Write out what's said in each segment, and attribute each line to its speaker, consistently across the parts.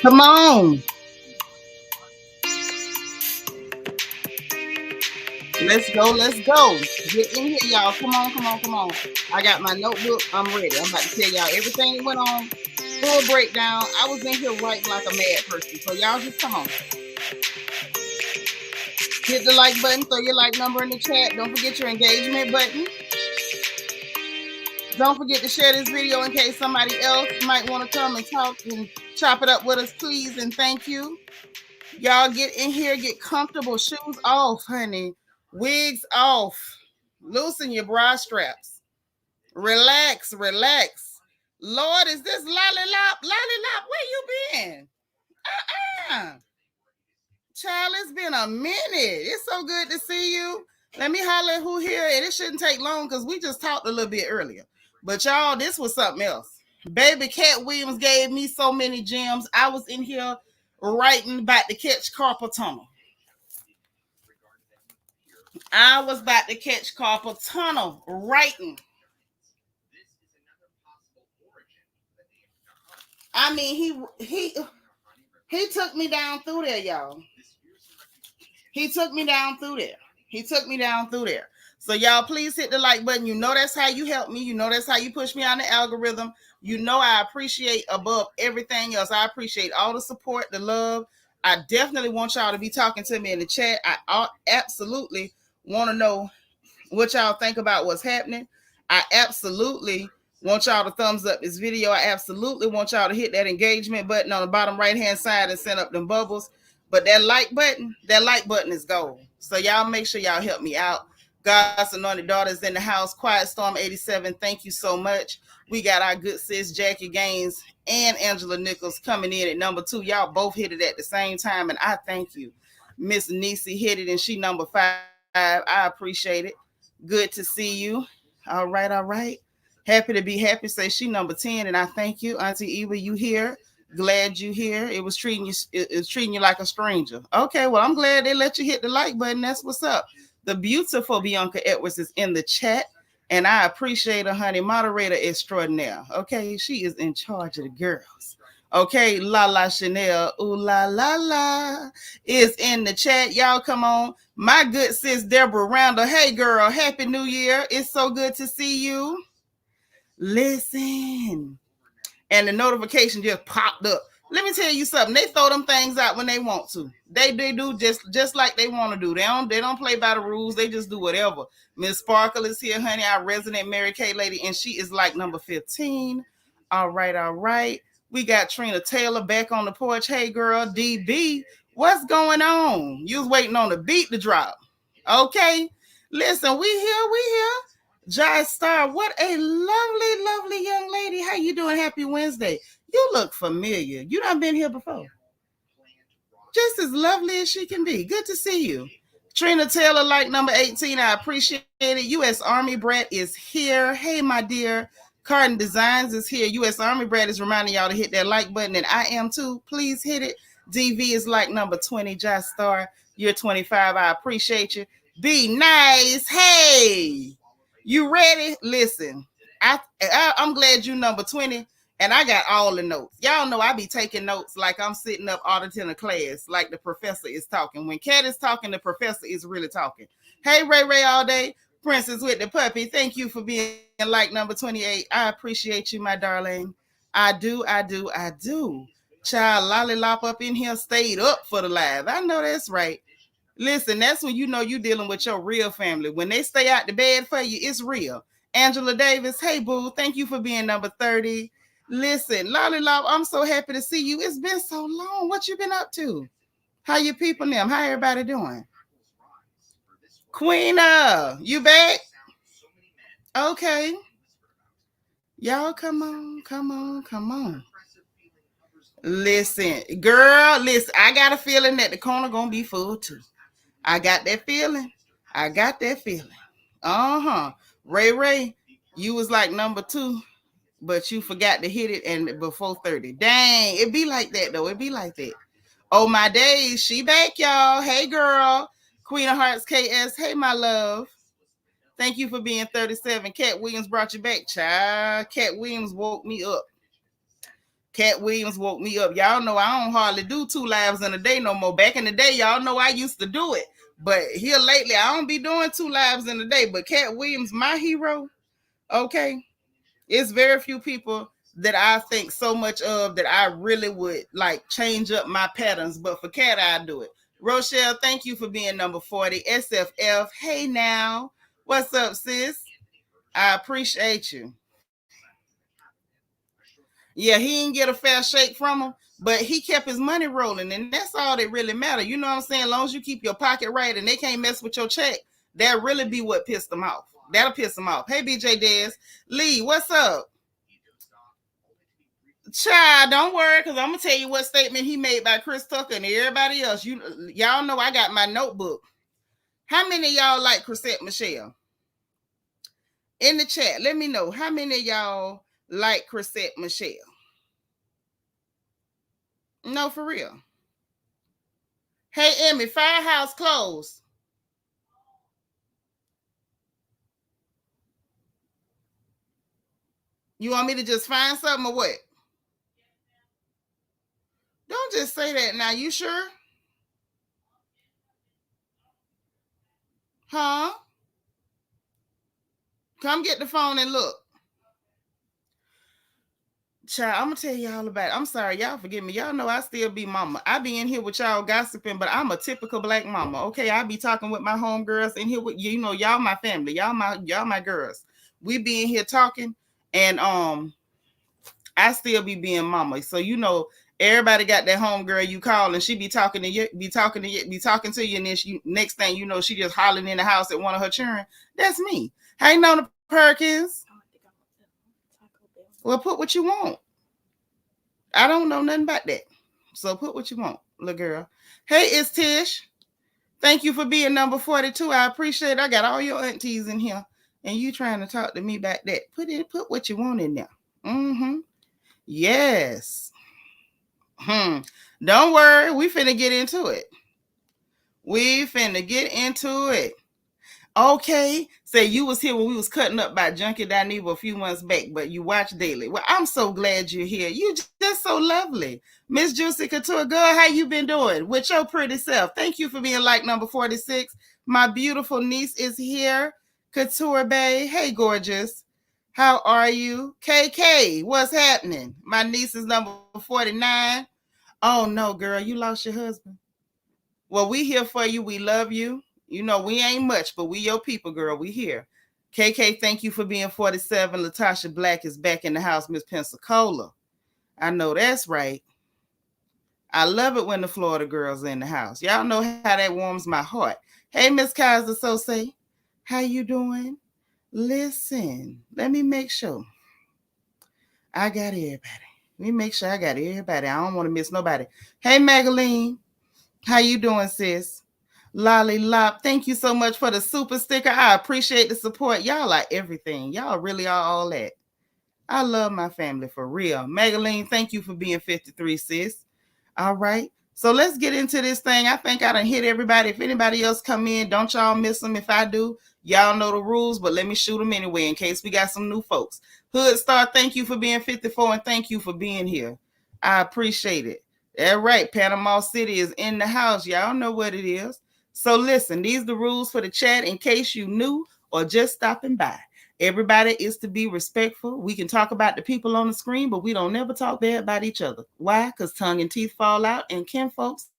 Speaker 1: Come on. Let's go. Let's go. Get in here, y'all. Come on, come on, come on. I got my notebook. I'm ready. I'm about to tell y'all everything that went on. Full breakdown. I was in here writing like a mad person. So y'all just come on. Hit the like button. Throw your like number in the chat. Don't forget your engagement button. Don't forget to share this video in case somebody else might want to come and talk and chop it up with us, please. And thank you. Y'all get in here, get comfortable. Shoes off, honey. Wigs off. Loosen your bra straps. Relax, relax. Lord, is this lollipop? Lollipop, where you been? Child, it's been a minute. It's so good to see you. Let me holler at who here. And it shouldn't take long because we just talked a little bit earlier. But y'all, this was something else. Baby Katt Williams gave me so many gems. I was in here writing about to catch carpal tunnel. I was about to catch carpal tunnel writing. I mean, he took me down through there, y'all. He took me down through there. He took me down through there. So y'all, please hit the like button. You know that's how you help me. You know that's how you push me on the algorithm. You know I appreciate above everything else. I appreciate all the support, the love. I definitely want y'all to be talking to me in the chat. I absolutely want to know what y'all think about what's happening. I absolutely want y'all to thumbs up this video. I absolutely want y'all to hit that engagement button on the bottom right hand side and send up them bubbles. But that like button is gold. So y'all make sure y'all help me out. God's anointed daughters in the house. Quiet Storm 87. Thank you so much. We got our good sis Jackie Gaines and Angela Nichols coming in at number 2. Y'all both hit it at the same time, and I thank you. Miss Nisi hit it, and she number 5. I appreciate it. Good to see you. All right, all right. Happy to be happy. Say she number 10, and I thank you, Auntie Eva. You here? Glad you here. It was treating you like a stranger. Okay, well, I'm glad they let you hit the like button. That's what's up. The beautiful Bianca Edwards is in the chat, and I appreciate her, honey. Moderator extraordinaire. Okay, she is in charge of the girls. Okay, La Chanel, ooh la, is in the chat. Y'all come on. My good sis Deborah Randall. Hey, girl, happy New Year. It's so good to see you. Listen. And the notification just popped up. Let me tell you something. They throw them things out when they want to. They do just like they want to do. They don't play by the rules. They just do whatever. Miss Sparkle is here, honey, our resident Mary Kay lady, and she is like number 15. All right, all right. We got Trina Taylor back on the porch. Hey, girl, DB, what's going on? You was waiting on the beat to drop. Okay. Listen, we here. Jai Star, what a lovely, lovely young lady. How you doing? Happy Wednesday. You look familiar. You done been here before. Just as lovely as she can be. Good to see you. Trina Taylor, like number 18. I appreciate it. U.S. Army Brat is here. Hey, my dear. Carton Designs is here. U.S. Army Brat is reminding y'all to hit that like button, and I am too. Please hit it. DV is like number 20. Jai Star, you're 25. I appreciate you. Be nice. Hey. You ready? Listen, I'm glad you number 20, and I got all the notes. Y'all know I be taking notes like I'm sitting up auditing a class, like the professor is talking. When Katt is talking, the professor is really talking. Hey, Ray all day. Princess with the puppy. Thank you for being like number 28. I appreciate you, my darling. I do. Child Lollipop up in here stayed up for the live. I know that's right. Listen, that's when you know you're dealing with your real family. When they stay out the bed for you, it's real. Angela Davis, hey, boo, thank you for being number 30. Listen, Lollipop, I'm so happy to see you. It's been so long. What you been up to? How you people them? How everybody doing? Queena, you back? Okay. Y'all come on. Listen, girl, listen, I got a feeling that the corner gonna be full too. I got that feeling. Uh-huh. Ray, you was like number 2, but you forgot to hit it and before 30. Dang, it be like that though. It be like that. Oh, my days. She back, y'all. Hey, girl. Queen of Hearts KS. Hey, my love. Thank you for being 37. Katt Williams brought you back, child. Katt Williams woke me up. Katt Williams woke me up. Y'all know I don't hardly do 2 lives in a day no more. Back in the day, y'all know I used to do it. But here lately, I don't be doing 2 lives in a day. But Katt Williams, my hero, okay? It's very few people that I think so much of that I really would like change up my patterns. But for Katt, I do it. Rochelle, thank you for being number 40. SFF, hey now. What's up, sis? I appreciate you. Yeah, he didn't get a fair shake from him, but he kept his money rolling, and that's all that really matters. You know what I'm saying? As long as you keep your pocket right and they can't mess with your check, that really be what pissed them off. That'll piss them off. Hey, BJ Dez. Lee, what's up? Child, don't worry, because I'm going to tell you what statement he made by Chris Tucker and everybody else. Y'all know I got my notebook. How many of y'all like Chrisette Michele? In the chat, let me know. How many of y'all like Chrisette Michele? No, for real. Hey, Emmy, Firehouse closed. You want me to just find something or what? Don't just say that now. You sure? Huh? Come get the phone and look. Child, I'm gonna tell y'all about it. I'm sorry, y'all forgive me. Y'all know I still be mama. I be in here with y'all gossiping, but I'm a typical black mama. Okay, I be talking with my homegirls in here with you know, y'all my family. Y'all my girls. We be in here talking, and I still be being mama. So you know, everybody got that homegirl you call, and she be talking to you, be talking to you, and then she next thing you know, she just hollering in the house at one of her children. That's me. Hey, Nona Perkins. Well, put what you want. I don't know nothing about that. So put what you want, little girl. Hey, it's Tish. Thank you for being number 42. I appreciate it. I got all your aunties in here. And you trying to talk to me about that. Put what you want in there. Mm-hmm. Yes. Don't worry. We finna get into it. Okay, say you was here when we was cutting up by Junkie Dineva a few months back, but you watch daily. Well, I'm so glad you're here. You just so lovely. Miss Juicy Couture, girl, how you been doing with your pretty self? Thank you for being like number 46. My beautiful niece is here. Couture Bay, hey, gorgeous. How are you? KK, what's happening? My niece is number 49. Oh, no, girl, you lost your husband. Well, we here for you. We love you. You know, we ain't much, but we your people, girl. We here. KK, thank you for being 47. Latasha Black is back in the house, Miss Pensacola. I know that's right. I love it when the Florida girls are in the house. Y'all know how that warms my heart. Hey, Miss Kaiser Sose, how you doing? Listen, let me make sure I got everybody. Let me make sure I got everybody. I don't want to miss nobody. Hey, Magaline, how you doing, sis? Lolly Lop, thank you so much for the super sticker. I appreciate the support. Y'all are everything. Y'all really are all that. I love my family for real. Magaline, thank you for being 53, sis. All right. So let's get into this thing. I think I done hit everybody. If anybody else come in, don't y'all miss them. If I do, y'all know the rules, but let me shoot them anyway in case we got some new folks. Hood Star, thank you for being 54 and thank you for being here. I appreciate it. All right. Panama City is in the house. Y'all know what it is. So listen, these are the rules for the chat in case you knew or just stopping by. Everybody is to be respectful. We can talk about the people on the screen, but we don't never talk bad about each other. Why? Because tongue and teeth fall out, and kin folks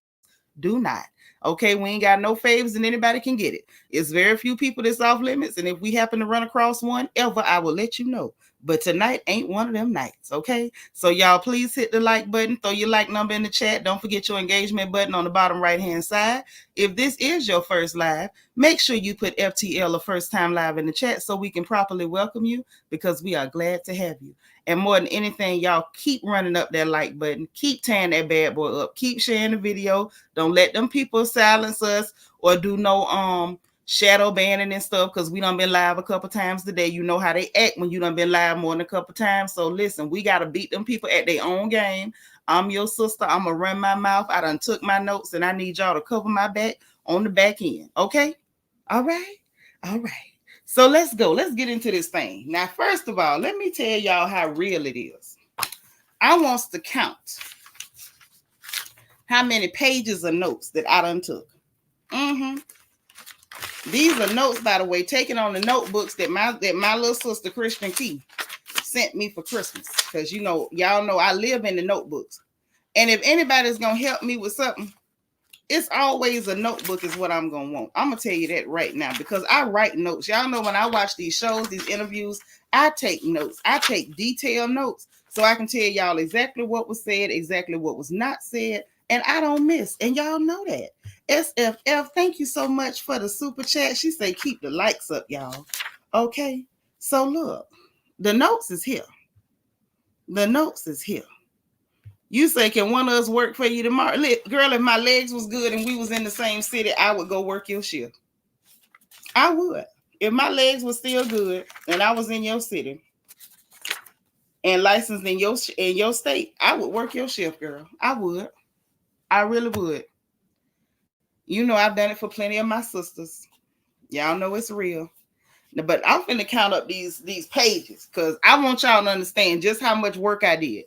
Speaker 1: do not. Okay, we ain't got no favors and anybody can get it. It's very few people that's off limits, and if we happen to run across one ever, I will let you know. But tonight ain't one of them nights, okay? So y'all please hit the like button, throw your like number in the chat. Don't forget your engagement button on the bottom right-hand side. If this is your first live, make sure you put FTL or first time live in the chat so we can properly welcome you because we are glad to have you. And more than anything, y'all keep running up that like button. Keep tearing that bad boy up. Keep sharing the video. Don't let them people silence us or do no shadow banning and stuff because we done been live a couple times today. You know how they act when you done been live more than a couple times. So listen, we got to beat them people at their own game. I'm your sister. I'm going to run my mouth. I done took my notes and I need y'all to cover my back on the back end. Okay? All right? All right. So let's go. Let's get into this thing. Now, first of all, let me tell y'all how real it is. I wants to count how many pages of notes that I done took. These are notes, by the way, taken on the notebooks that my little sister Christian Key sent me for Christmas. Because y'all know I live in the notebooks. And if anybody's gonna help me with something, it's always a notebook is what I'm gonna want. I'm gonna tell you that right now because I write notes. Y'all know when I watch these shows, these interviews, I take notes. I take detailed notes so I can tell y'all exactly what was said, exactly what was not said, and I don't miss. And y'all know that. SFF, thank you so much for the super chat. She say keep the likes up, y'all. Okay, so look, the notes is here. The notes is here. You say, can one of us work for you tomorrow? Girl, if my legs was good and we was in the same city, I would go work your shift. I would. If my legs were still good and I was in your city and licensed in your state, I would work your shift, girl. I would. I really would. I've done it for plenty of my sisters. Y'all know it's real. But I'm finna count up these pages because I want y'all to understand just how much work I did.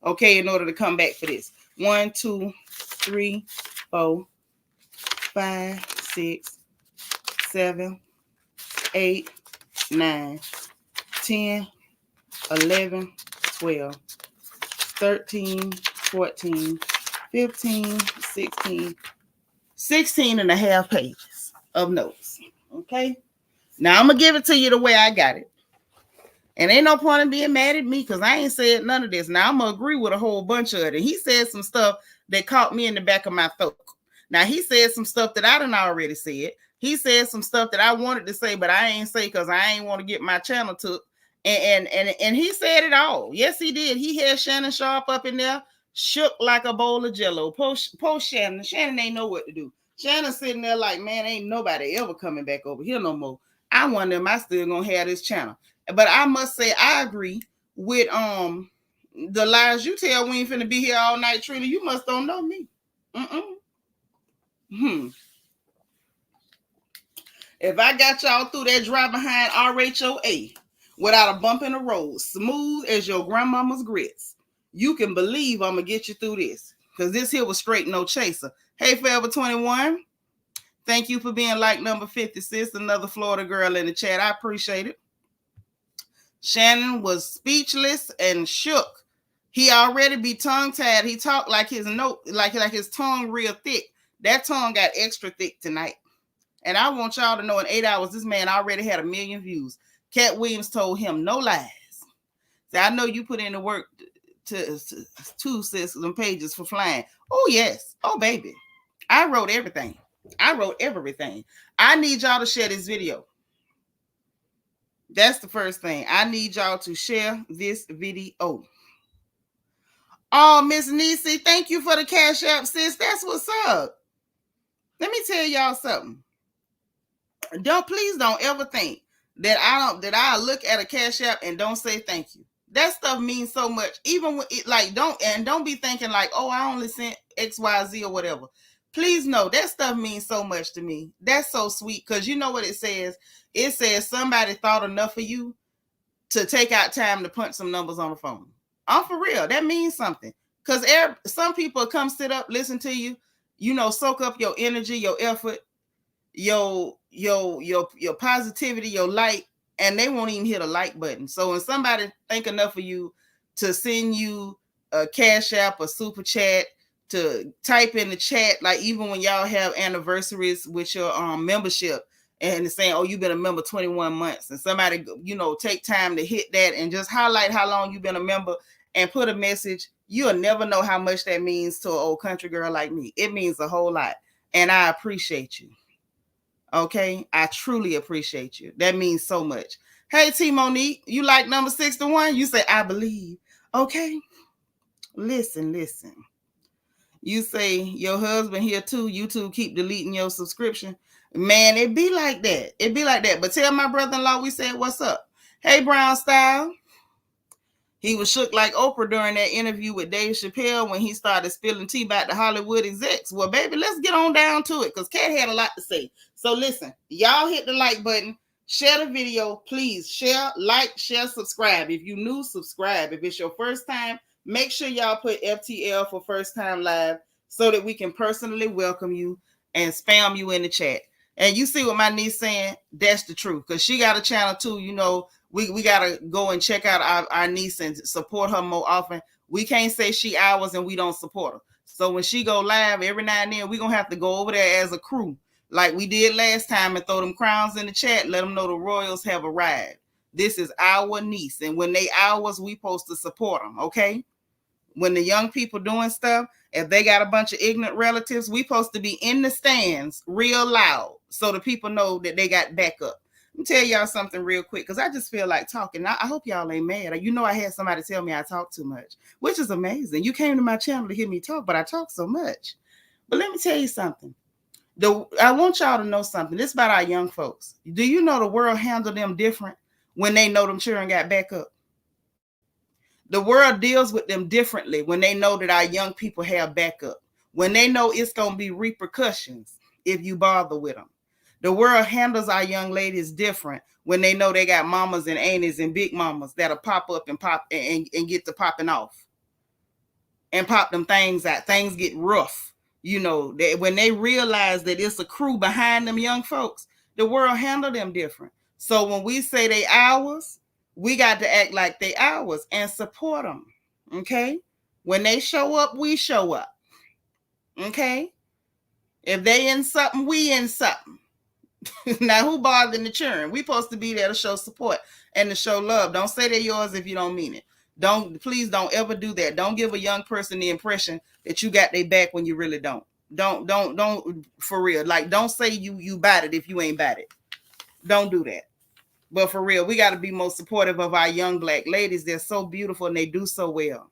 Speaker 1: Okay, in order to come back for this. 1, 2, 3, 4, 5, 6, 7, 8, 9, 10, 11, 12, 13, 14, 15, 16 and a half pages of notes. Okay. Now I'm going to give it to you the way I got it. And ain't no point in being mad at me because I ain't said none of this. Now I'm going to agree with a whole bunch of it. And he said some stuff that caught me in the back of my throat. Now he said some stuff that I done already said. He said some stuff that I wanted to say, but I ain't say because I ain't want to get my channel took. And he said it all. Yes, he did. He had Shannon Sharp up in there, shook like a bowl of jello. Post Shannon. Shannon ain't know what to do. Shannon's sitting there like, man, ain't nobody ever coming back over here no more. I wonder am I still gonna have this channel. But I must say I agree with the lies you tell we ain't finna be here all night, Trina. You must don't know me. If I got y'all through that drive behind RHOA without a bump in the road, smooth as your grandmama's grits, you can believe I'm gonna get you through this. Because this here was straight no chaser. Hey, Forever 21. Thank you for being like number 50, sis. Another Florida girl in the chat. I appreciate it. Shannon was speechless and shook. He already be tongue-tied. He talked like his his tongue real thick. That tongue got extra thick tonight. And I want y'all to know in 8 hours, this man already had 1 million views. Katt Williams told him no lies. So I know you put in the work to 2 system pages for flying. Oh, yes. Oh, baby. I wrote everything. I need y'all to share this video. That's the first thing. I need y'all to share this video. Oh, Miss Niecy, thank you for the Cash App, sis. That's what's up. Let me tell y'all something. Please don't ever think that I look at a Cash App and don't say thank you. That stuff means so much. Even when it don't be thinking like, oh, I only sent XYZ or whatever. Please know that stuff means so much to me. That's so sweet because you know what it says? It says somebody thought enough of you to take out time to punch some numbers on the phone. I'm for real. That means something. Because some people come sit up, listen to you, soak up your energy, your effort, your positivity, your light, and they won't even hit a like button. So when somebody think enough of you to send you a Cash App, a super chat, to type in the chat, like even when y'all have anniversaries with your membership and saying, oh, you've been a member 21 months, and somebody, take time to hit that and just highlight how long you've been a member and put a message, you'll never know how much that means to an old country girl like me. It means a whole lot. And I appreciate you. Okay? I truly appreciate you. That means so much. Hey, T Monique, you like number 61? You say, I believe. Okay? Listen. You say your husband here too. YouTube keep deleting your subscription. Man, it be like that. But tell my brother-in-law we said what's up. Hey, Brown Style. He was shook like Oprah during that interview with Dave Chappelle when he started spilling tea about the Hollywood execs. Well, baby, let's get on down to it because Katt had a lot to say. So listen, y'all hit the like button. Share the video. Please share, like, share, subscribe. If you new, subscribe. If it's your first time, Make sure y'all put FTL for first time live so that we can personally welcome you and spam you in the chat. And you see what my niece saying? That's the truth. Because she got a channel too. You know, we got to go and check out our niece and support her more often. We can't say she ours and we don't support her. So when she go live, every now and then, we're going to have to go over there as a crew like we did last time and throw them crowns in the chat. Let them know the royals have arrived. This is our niece. And when they ours, we supposed to support them, okay? When the young people doing stuff, if they got a bunch of ignorant relatives, we supposed to be in the stands real loud so the people know that they got backup. Let me tell y'all something real quick because I just feel like talking. I hope y'all ain't mad. You know, I had somebody tell me I talk too much, which is amazing. You came to my channel to hear me talk, but I talk so much. But let me tell you something. I want y'all to know something. This is about our young folks. Do you know the world handle them different when they know them children got backup? The world deals with them differently when they know that our young people have backup, when they know it's going to be repercussions if you bother with them. The world handles our young ladies different when they know they got mamas and aunties and big mamas that'll pop up and pop and get to popping off and pop them things out. Things get rough. You know, when they realize that it's a crew behind them young folks, the world handle them different. So when we say they ours, we got to act like they ours and support them, okay? When they show up, we show up, okay? If they in something, we in something. Now, who bothering the children? We supposed to be there to show support and to show love. Don't say they're yours if you don't mean it. Please don't ever do that. Don't give a young person the impression that you got their back when you really don't. Don't for real. Like, don't say you bought it if you ain't bought it. Don't do that. But for real, we got to be more supportive of our young Black ladies. They're so beautiful and they do so well.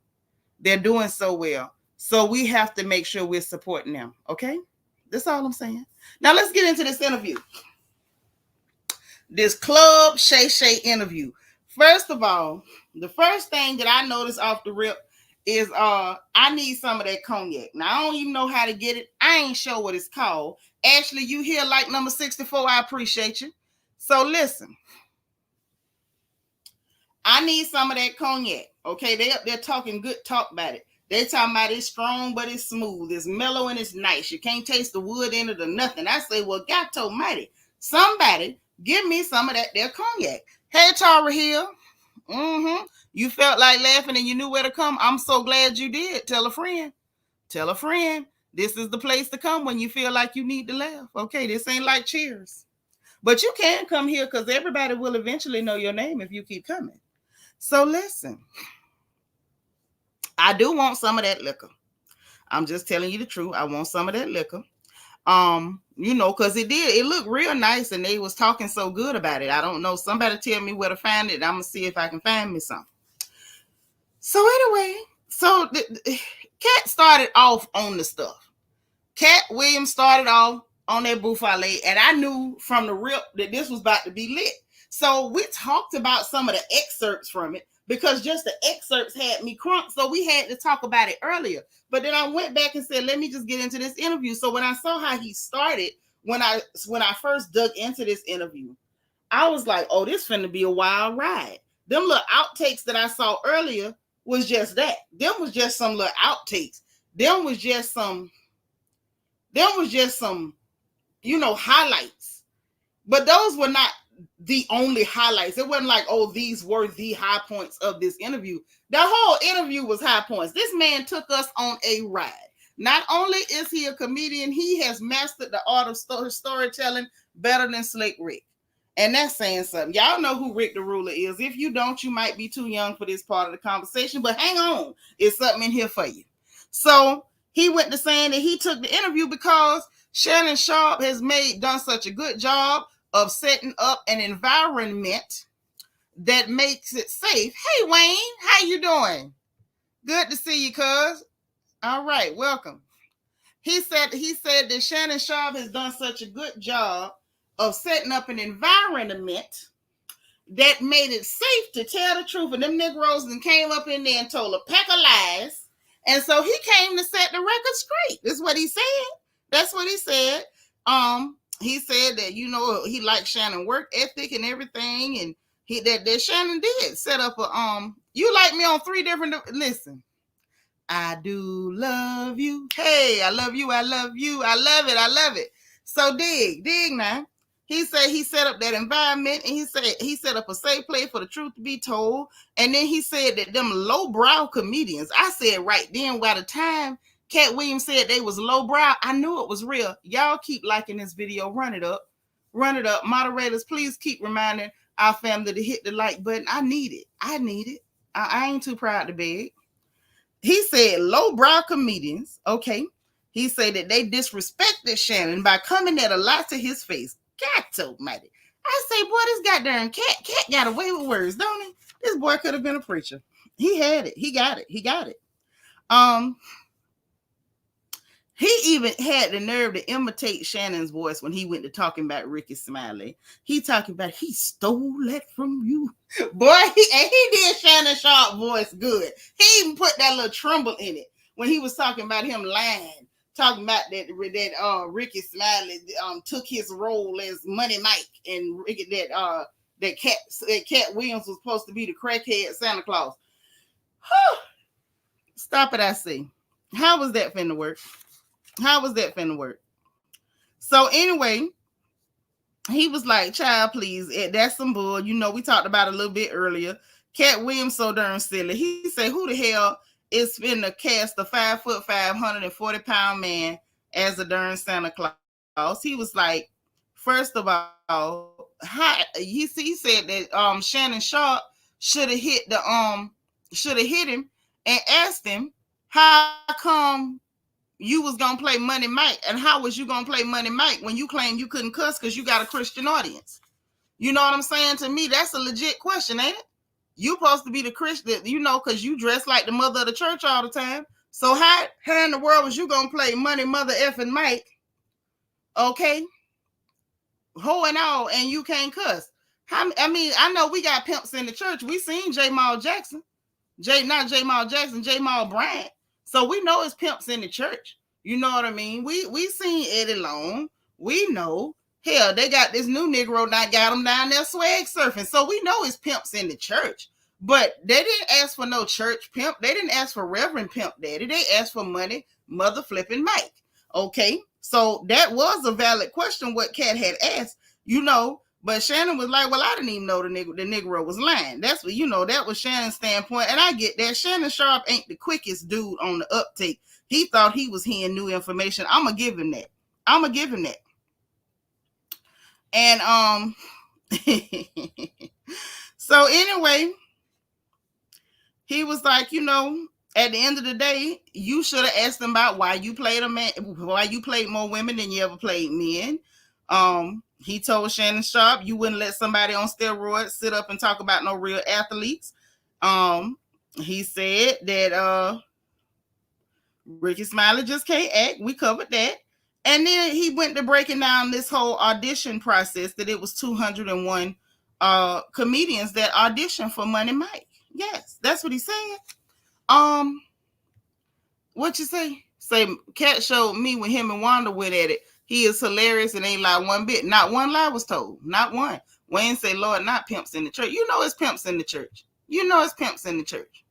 Speaker 1: They're doing so well. So we have to make sure we're supporting them. Okay? That's all I'm saying. Now let's get into this interview. This Club Shay Shay interview. First of all, the first thing that I noticed off the rip is I need some of that cognac. Now, I don't even know how to get it. I ain't sure what it's called. Ashley, you here like number 64. I appreciate you. So listen. I need some of that cognac. Okay, they up there talking good talk about it. They talking about it's strong, but it's smooth. It's mellow and it's nice. You can't taste the wood in it or nothing. I say, well, God almighty, somebody give me some of that there cognac. Hey, Tara Hill. You felt like laughing and you knew where to come. I'm so glad you did. Tell a friend. Tell a friend. This is the place to come when you feel like you need to laugh. Okay, this ain't like Cheers. But you can come here because everybody will eventually know your name if you keep coming. So listen, I do want some of that liquor. I'm just telling you the truth. I want some of that liquor. You know, because it looked real nice and they was talking so good about it. I don't know. Somebody tell me where to find it. I'm going to see if I can find me some. So anyway, Katt started off on the stuff. Katt Williams started off on that buffet, and I knew from the rip that this was about to be lit. So we talked about some of the excerpts from it because just the excerpts had me crunk. So we had to talk about it earlier. But then I went back and said, let me just get into this interview. So when I saw how he started, when I first dug into this interview, I was like, oh, this finna be a wild ride. Them little outtakes that I saw earlier was just that. Them was just some little outtakes. Them was just some, you know, highlights. But those were not the only highlights. It wasn't like, oh, these were the high points of this interview. The whole interview was high points. This man took us on a ride. Not only is he a comedian, he has mastered the art of storytelling better than Slick Rick. And that's saying something. Y'all know who Rick the Ruler is. If you don't, you might be too young for this part of the conversation, but hang on. It's something in here for you. So he went to saying that he took the interview because Shannon Sharp has done such a good job of setting up an environment that makes it safe. Hey, Wayne, how you doing? Good to see you, cuz. All right, welcome. He said that Shannon Sharp has done such a good job of setting up an environment that made it safe to tell the truth. And them Negroes then came up in there and told a pack of lies. And so he came to set the record straight. That's what he said. That's what he said. He said that, you know, he liked Shannon work ethic and everything. And that Shannon did set up a, you like me on 3 different, listen, I do love you. Hey, I love you. I love you. I love it. I love it. So dig now. He said he set up that environment, and he said he set up a safe place for the truth to be told. And then he said that them lowbrow comedians. I said right then, by the time Katt Williams said they was lowbrow, I knew it was real. Y'all keep liking this video. Run it up. Run it up. Moderators, please keep reminding our family to hit the like button. I need it. I need it. I ain't too proud to beg. He said lowbrow comedians, okay. He said that they disrespected Shannon by coming at a lot to his face. God almighty. I say, boy, this goddamn Katt got away with words, don't he? This boy could have been a preacher. He had it. He got it. He got it. He even had the nerve to imitate Shannon's voice when he went to talking about Ricky Smiley. He talking about he stole that from you. Boy, he did Shannon Sharp voice good. He even put that little tremble in it when he was talking about him lying, talking about that Ricky Smiley took his role as Money Mike, and Ricky that Katt Williams was supposed to be the crackhead Santa Claus. Stop it, I see. How was that finna work? How was that finna work? So anyway, he was like, child, please, that's some bull. You know, we talked about it a little bit earlier. Katt Williams so darn silly. He said, who the hell is finna cast a 5'5", 140-pound man as a darn Santa Claus? He was like, first of all, he said that Shannon Sharp should have hit him and asked him, how come you was gonna play Money Mike, and how was you gonna play Money Mike when you claim you couldn't cuss because you got a Christian audience? You know what I'm saying? To me, that's a legit question, ain't it? You supposed to be the Christian, you know, because you dress like the mother of the church all the time. So how in the world was you gonna play Money Mother effing Mike? Okay, hoe and all, and you can't cuss. I mean, I know we got pimps in the church. We seen J. Mal Jackson, not J. Mal Jackson, J. Mal Bryant. So we know it's pimps in the church. You know what I mean? We seen Eddie Long. We know. Hell, they got this new Negro that got them down there swag surfing. So we know it's pimps in the church. But they didn't ask for no church pimp. They didn't ask for Reverend Pimp Daddy. They asked for Money Mother Flipping Mike. Okay? So that was a valid question what Katt had asked, you know. But Shannon was like, well, I didn't even know the Negro was lying. That's what, you know, that was Shannon's standpoint. And I get that. Shannon Sharp ain't the quickest dude on the uptake. He thought he was hearing new information. I'm going to give him that. And, so anyway, he was like, you know, at the end of the day, you should have asked him about why you played more women than you ever played men. He told Shannon Sharp you wouldn't let somebody on steroids sit up and talk about no real athletes. He said that Ricky Smiley just can't act. We covered that. And then he went to breaking down this whole audition process, that it was 201 comedians that auditioned for Money Mike. Yes, that's what he said. What you say? Say Katt showed me when him and Wanda went at it. He is hilarious and ain't lied one bit. Not one lie was told. Not one. Wayne say, Lord, not pimps in the church. You know it's pimps in the church. You know it's pimps in the church.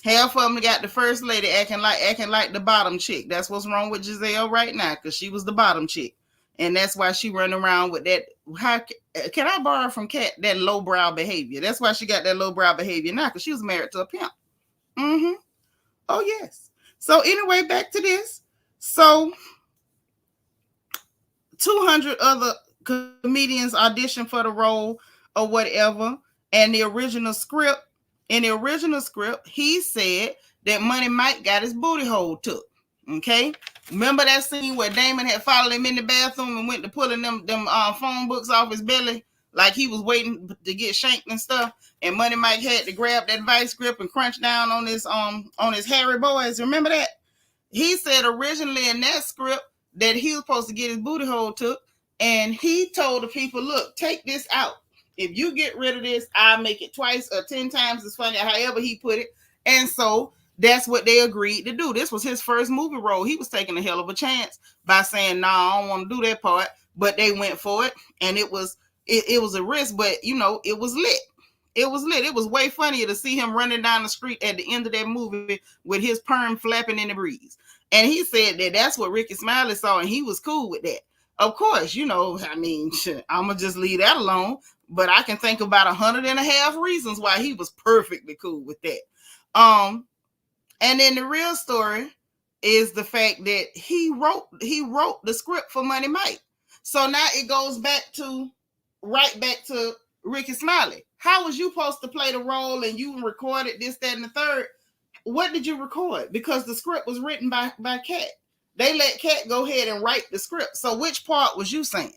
Speaker 1: Half of them got the first lady acting like the bottom chick. That's what's wrong with Giselle right now, because she was the bottom chick. And that's why she run around with that. How can I borrow from Katt that lowbrow behavior? That's why she got that lowbrow behavior now, because she was married to a pimp. Mm-hmm. Oh, yes. So anyway, back to this. So 200 other comedians auditioned for the role or whatever. And in the original script, he said that Money Mike got his booty hole took. Okay? Remember that scene where Damon had followed him in the bathroom and went to pulling them phone books off his belly, like he was waiting to get shanked and stuff, and Money Mike had to grab that vice grip and crunch down on his hairy boys. Remember that? He said originally in that script that he was supposed to get his booty hole took, and he told the people, look, take this out. If you get rid of this, I'll make it twice or 10 times as funny, however he put it. And so that's what they agreed to do. This was his first movie role. He was taking a hell of a chance by saying, no, I don't want to do that part. But they went for it, and it was a risk, but, you know, it was lit. It was lit. It was way funnier to see him running down the street at the end of that movie with his perm flapping in the breeze. And he said that that's what Ricky Smiley saw, and he was cool with that. Of course, I mean, I'm gonna just leave that alone. But I can think about 100.5 reasons why he was perfectly cool with that. And then the real story is the fact that he wrote the script for Money Mike. So now it goes right back to Ricky Smiley. How was you supposed to play the role and you recorded this, that, and the third? What did you record? Because the script was written by Katt. They let Katt go ahead and write the script. So which part was you saying?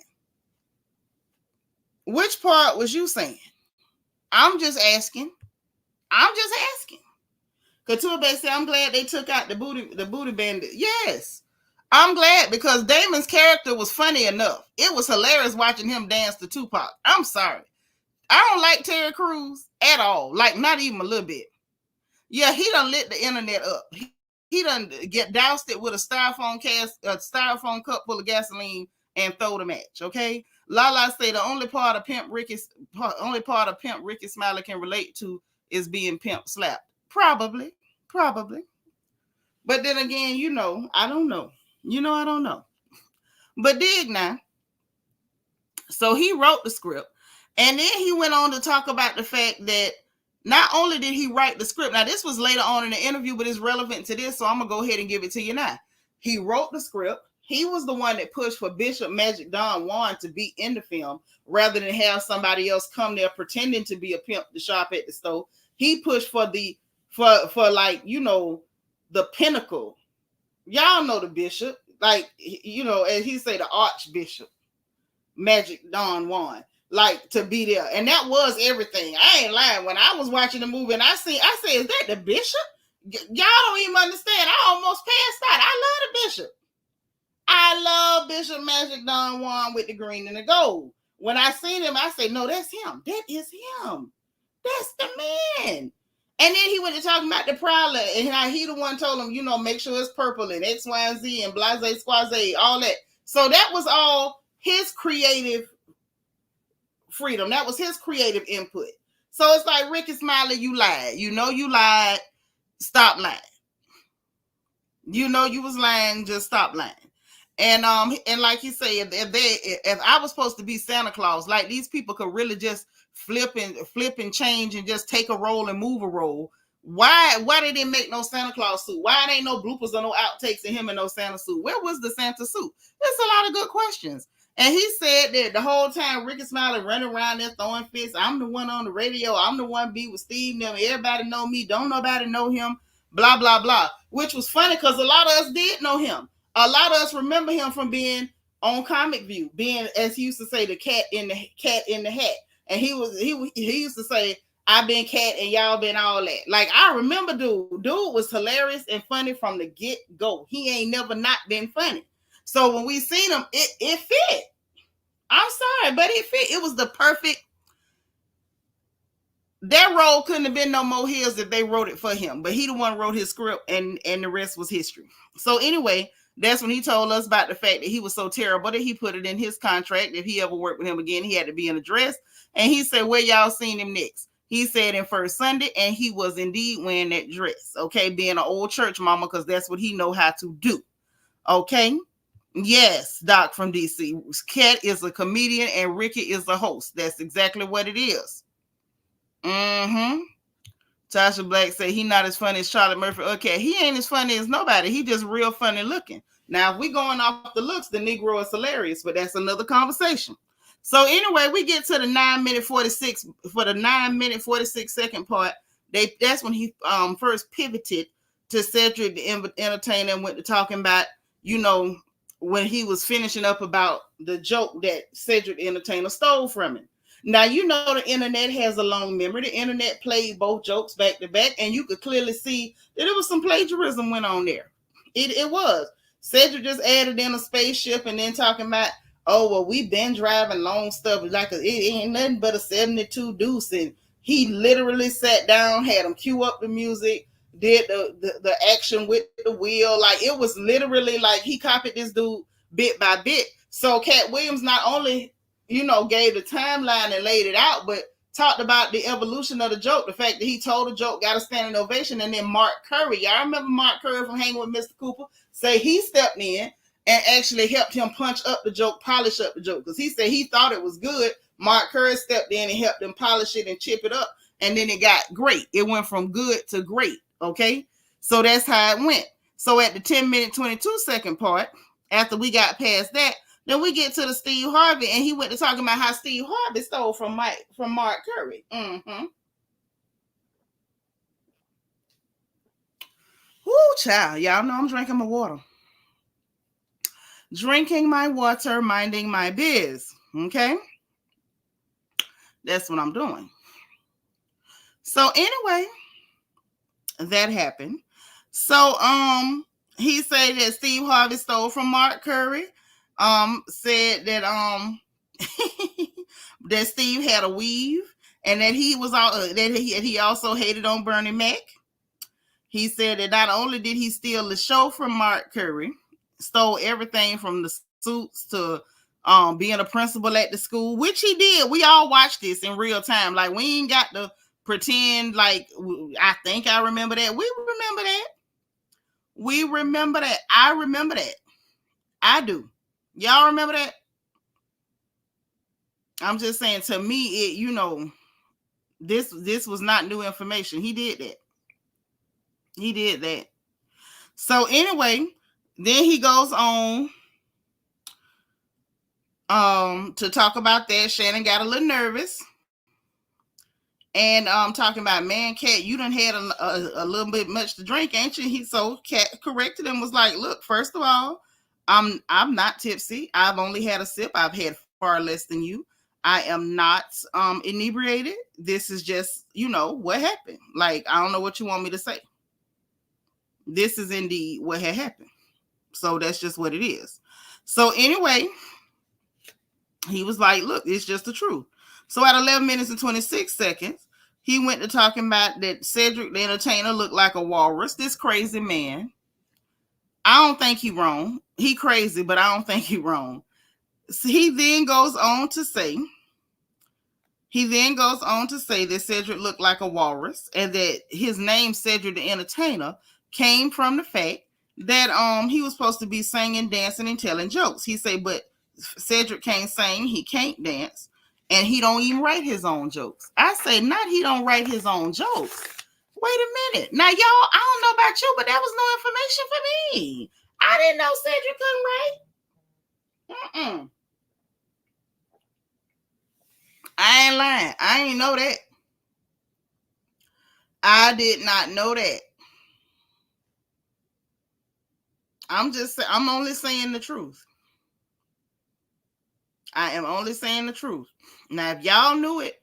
Speaker 1: Which part was you saying? I'm just asking. Couture said, I'm glad they took out the booty bandit. Yes. I'm glad, because Damon's character was funny enough. It was hilarious watching him dance to Tupac. I'm sorry. I don't like Terry Crews at all. Like, not even a little bit. Yeah, he done lit the internet up. He done doused it with a styrofoam cup full of gasoline and throw the match, okay? Lala say the only part of Pimp Ricky Smiley can relate to is being pimp slapped. Probably. But then again, I don't know. I don't know. But dig now. So he wrote the script, and then he went on to talk about the fact that not only did he write the script, now this was later on in the interview, but it's relevant to this, so I'm going to go ahead and give it to you now. He wrote the script. He was the one that pushed for Bishop Magic Don Juan to be in the film rather than have somebody else come there pretending to be a pimp to shop at the store. He pushed for the pinnacle. Y'all know the bishop, as he say, the archbishop, Magic Don Juan, to be there. And that was everything. I ain't lying. When I was watching the movie and I said, is that the bishop? Y'all don't even understand. I almost passed out. I love the bishop. I love Bishop Magic Don Juan with the green and the gold. When I seen him, I said, no, that's him. That is him. That's the man. And then he went to talking about the Prowler, and how he the one told him, make sure it's purple and X, Y, and Z and blase, squaze, all that. So that was all his creative freedom. That was his creative input. So it's like, Ricky Smiley, you lied. You lied. Stop lying. You was lying. Just stop lying. And like you said, if I was supposed to be Santa Claus, like, these people could really just flip and change and just take a role and move a role. Why they didn't make no Santa Claus suit? Why ain't no bloopers or no outtakes of him in no Santa suit? Where was the Santa suit? There's a lot of good questions. And he said that the whole time Ricky Smiley running around there throwing fists. I'm the one on the radio. I'm the one be with Steve. Everybody know me. Don't nobody know him. Blah, blah, blah. Which was funny because a lot of us did know him. A lot of us remember him from being on Comic View, being, as he used to say, the cat in the hat. And he used to say, I've been Katt and y'all been all that. Like, I remember dude was hilarious and funny from the get-go. He ain't never not been funny. So when we seen him, it fit. I'm sorry, but it fit. It was the perfect. That role couldn't have been no more his if they wrote it for him. But he the one wrote his script, and the rest was history. So anyway, that's when he told us about the fact that he was so terrible that he put it in his contract. If he ever worked with him again, he had to be in a dress. And he said, where y'all seen him next? He said in First Sunday, and he was indeed wearing that dress. Okay, being an old church mama, because that's what he know how to do. Okay. Yes, Doc from DC. Katt is a comedian and Ricky is a host. That's exactly what it is. Tasha Black said he not as funny as Charlotte Murphy. Okay, he ain't as funny as nobody. He just real funny looking. Now, if we going off the looks, the Negro is hilarious, but that's another conversation. So anyway, we get to the 9-minute 46 for the 9-minute 46-second part. That's when he first pivoted to Cedric the entertainer and went to talking about, when he was finishing up about the joke that Cedric the entertainer stole from him. Now, the internet has a long memory. The internet played both jokes back to back, and you could clearly see that it was some plagiarism went on there. It was. Cedric just added in a spaceship and then talking about, oh, well, we been driving long stuff. Like, it ain't nothing but a 72 Deuce. And he literally sat down, had him cue up the music, did the action with the wheel. Like, it was literally like he copied this dude bit by bit. So Katt Williams not only, gave the timeline and laid it out, but talked about the evolution of the joke, the fact that he told a joke, got a standing ovation, and then Mark Curry, y'all remember Mark Curry from Hanging with Mr. Cooper, say he stepped in and actually helped him punch up the joke, polish up the joke, because he said he thought it was good. Mark Curry stepped in and helped him polish it and chip it up, and then it got great. It went from good to great, okay? So that's how it went. So at the 10-minute, 22-second part, after we got past that, then we get to the Steve Harvey, and he went to talking about how Steve Harvey stole from Mark Curry. Woo, child. Y'all know I'm drinking my water. Drinking my water, minding my biz. Okay? That's what I'm doing. So anyway, that happened. So he said that Steve Harvey stole from Mark Curry. Said that that Steve had a weave, and that he was all that he also hated on Bernie Mac. He said that not only did he steal the show from Mark Curry, stole everything from the suits to being a principal at the school, which he did. We all watched this in real time. Like, we ain't got to pretend like I think I remember that. We remember that. We remember that. I remember that. I do. Y'all remember that? I'm just saying, to me, it, you know, this was not new information. He did that. He did that. So anyway, then he goes on to talk about that. Shannon got a little nervous. And talking about, man, Katt, you done had a little bit much to drink, ain't you? So Katt corrected him, was like, look, first of all, I'm not tipsy. I've only had a sip. I've had far less than you. I am not inebriated. This is just, you know, what happened. Like, I don't know what you want me to say. This is indeed what had happened. So that's just what it is. So anyway, he was like, look, it's just the truth. So at 11 minutes and 26 seconds, he went to talking about that Cedric the entertainer looked like a walrus. This crazy man. I don't think he wrong. He crazy, but I don't think he wrong. So he then goes on to say that Cedric looked like a walrus, and that his name, Cedric the entertainer, came from the fact that he was supposed to be singing, dancing, and telling jokes. He said, but Cedric can't sing, he can't dance, and he don't even write his own jokes. I say, not he don't write his own jokes. Wait a minute. Now, y'all, I don't know about you, but that was no information for me. I didn't know Cedric couldn't write. I ain't lying. I ain't know that. I did not know that. I'm only saying the truth. I am only saying the truth. Now, if y'all knew it,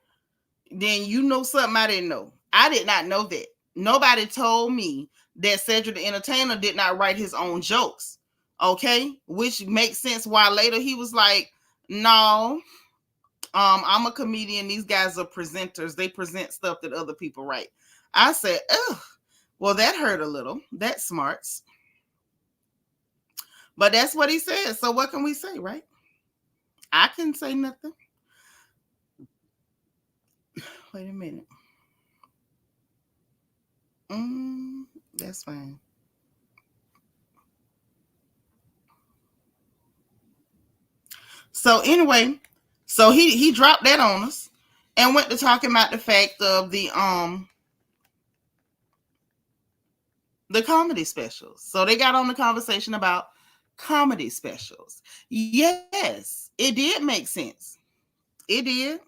Speaker 1: then you know something I didn't know. I did not know that. Nobody told me that Cedric the entertainer did not write his own jokes. Okay? Which makes sense why later he was like, no, I'm a comedian. These guys are presenters. They present stuff that other people write. I said, ugh, well, that hurt a little. That smarts. But that's what he said. So what can we say, right? I can say nothing. Wait a minute. That's fine. So anyway, so he dropped that on us and went to talking about the fact of the comedy specials. So they got on the conversation about comedy specials. Yes, it did make sense. It did.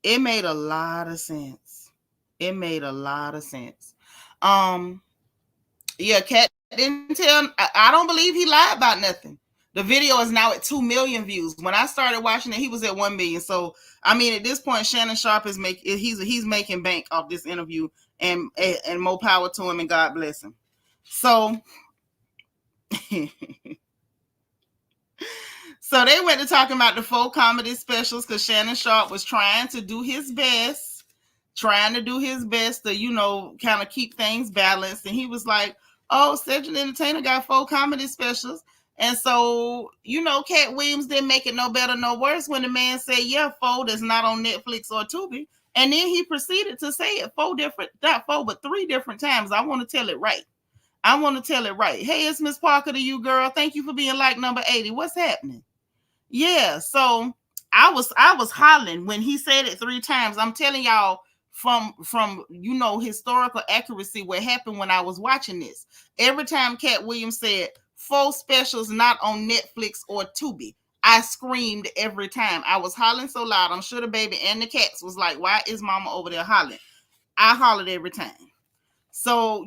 Speaker 1: It made a lot of sense. It made a lot of sense. Yeah, Katt didn't tell. I don't believe he lied about nothing. The video is now at 2 million views. When I started watching it, he was at 1 million. So I mean, at this point, Shannon Sharp is he's making bank off this interview, and more power to him, and God bless him. So, so they went to talking about the 4 comedy specials because Shannon Sharp was trying to do his best to, you know, kind of keep things balanced. And he was like, oh, Cedric the Entertainer got 4 comedy specials. And so, you know, Katt Williams didn't make it no better, no worse when the man said, yeah, 4 that's not on Netflix or Tubi. And then he proceeded to say it not four, but 3 different times. I want to tell it right. Hey, it's Miss Parker to you, girl. Thank you for being like number 80. What's happening? Yeah, so I was hollering when he said it 3 times. I'm telling y'all from historical accuracy what happened when I was watching this. Every time Katt Williams said 4 specials not on Netflix or Tubi, I screamed every time. I was hollering so loud. I'm sure the baby and the cats was like, why is mama over there hollering? I hollered every time. So,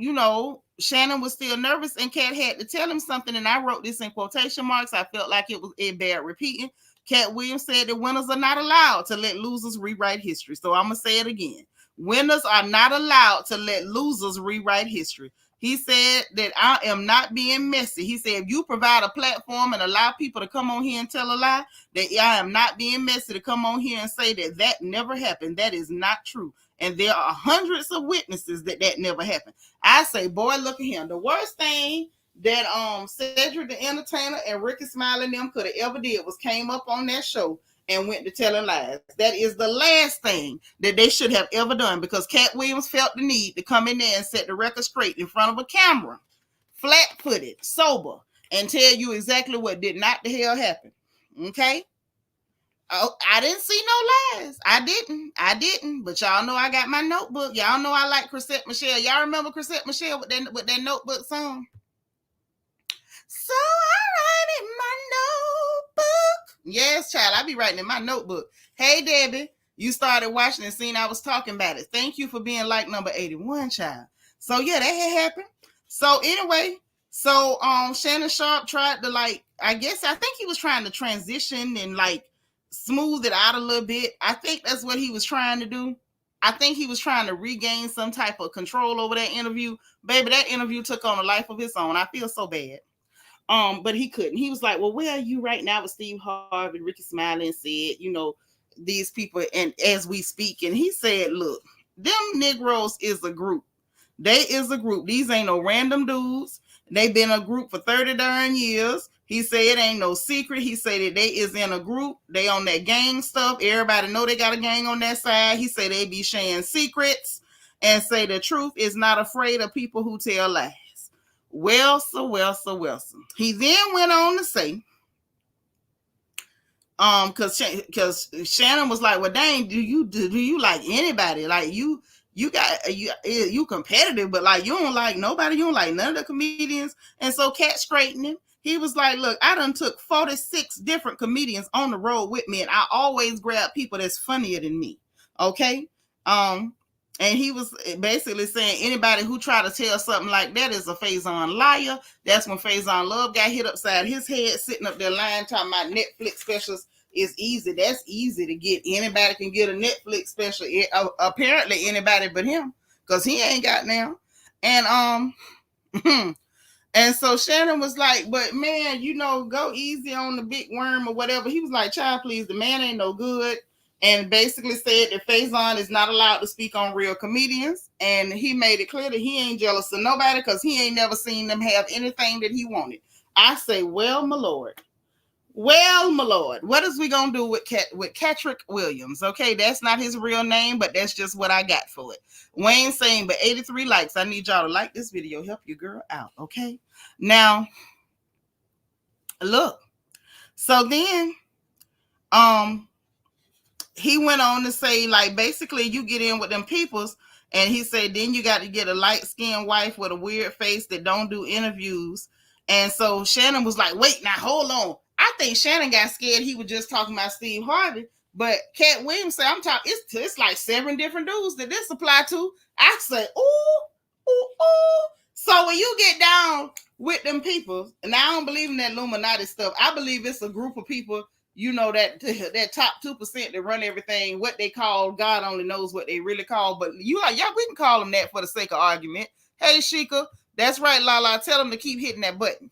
Speaker 1: Shannon was still nervous and Katt had to tell him something. And I wrote this in quotation marks. I felt like it bear repeating. Katt Williams said that winners are not allowed to let losers rewrite history. So I'm going to say it again. Winners are not allowed to let losers rewrite history. He said that I am not being messy. He said, if you provide a platform and allow people to come on here and tell a lie, that I am not being messy to come on here and say that never happened. That is not true. And there are hundreds of witnesses that never happened. I say, boy, look at him. The worst thing that Cedric the Entertainer and Ricky Smiley and them could have ever did was came up on that show and went to telling lies. That is the last thing that they should have ever done, because Katt Williams felt the need to come in there and set the record straight in front of a camera, flat-footed, sober, and tell you exactly what did not the hell happen. Okay? Oh, I didn't see no lies. I didn't. But y'all know I got my notebook. Y'all know I like Chrisette Michele. Y'all remember Chrisette Michele with that notebook song? So I write in my notebook. Yes, child, I be writing in my notebook. Hey, Debbie, you started watching and seen I was talking about it. Thank you for being like number 81, child. So yeah, that had happened. So anyway, Shannon Sharpe tried to I think he was trying to transition and smooth it out a little bit. I think that's what he was trying to do. I think he was trying to regain some type of control over that interview. Baby, that interview took on a life of its own. I feel so bad. But he couldn't. He was like, well, where are you right now with Steve Harvey? Ricky Smiley and said, these people, and as we speak. And he said, look, them Negroes is a group. They is a group. These ain't no random dudes. They've been a group for 30 darn years. He said it ain't no secret. He said that they is in a group. They on that gang stuff. Everybody know they got a gang on that side. He said they be sharing secrets and say the truth is not afraid of people who tell lies. Well. He then went on to say, because Shannon was like, well, dang, do you like anybody? Like you competitive, but you don't like nobody. You don't like none of the comedians. And so Katt straightened him. He was like, look, I done took 46 different comedians on the road with me, and I always grab people that's funnier than me. Okay. And he was basically saying anybody who try to tell something like that is a Faison liar. That's when Faison Love got hit upside his head, sitting up there lying, talking about Netflix specials is easy. That's easy to get. Anybody can get a Netflix special. Apparently anybody but him, because he ain't got now. And and so Shannon was like, but man, go easy on the big worm or whatever. He was like, child, please, the man ain't no good. And basically said that Faison is not allowed to speak on real comedians. And he made it clear that he ain't jealous of nobody because he ain't never seen them have anything that he wanted. I say, well, my Lord. What is we going to do with Cedric Williams? Okay, that's not his real name, but that's just what I got for it. Wayne saying, but 83 likes. I need y'all to like this video. Help your girl out, okay? Now, look. So then, he went on to say, basically you get in with them peoples, and he said, then you got to get a light-skinned wife with a weird face that don't do interviews. And so Shannon was like, wait, now hold on. I think Shannon got scared he was just talking about Steve Harvey, but Katt Williams said, I'm talking, it's like 7 different dudes that this apply to. I say, ooh. So when you get down with them people, and I don't believe in that Illuminati stuff, I believe it's a group of people, that top 2% that run everything, what they call, God only knows what they really call, but we can call them that for the sake of argument. Hey, Sheikah, that's right, Lala, tell them to keep hitting that button.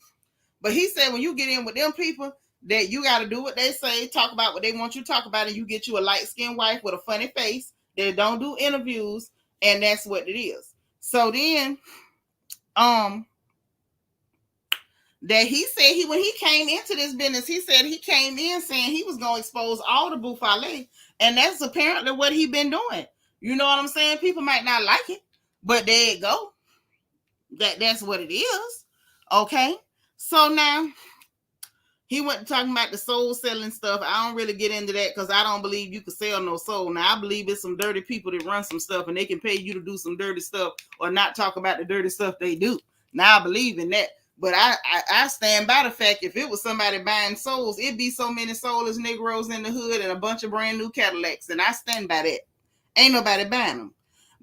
Speaker 1: But he said when you get in with them people, that you got to do what they say, talk about what they want you to talk about, and you get you a light-skinned wife with a funny face that don't do interviews, and that's what it is. So then, that he said when he came into this business, he said he came in saying he was going to expose all the buffale, and that's apparently what he been doing. You know what I'm saying? People might not like it, but there you go. That's what it is. Okay. So now he went talking about the soul selling stuff. I don't really get into that because I don't believe you can sell no soul. Now I believe it's some dirty people that run some stuff and they can pay you to do some dirty stuff or not talk about the dirty stuff they do. Now I believe in that. But I stand by the fact if it was somebody buying souls, it'd be so many soulless Negroes in the hood and a bunch of brand new Cadillacs. And I stand by that. Ain't nobody buying them.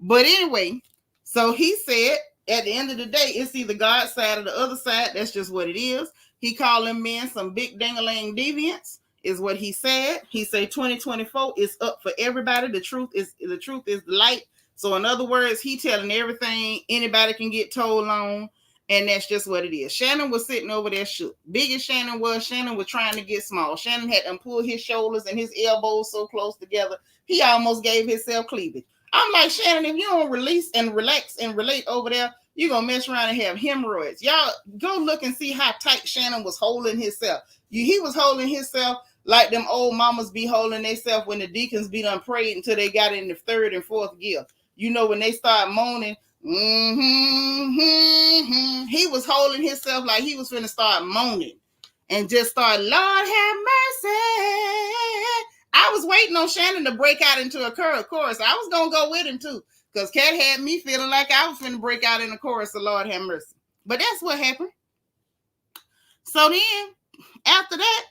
Speaker 1: But anyway, so he said at the end of the day, it's either God's side or the other side. That's just what it is. He called them men some big dangling deviants, is what he said. He said 2024 is up for everybody. The truth is the light. So in other words, he telling everything anybody can get told on. And that's just what it is. Shannon was sitting over there shook. Big as Shannon was trying to get small. Shannon had to pull his shoulders and his elbows so close together, he almost gave himself cleavage. I'm like, Shannon, if you don't release and relax and relate over there, you're going to mess around and have hemorrhoids. Y'all go look and see how tight Shannon was holding himself. He was holding himself like them old mamas be holding themselves when the deacons be done prayed until they got in the third and fourth gear. You know, when they start moaning, he was holding himself like he was finna start moaning and just start, Lord have mercy. I was waiting on Shannon to break out into a chorus. I was gonna go with him too, because Katt had me feeling like I was finna break out in a chorus of Lord have mercy. But that's what happened. So then after that,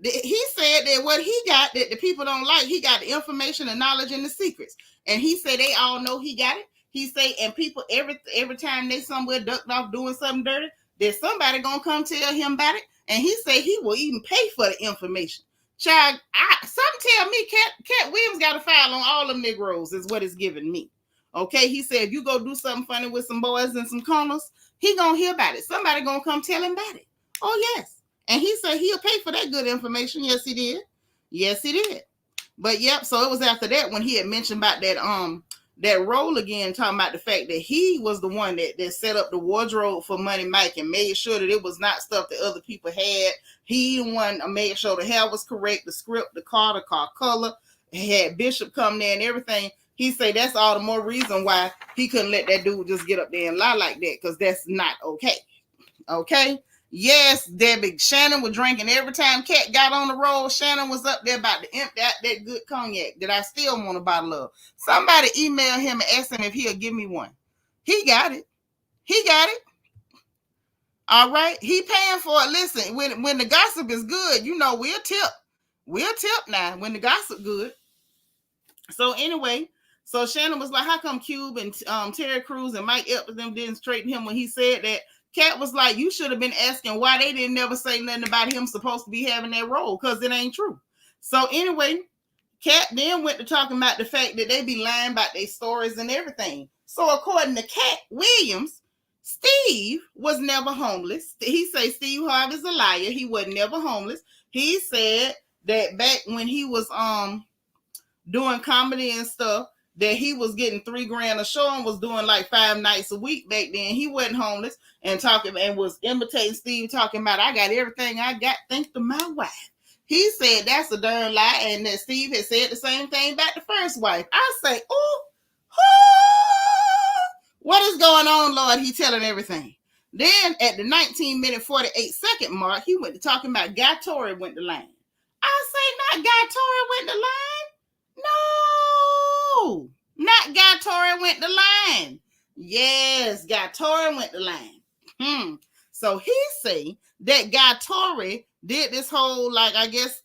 Speaker 1: he said that what he got that the people don't like, he got the information, the knowledge, and the secrets. And he said they all know he got it. He say, and people every time they somewhere ducked off doing something dirty, there's somebody gonna come tell him about it. And he say he will even pay for the information. Child, some tell me Katt Williams got a file on all them Negroes is what it's giving me. Okay, he said if you go do something funny with some boys and some corners, he gonna hear about it. Somebody gonna come tell him about it. Oh yes, and he said he'll pay for that good information. Yes, he did. Yes, he did. But yep. So it was after that when he had mentioned about that role again, talking about the fact that he was the one that set up the wardrobe for Money Mike and made sure that it was not stuff that other people had. He the one made sure the hair was correct, the script, the car color. He had Bishop come there and everything. He said that's all the more reason why he couldn't let that dude just get up there and lie like that, because that's not okay. Okay? Yes, Debbie. Shannon was drinking every time Katt got on the road. Shannon was up there about to empty out that good cognac that I still want a bottle of. Somebody email him and ask him if he'll give me one. He got it. He got it. All right. He paying for it. Listen, when the gossip is good, you know, we'll tip. We'll tip now when the gossip good. So anyway, so Shannon was like, how come Cube and Terry Crews and Mike Epps them didn't straighten him when he said that? Katt was like, you should have been asking why they didn't never say nothing about him supposed to be having that role, because it ain't true. So anyway, Katt then went to talking about the fact that they be lying about their stories and everything. So according to Katt Williams, Steve was never homeless. He say Steve Harvey's a liar. He was never homeless. He said that back when he was doing comedy and stuff, that he was getting $3,000 a show and was doing like 5 nights a week back then. He wasn't homeless, and talking and was imitating Steve, talking about, I got everything I got thanks to my wife. He said that's a darn lie, and that Steve had said the same thing about the first wife. I say, oh, what is going on, Lord? He telling everything. Then at the 19-minute 48-second mark, he went to talking about Guy Torrey went the line. I say, not Guy Torrey went the line. No, not Guy Torrey went the line. Yes, Guy Torrey went the line. So he say that Guy Torrey did this whole, like, I guess,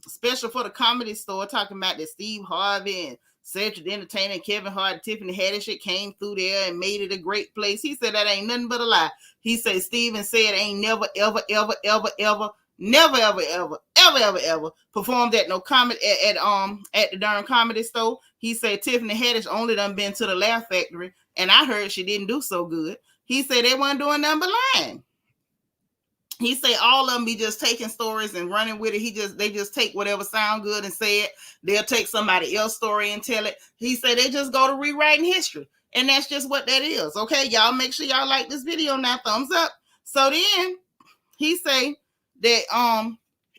Speaker 1: special for the Comedy Store, talking about that Steve Harvey and Cedric the Entertainer and Kevin Hart and Tiffany Haddish came through there and made it a great place. He said that ain't nothing but a lie. He said Steven said ain't never, ever, ever, ever, ever, never, ever, ever, ever, ever, ever performed at no comedy at the darn Comedy Store. He said Tiffany Haddish only done been to the Laugh Factory, and I heard she didn't do so good. He said they weren't doing nothing but lying. He say all of them be just taking stories and running with it. They just take whatever sound good and say it. They'll take somebody else's story and tell it. He say they just go to rewriting history. And that's just what that is. Okay, y'all make sure y'all like this video now. Thumbs up. So then he say that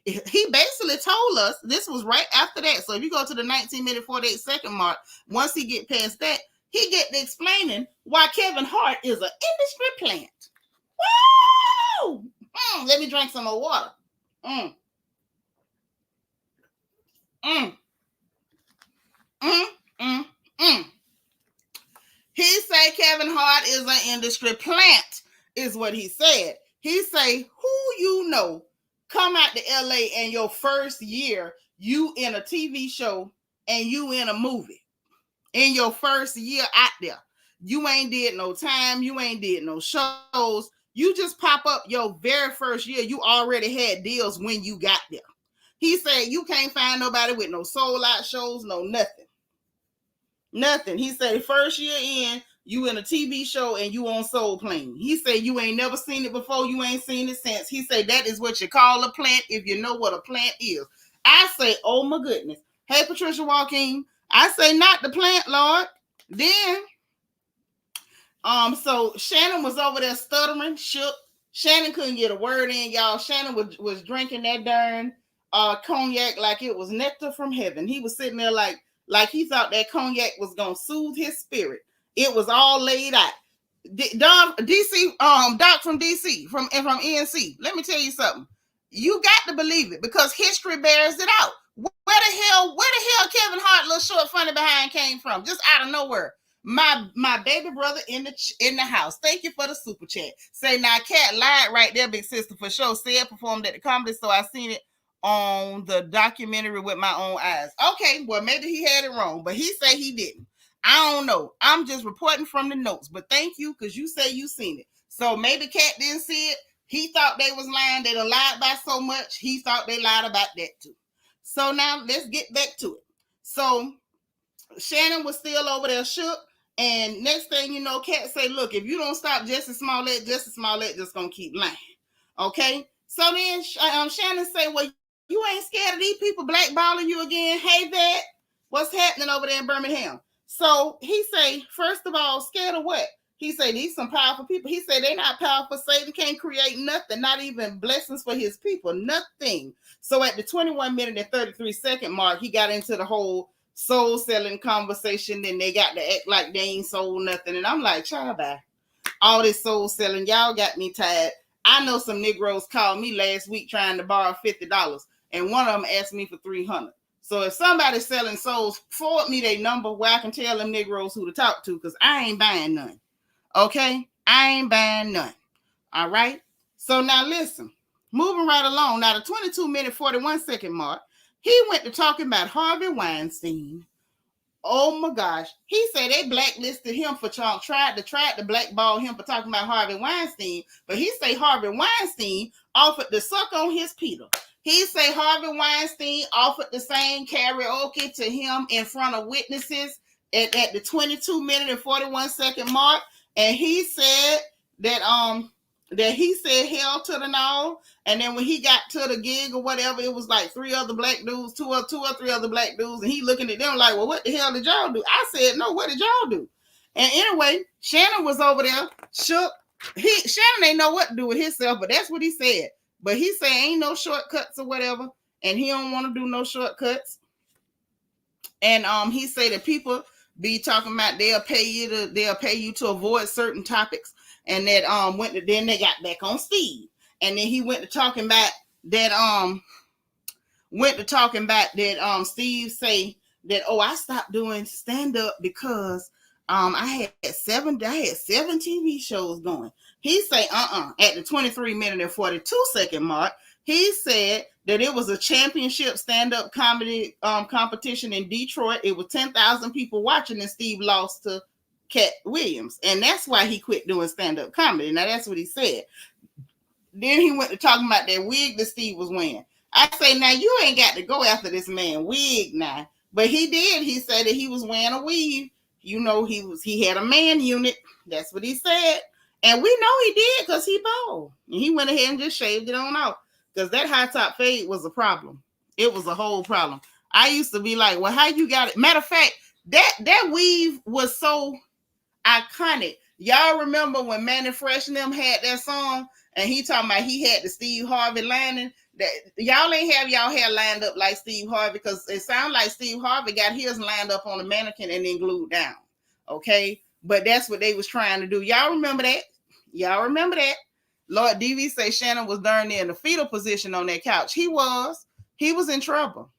Speaker 1: he basically told us this was right after that. So if you go to the 19-minute 48-second mark, once he get past that, he get to explaining why Kevin Hart is an industry plant. Woo! Let me drink some more water. Mm. Mm. Mm. Mm. Mm. He say Kevin Hart is an industry plant, is what he said. He say, who you know come out to LA and your first year, you in a TV show and you in a movie. In your first year out there. You ain't did no time. You ain't did no shows. You just pop up your very first year. You already had deals when you got there. He said you can't find nobody with no sold out shows, no nothing. Nothing. He said first year in, you in a TV show and you on Soul Plane. He said you ain't never seen it before. You ain't seen it since. He said that is what you call a plant if you know what a plant is. I say, oh my goodness. Hey, Patricia Joaquin. I say not the plant, Lord. Then, so Shannon was over there stuttering, shook. Shannon couldn't get a word in, y'all. Shannon was drinking that darn cognac like it was nectar from heaven. He was sitting there like he thought that cognac was gonna soothe his spirit. It was all laid out. Doc from DC, from ENC. Let me tell you something. You got to believe it because history bears it out. Where the hell Kevin Hart, little short funny behind came from? Just out of nowhere. My baby brother in the house. Thank you for the super chat. Say now, Katt lied right there, big sister for sure. Said performed at the comedy, so I seen it on the documentary with my own eyes. Okay, well maybe he had it wrong, but he said he didn't. I don't know. I'm just reporting from the notes, but thank you because you say you seen it. So maybe Katt didn't see it. He thought they was lying. They done lied by so much. He thought they lied about that too. So now let's get back to it. So Shannon was still over there shook. And next thing you know, Katt say, look, if you don't stop Jussie Smollett just gonna keep lying. Okay? So then Shannon say, well, you ain't scared of these people blackballing you again? Hey, that, what's happening over there in Birmingham? So he say, first of all, scared of what? He say, these some powerful people. He say, they not powerful. Satan can't create nothing, not even blessings for his people, nothing. So at the 21-minute and 33-second mark, he got into the whole soul selling conversation. Then they got to act like they ain't sold nothing. And I'm like, child, bye. All this soul selling, y'all got me tired. I know some Negroes called me last week trying to borrow $50, and one of them asked me for $300. So if somebody's selling souls, forward me their number where I can tell them Negroes who to talk to, because I ain't buying none. Okay? I ain't buying none. All right? So now listen. Moving right along. Now the 22-minute 41-second mark, he went to talking about Harvey Weinstein. Oh my gosh. He said they blacklisted him for tried to blackball him for talking about Harvey Weinstein, but he say Harvey Weinstein offered to suck on his Peter. He say Harvey Weinstein offered the same karaoke to him in front of witnesses at the 22-minute and 41-second mark. And he said that he said hell to the no. And then when he got to the gig or whatever, it was like three other black dudes, two or three other black dudes. And he looking at them like, well, what the hell did y'all do? I said, no, what did y'all do? And anyway, Shannon was over there, shook. Shannon ain't know what to do with himself, but that's what he said. But he said ain't no shortcuts or whatever. And he don't want to do no shortcuts. And he said that people be talking about they'll pay you to avoid certain topics. And that then they got back on Steve. And then he went to talking about that Steve say that, oh, I stopped doing stand-up because I had 7 TV shows going. He say at the 23-minute and 42-second mark, he said that it was a championship stand-up comedy competition in Detroit. It was 10,000 people watching, and Steve lost to Katt Williams. And that's why he quit doing stand-up comedy. Now, that's what he said. Then he went to talking about that wig that Steve was wearing. I say, now, you ain't got to go after this man wig now. But he did. He said that he was wearing a weave. You know, he had a man unit. That's what he said. And we know he did because he bald. And he went ahead and just shaved it on out. Because that high top fade was a problem. It was a whole problem. I used to be like, well, how you got it? Matter of fact, that weave was so iconic. Y'all remember when Manny Fresh and them had that song? And he talking about he had the Steve Harvey lining. Y'all ain't have y'all hair lined up like Steve Harvey, because it sounds like Steve Harvey got his lined up on the mannequin and then glued down. Okay, but that's what they was trying to do. Y'all remember that? Y'all remember that? Lord DV say Shannon was darn near in the fetal position on that couch. He was in trouble.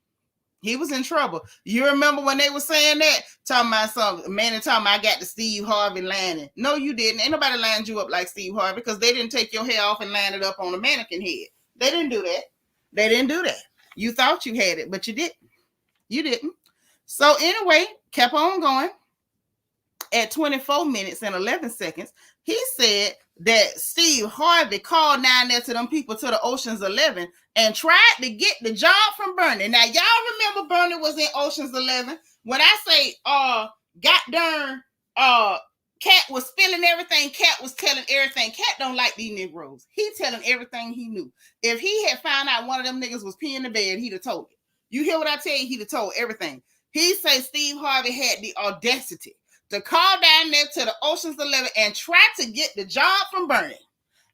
Speaker 1: He was in trouble. You remember when they were saying that? Talking about some man and talking about I got the Steve Harvey lining. No, you didn't. Ain't nobody lined you up like Steve Harvey, because they didn't take your hair off and line it up on a mannequin head. They didn't do that. They didn't do that. You thought you had it, but you didn't. You didn't. So anyway, kept on going. At 24 minutes and 11 seconds, he said that Steve Harvey called down there to them people to the Ocean's 11 and tried to get the job from Bernie. Now, y'all remember Bernie was in Ocean's 11. When I say, got darn, Katt was spilling everything, Katt was telling everything. Katt don't like these Negroes. He telling everything he knew. If he had found out one of them niggas was peeing the bed, he'd have told it. You hear what I tell you? He'd have told everything. He say Steve Harvey had the audacity to call down there to the Ocean's 11 and try to get the job from Bernie.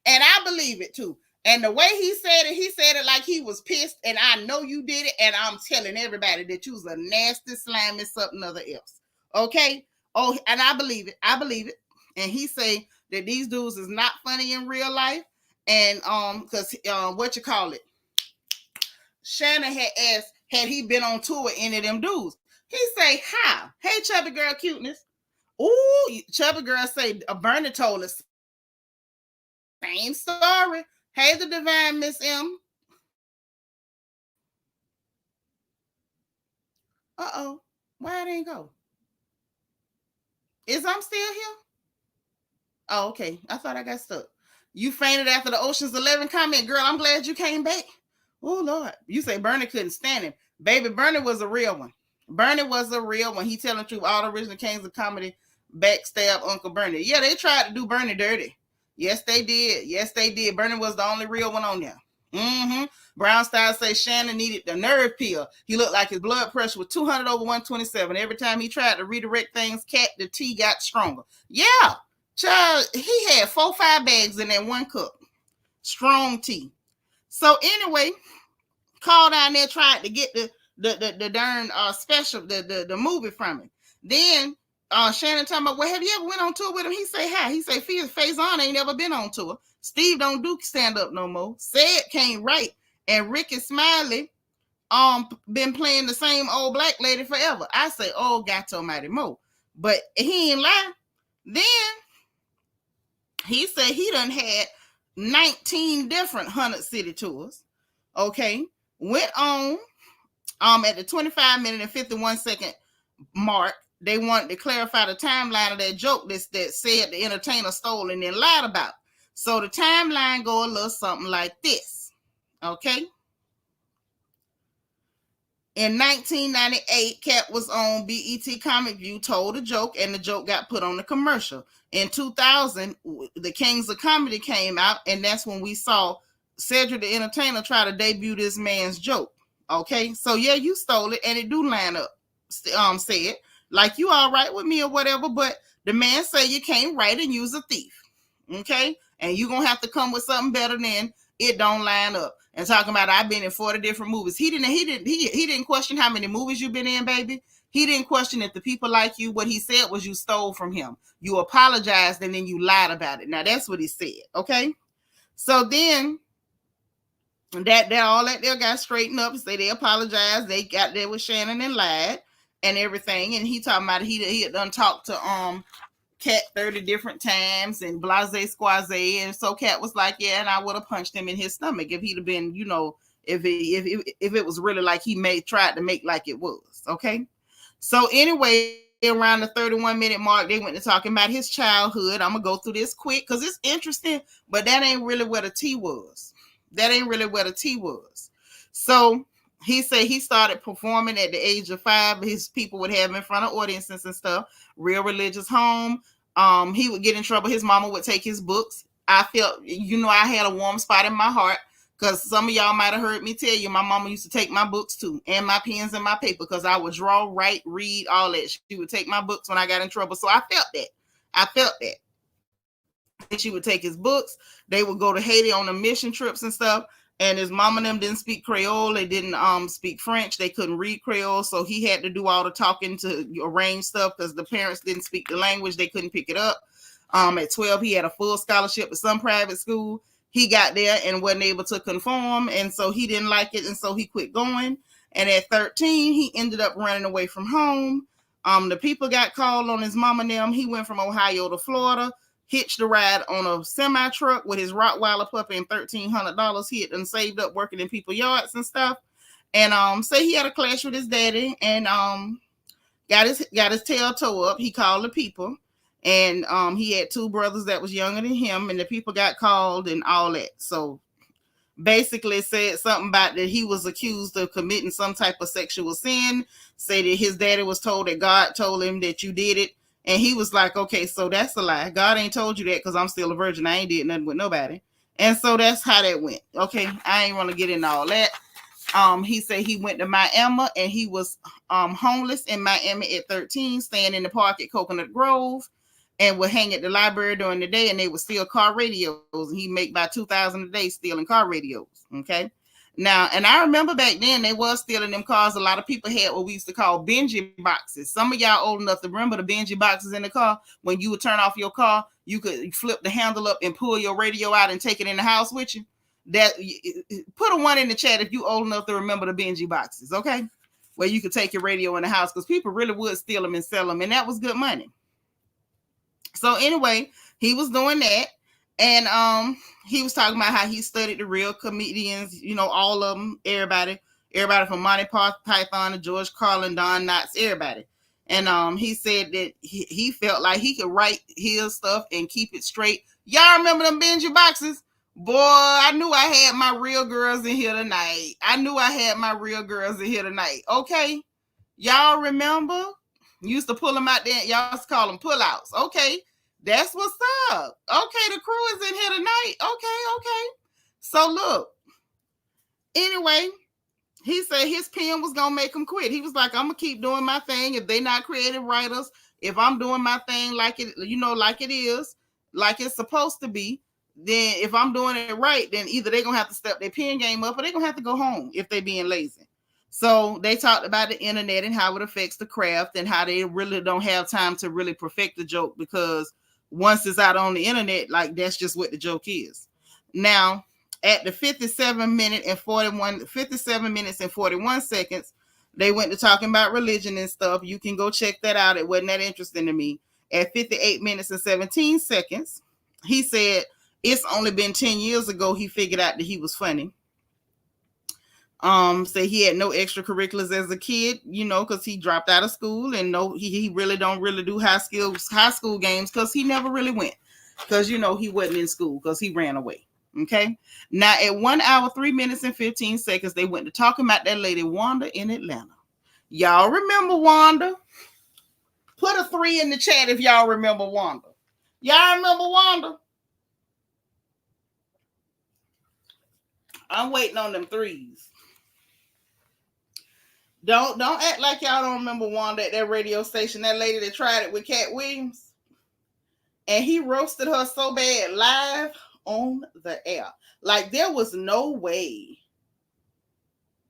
Speaker 1: And I believe it too. And the way he said it like he was pissed, and I know you did it, and I'm telling everybody that you was a nasty, slimy, something other else. Okay? Oh, and I believe it. I believe it. And he say that these dudes is not funny in real life. And because what you call it? Shannon had asked, had he been on tour with any of them dudes? He say, how? Hey, chubby girl cuteness. Ooh, chubby girl say Bernie told us same story. Hey, the divine Miss M. Uh-oh. Why it ain't go? Is I'm still here? Oh, okay. I thought I got stuck. You fainted after the Ocean's 11 comment, girl. I'm glad you came back. Oh, Lord. You say Bernie couldn't stand him. Baby, Bernie was a real one. Bernie was a real one. He telling the truth. All the original kings of comedy backstab Uncle Bernie. Yeah, they tried to do Bernie dirty. Yes, they did. Yes, they did. Bernie was the only real one on there. Mm-hmm. Brown Style say Shannon needed the nerve pill. He looked like his blood pressure was 200 over 127. Every time he tried to redirect things, Katt, the tea got stronger. Yeah, child, he had 4-5 bags in that one cup. Strong tea. So anyway, called down there, tried to get the darn special, the movie from him. Then Shannon talking about, well, have you ever went on tour with him? He say, hi. He say, Faison ain't never been on tour. Steve don't do stand up no more. Said can't write. And Ricky Smiley been playing the same old black lady forever. I say, oh, God almighty mo. But he ain't lie. Then he said he done had 19 different 100 city tours. Okay. Went on at the 25 minute and 51 second mark. They wanted to clarify the timeline of that joke that said the entertainer stole and then lied about. So the timeline go a little something like this. Okay. In 1998, Katt was on BET Comic View, told a joke, and the joke got put on the commercial. In 2000, the Kings of Comedy came out, and that's when we saw Cedric the Entertainer try to debut this man's joke. Okay, so yeah, you stole it, and it do line up. Said like you all right with me or whatever, but the man say you can't write and use a thief. Okay, and you gonna have to come with something better than it don't line up. And talking about I've been in 40 different movies. He didn't question how many movies you've been in, baby. He didn't question if the people like you. What he said was you stole from him. You apologized and then you lied about it. Now that's what he said. Okay. So then that all that there got straightened up and say they apologized. They got there with Shannon and lied and everything. And he talking about he had done talked to Katt 30 different times and blase squaze. And so Katt was like, yeah, and I would have punched him in his stomach if he'd have been, you know, if it was really like he tried to make like it was. Okay. So anyway, around the 31 minute mark, they went to talking about his childhood. I'm gonna go through this quick because it's interesting, but that ain't really where the tea was. That ain't really where the tea was. So he said he started performing at the age of 5. His people would have him in front of audiences and stuff. Real religious home. He would get in trouble. His mama would take his books. I felt, you know, I had a warm spot in my heart because some of y'all might have heard me tell you my mama used to take my books too and my pens and my paper because I would draw, write, read, all that. She would take my books when I got in trouble. So I felt that. She would take his books. They would go to Haiti on the mission trips and stuff. And his mom and them didn't speak Creole. They didn't speak French. They couldn't read Creole. So he had to do all the talking to arrange stuff because the parents didn't speak the language. They couldn't pick it up. At 12, he had a full scholarship at some private school. He got there and wasn't able to conform. And so he didn't like it. And so he quit going. And at 13, he ended up running away from home. The people got called on his mom and them. He went from Ohio to Florida, hitched a ride on a semi truck with his Rottweiler puppy and $1,300 he had done saved up working in people's yards and stuff. And say he had a clash with his daddy and got his tail tore up. He called the people, and he had 2 brothers that was younger than him, and the people got called and all that. So basically said something about that he was accused of committing some type of sexual sin, say that his daddy was told that God told him that you did it. And he was like, okay, so that's a lie. God ain't told you that because I'm still a virgin. I ain't did nothing with nobody. And so that's how that went. Okay, I ain't want to get into all that. He said he went to Miami and he was homeless in Miami at 13, staying in the park at Coconut Grove, and would hang at the library during the day, and they would steal car radios. And he make about $2,000 a day stealing car radios. Okay. Now, and I remember back then they was stealing them cars. A lot of people had what we used to call Benji boxes. Some of y'all old enough to remember the Benji boxes in the car. When you would turn off your car, you could flip the handle up and pull your radio out and take it in the house with you. That put a 1 in the chat if you old enough to remember the Benji boxes, okay? Where you could take your radio in the house, because people really would steal them and sell them, and that was good money. So anyway, he was doing that. And he was talking about how he studied the real comedians, you know, all of them, everybody from Monty Python to George Carlin, Don Knotts, everybody. And he said that he felt like he could write his stuff and keep it straight. Y'all remember them Benji boxes? Boy, I knew I had my real girls in here tonight. Okay, y'all remember? Used to pull them out there. Y'all used to call them pullouts. Okay. That's what's up. Okay, the crew is in here tonight. Okay. So look, anyway, he said his pen was going to make him quit. He was like, I'm going to keep doing my thing. If they not creative writers, if I'm doing my thing like it, you know, like it is, like it's supposed to be, then if I'm doing it right, then either they're going to have to step their pen game up or they're going to have to go home if they're being lazy. So they talked about the internet and how it affects the craft and how they really don't have time to really perfect the joke, because once it's out on the internet, like that's just what the joke is. Now, at the 57 minutes and 41 seconds, they went to talking about religion and stuff. You can go check that out. It wasn't that interesting to me. At 58 minutes and 17 seconds, he said it's only been 10 years ago he figured out that he was funny. Say he had no extracurriculars as a kid, you know, because he dropped out of school, and he really don't do high school games because he never really went, because you know he wasn't in school because he ran away. Okay. Now at 1 hour, 3 minutes and 15 seconds, they went to talking about that lady Wanda in Atlanta. Y'all remember Wanda? Put a 3 in the chat if y'all remember Wanda. Y'all remember Wanda? I'm waiting on them 3s. Don't act like y'all don't remember Wanda at that radio station, that lady that tried it with Katt Williams. And he roasted her so bad live on the air. Like there was no way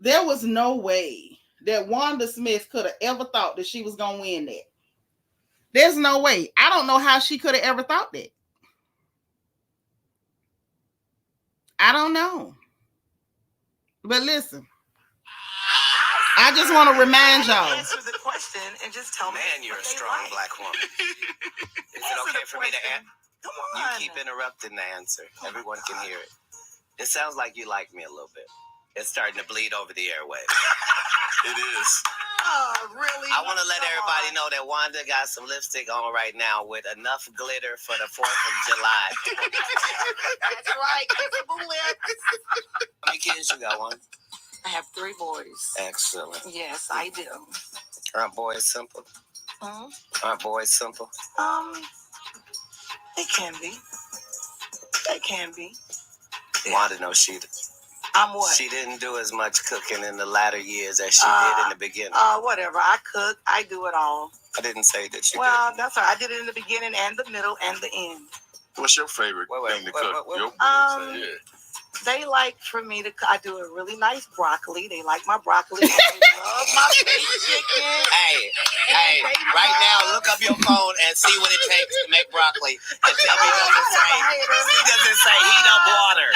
Speaker 1: that Wanda Smith could have ever thought that she was going to win that. There's no way. I don't know how she could have ever thought that. I don't know. But listen. I just want to remind y'all.
Speaker 2: Answer the question and just tell me.
Speaker 3: Man, you're a strong black woman. Is it okay for me to answer?
Speaker 2: Come on.
Speaker 3: You keep interrupting the answer. Everyone can hear it. It sounds like you like me a little bit. It's starting to bleed over the airwaves.
Speaker 4: It is.
Speaker 2: Oh, really?
Speaker 3: I want to let everybody know that Wanda got some lipstick on right now with enough glitter for the 4th of July.
Speaker 2: That's right. How
Speaker 3: many kids you got, Wanda?
Speaker 2: I have 3 boys.
Speaker 3: Excellent.
Speaker 2: Yes, I do.
Speaker 3: Aren't boys simple? Aren't boys simple?
Speaker 2: They can be. Yeah.
Speaker 3: Wanda knows she.
Speaker 2: I'm what?
Speaker 3: She didn't do as much cooking in the latter years as she did in the beginning.
Speaker 2: Whatever. I cook. I do it all.
Speaker 3: I didn't say that you did.
Speaker 2: Well, that's all right. I did it in the beginning and the middle and the end.
Speaker 4: What's your favorite thing to cook?
Speaker 3: Wait.
Speaker 2: They like for me to. I do a really nice broccoli. They like my broccoli. They love my baked chicken.
Speaker 3: Hey, right now, look up your phone and see what it takes to make broccoli, and tell me does it say heat up water?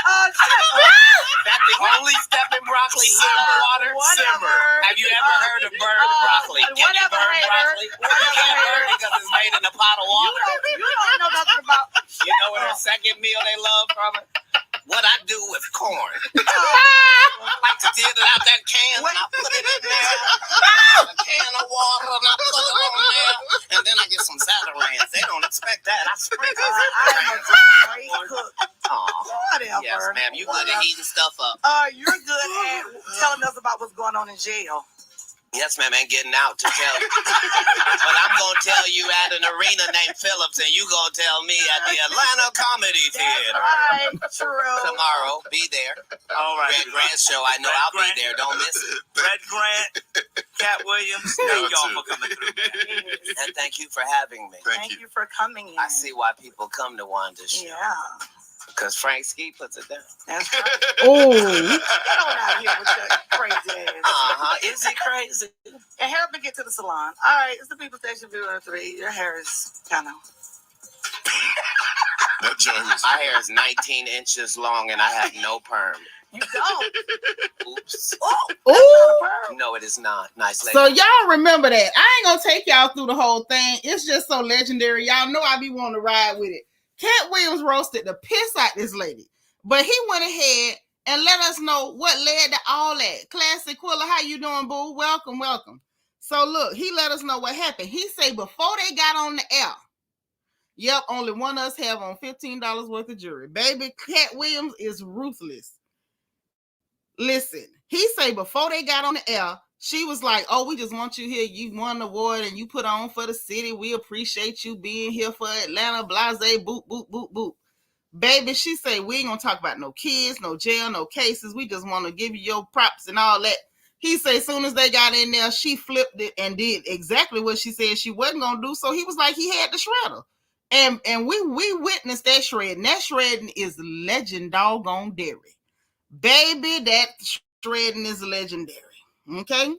Speaker 3: That's the only step in broccoli. Heat up water, simmer. Have you ever heard of burned broccoli? Can you burn broccoli? You can't burn it because it's made in a pot of water.
Speaker 2: You don't know nothing about.
Speaker 3: You know what her second meal they love from it? What I do with corn. I like to dig it out that can and I put it in there. A can of water and I put it on there. And then I get some Zatarain's. They don't expect that. I sprinkle it.
Speaker 2: I am a great cook. Whatever.
Speaker 3: Yes, ma'am. You good at heating stuff up.
Speaker 2: You're good at telling us about what's going on in jail.
Speaker 3: Yes, ma'am, and getting out to tell you. But I'm going to tell you at an arena named Phillips, and you going to tell me at the Atlanta Comedy Theater.
Speaker 2: Right, true.
Speaker 3: Tomorrow, be there.
Speaker 4: All right.
Speaker 3: Red Grant show, I know I'll be there. Don't miss it.
Speaker 4: Red Grant, Katt Williams, thank y'all for coming through.
Speaker 3: And thank you for having me.
Speaker 2: Thank you for coming in.
Speaker 3: I see why people come to Wanda's show.
Speaker 2: Yeah.
Speaker 3: Because Frank Ski puts it down.
Speaker 2: That's right.
Speaker 1: Oh.
Speaker 2: Get on out here with your crazy ass.
Speaker 3: Is he crazy?
Speaker 2: And help me get to the salon. All right, it's the People Station Viewer 3. Your hair is kind of...
Speaker 5: That joint was...
Speaker 3: My hair is 19 inches long and I have no perm.
Speaker 2: You don't.
Speaker 3: Oops.
Speaker 1: Ooh.
Speaker 3: No, it is not. Nice lady.
Speaker 1: So y'all remember that. I ain't gonna take y'all through the whole thing. It's just so legendary. Y'all know I be wanting to ride with it. Katt Williams roasted the piss out this lady, but he went ahead and let us know what led to all that. Classic Quilla, how you doing, boo? Welcome, welcome. So look, he let us know what happened. He said before they got on the air, yep, only one of us have on $15 worth of jewelry. Baby, Katt Williams is ruthless. Listen, he say before they got on the air, she was like, oh, we just want you here. You won the award and you put on for the city. We appreciate you being here for Atlanta. Blase, boop, boop, boop, boop. Baby, she say, we ain't going to talk about no kids, no jail, no cases. We just want to give you your props and all that. He say, as soon as they got in there, she flipped it and did exactly what she said she wasn't going to do. So he was like, he had to shred her. And we witnessed that shredding. That shredding is legend doggone dairy. Baby, that shredding is legendary. Okay.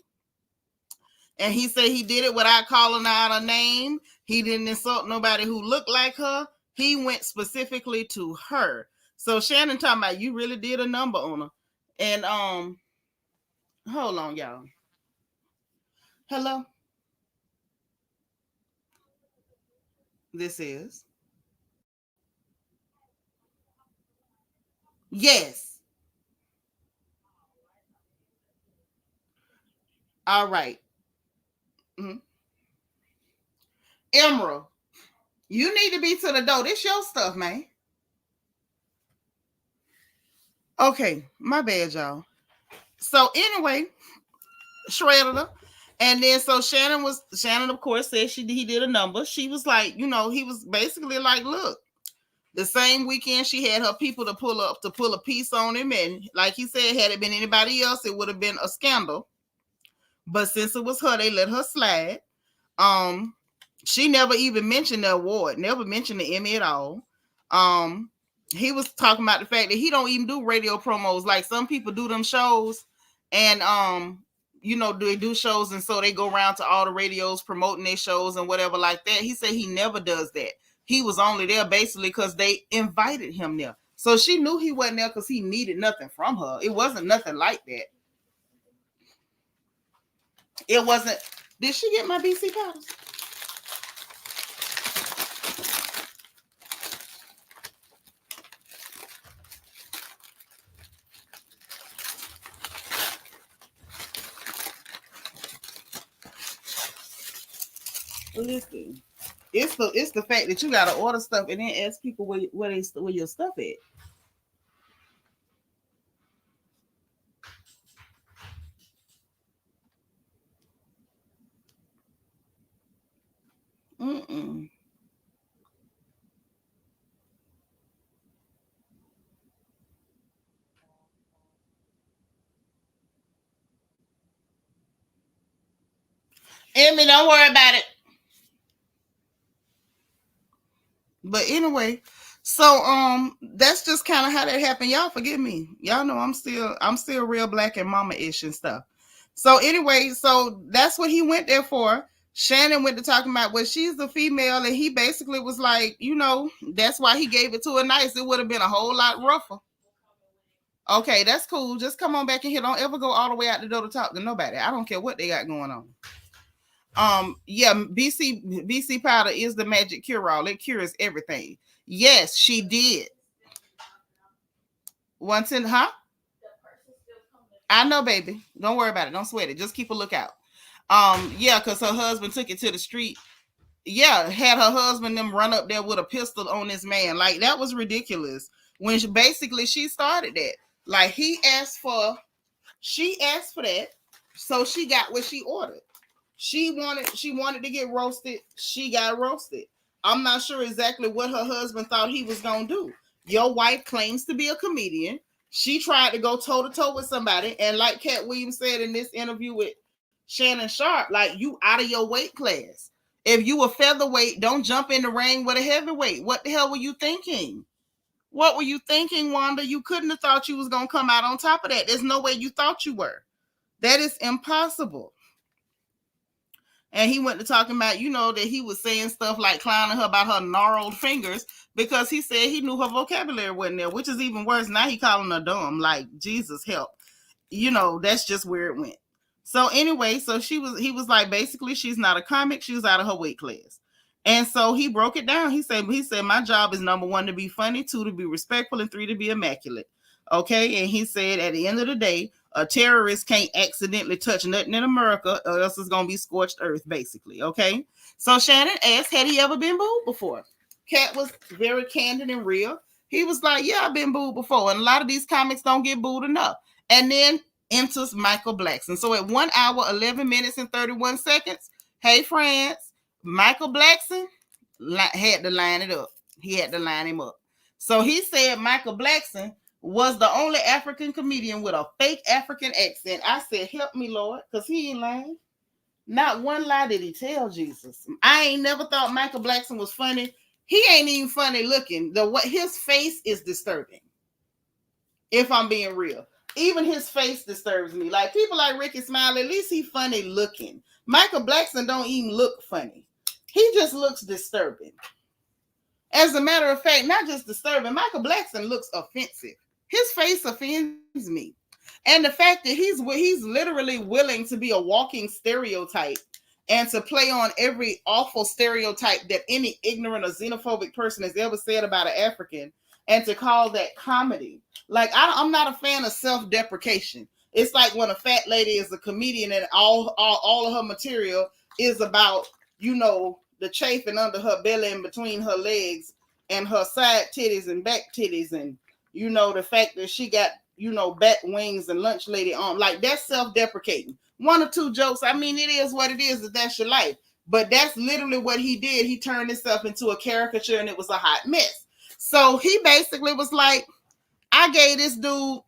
Speaker 1: And he said he did it without calling out a name. He didn't insult nobody who looked like her. He went specifically to her. So Shannon talking about you really did a number on her. And hold on, y'all. Hello. This is. Yes. All right. Mm-hmm. Emerald, you need to be to the door. This your stuff, man. Okay, my bad, y'all. So anyway, shredded her. And then so Shannon, of course, said he did a number. She was like, he was basically like, look, the same weekend she had her people to pull a piece on him. And like he said, had it been anybody else, it would have been a scandal. But since it was her, they let her slide. She never even mentioned the award, never mentioned the Emmy at all. He was talking about the fact that he don't even do radio promos like some people do them shows, and they do shows, and so they go around to all the radios promoting their shows and whatever like that. He said he never does that. He was only there basically because they invited him there. So she knew he wasn't there because he needed nothing from her. It wasn't nothing like that. It wasn't. Did she get my BC powders? Listen, it's the fact that you gotta order stuff and then ask people where your stuff at. Mm-mm. Emmy, don't worry about it. But anyway, So that's just kind of how that happened. Y'all forgive me. Y'all know I'm still real black and mama-ish and stuff. So anyway, so that's what he went there for. Shannon went to talking about, well, she's the female, and he basically was like, that's why he gave it to her nice. It would have been a whole lot rougher. Okay, that's cool. Just come on back in here. Don't ever go all the way out the door to talk to nobody. I don't care what they got going on. Yeah, BC powder is the magic cure-all. It cures everything. Yes, she did. Once in, huh? I know, baby. Don't worry about it. Don't sweat it. Just keep a lookout. Yeah, because her husband took it to the street. Yeah, had her husband them run up there with a pistol on this man. Like, that was ridiculous. When she started that. Like, she asked for that, so she got what she ordered. She wanted to get roasted. She got roasted. I'm not sure exactly what her husband thought he was gonna do. Your wife claims to be a comedian. She tried to go toe to toe with somebody, and like Katt Williams said in this interview with Shannon Sharp, like, you out of your weight class. If you a featherweight, don't jump in the ring with a heavyweight. What the hell were you thinking? What were you thinking, Wanda? You couldn't have thought you was gonna come out on top of that. There's no way you thought you were. That is impossible. And he went to talking about, that he was saying stuff like clowning her about her gnarled fingers because he said he knew her vocabulary wasn't there, which is even worse. Now he calling her dumb. Like, Jesus help. That's just where it went. So anyway, he was like, basically, she's not a comic. She was out of her weight class. And so he broke it down. He said, my job is number 1, to be funny, 2, to be respectful, and 3, to be immaculate. Okay. And he said, at the end of the day, a terrorist can't accidentally touch nothing in America, or else it's going to be scorched earth, basically. Okay. So Shannon asked, had he ever been booed before? Katt was very candid and real. He was like, yeah, I've been booed before. And a lot of these comics don't get booed enough. And then enters Michael Blackson. So at 1 hour, 11 minutes, and 31 seconds, hey, friends, Michael Blackson had to line it up. He had to line him up. So he said Michael Blackson was the only African comedian with a fake African accent. I said, help me, Lord, because he ain't lying. Not one lie did he tell, Jesus. I ain't never thought Michael Blackson was funny. He ain't even funny looking. His face is disturbing. If I'm being real. Even his face disturbs me. Like, people like Ricky Smiley, at least he funny looking. Michael Blackson don't even look funny. He just looks disturbing. As a matter of fact, not just disturbing, Michael Blackson looks offensive. His face offends me. And the fact that he's literally willing to be a walking stereotype and to play on every awful stereotype that any ignorant or xenophobic person has ever said about an African, and to call that comedy. Like, I'm not a fan of self-deprecation. It's like when a fat lady is a comedian and all of her material is about, the chafing under her belly and between her legs and her side titties and back titties and, the fact that she got, bat wings and lunch lady on. Like, that's self-deprecating. 1 or 2 jokes. I mean, it is what it is. That's your life. But that's literally what he did. He turned himself into a caricature, and it was a hot mess. So he basically was like, I gave this dude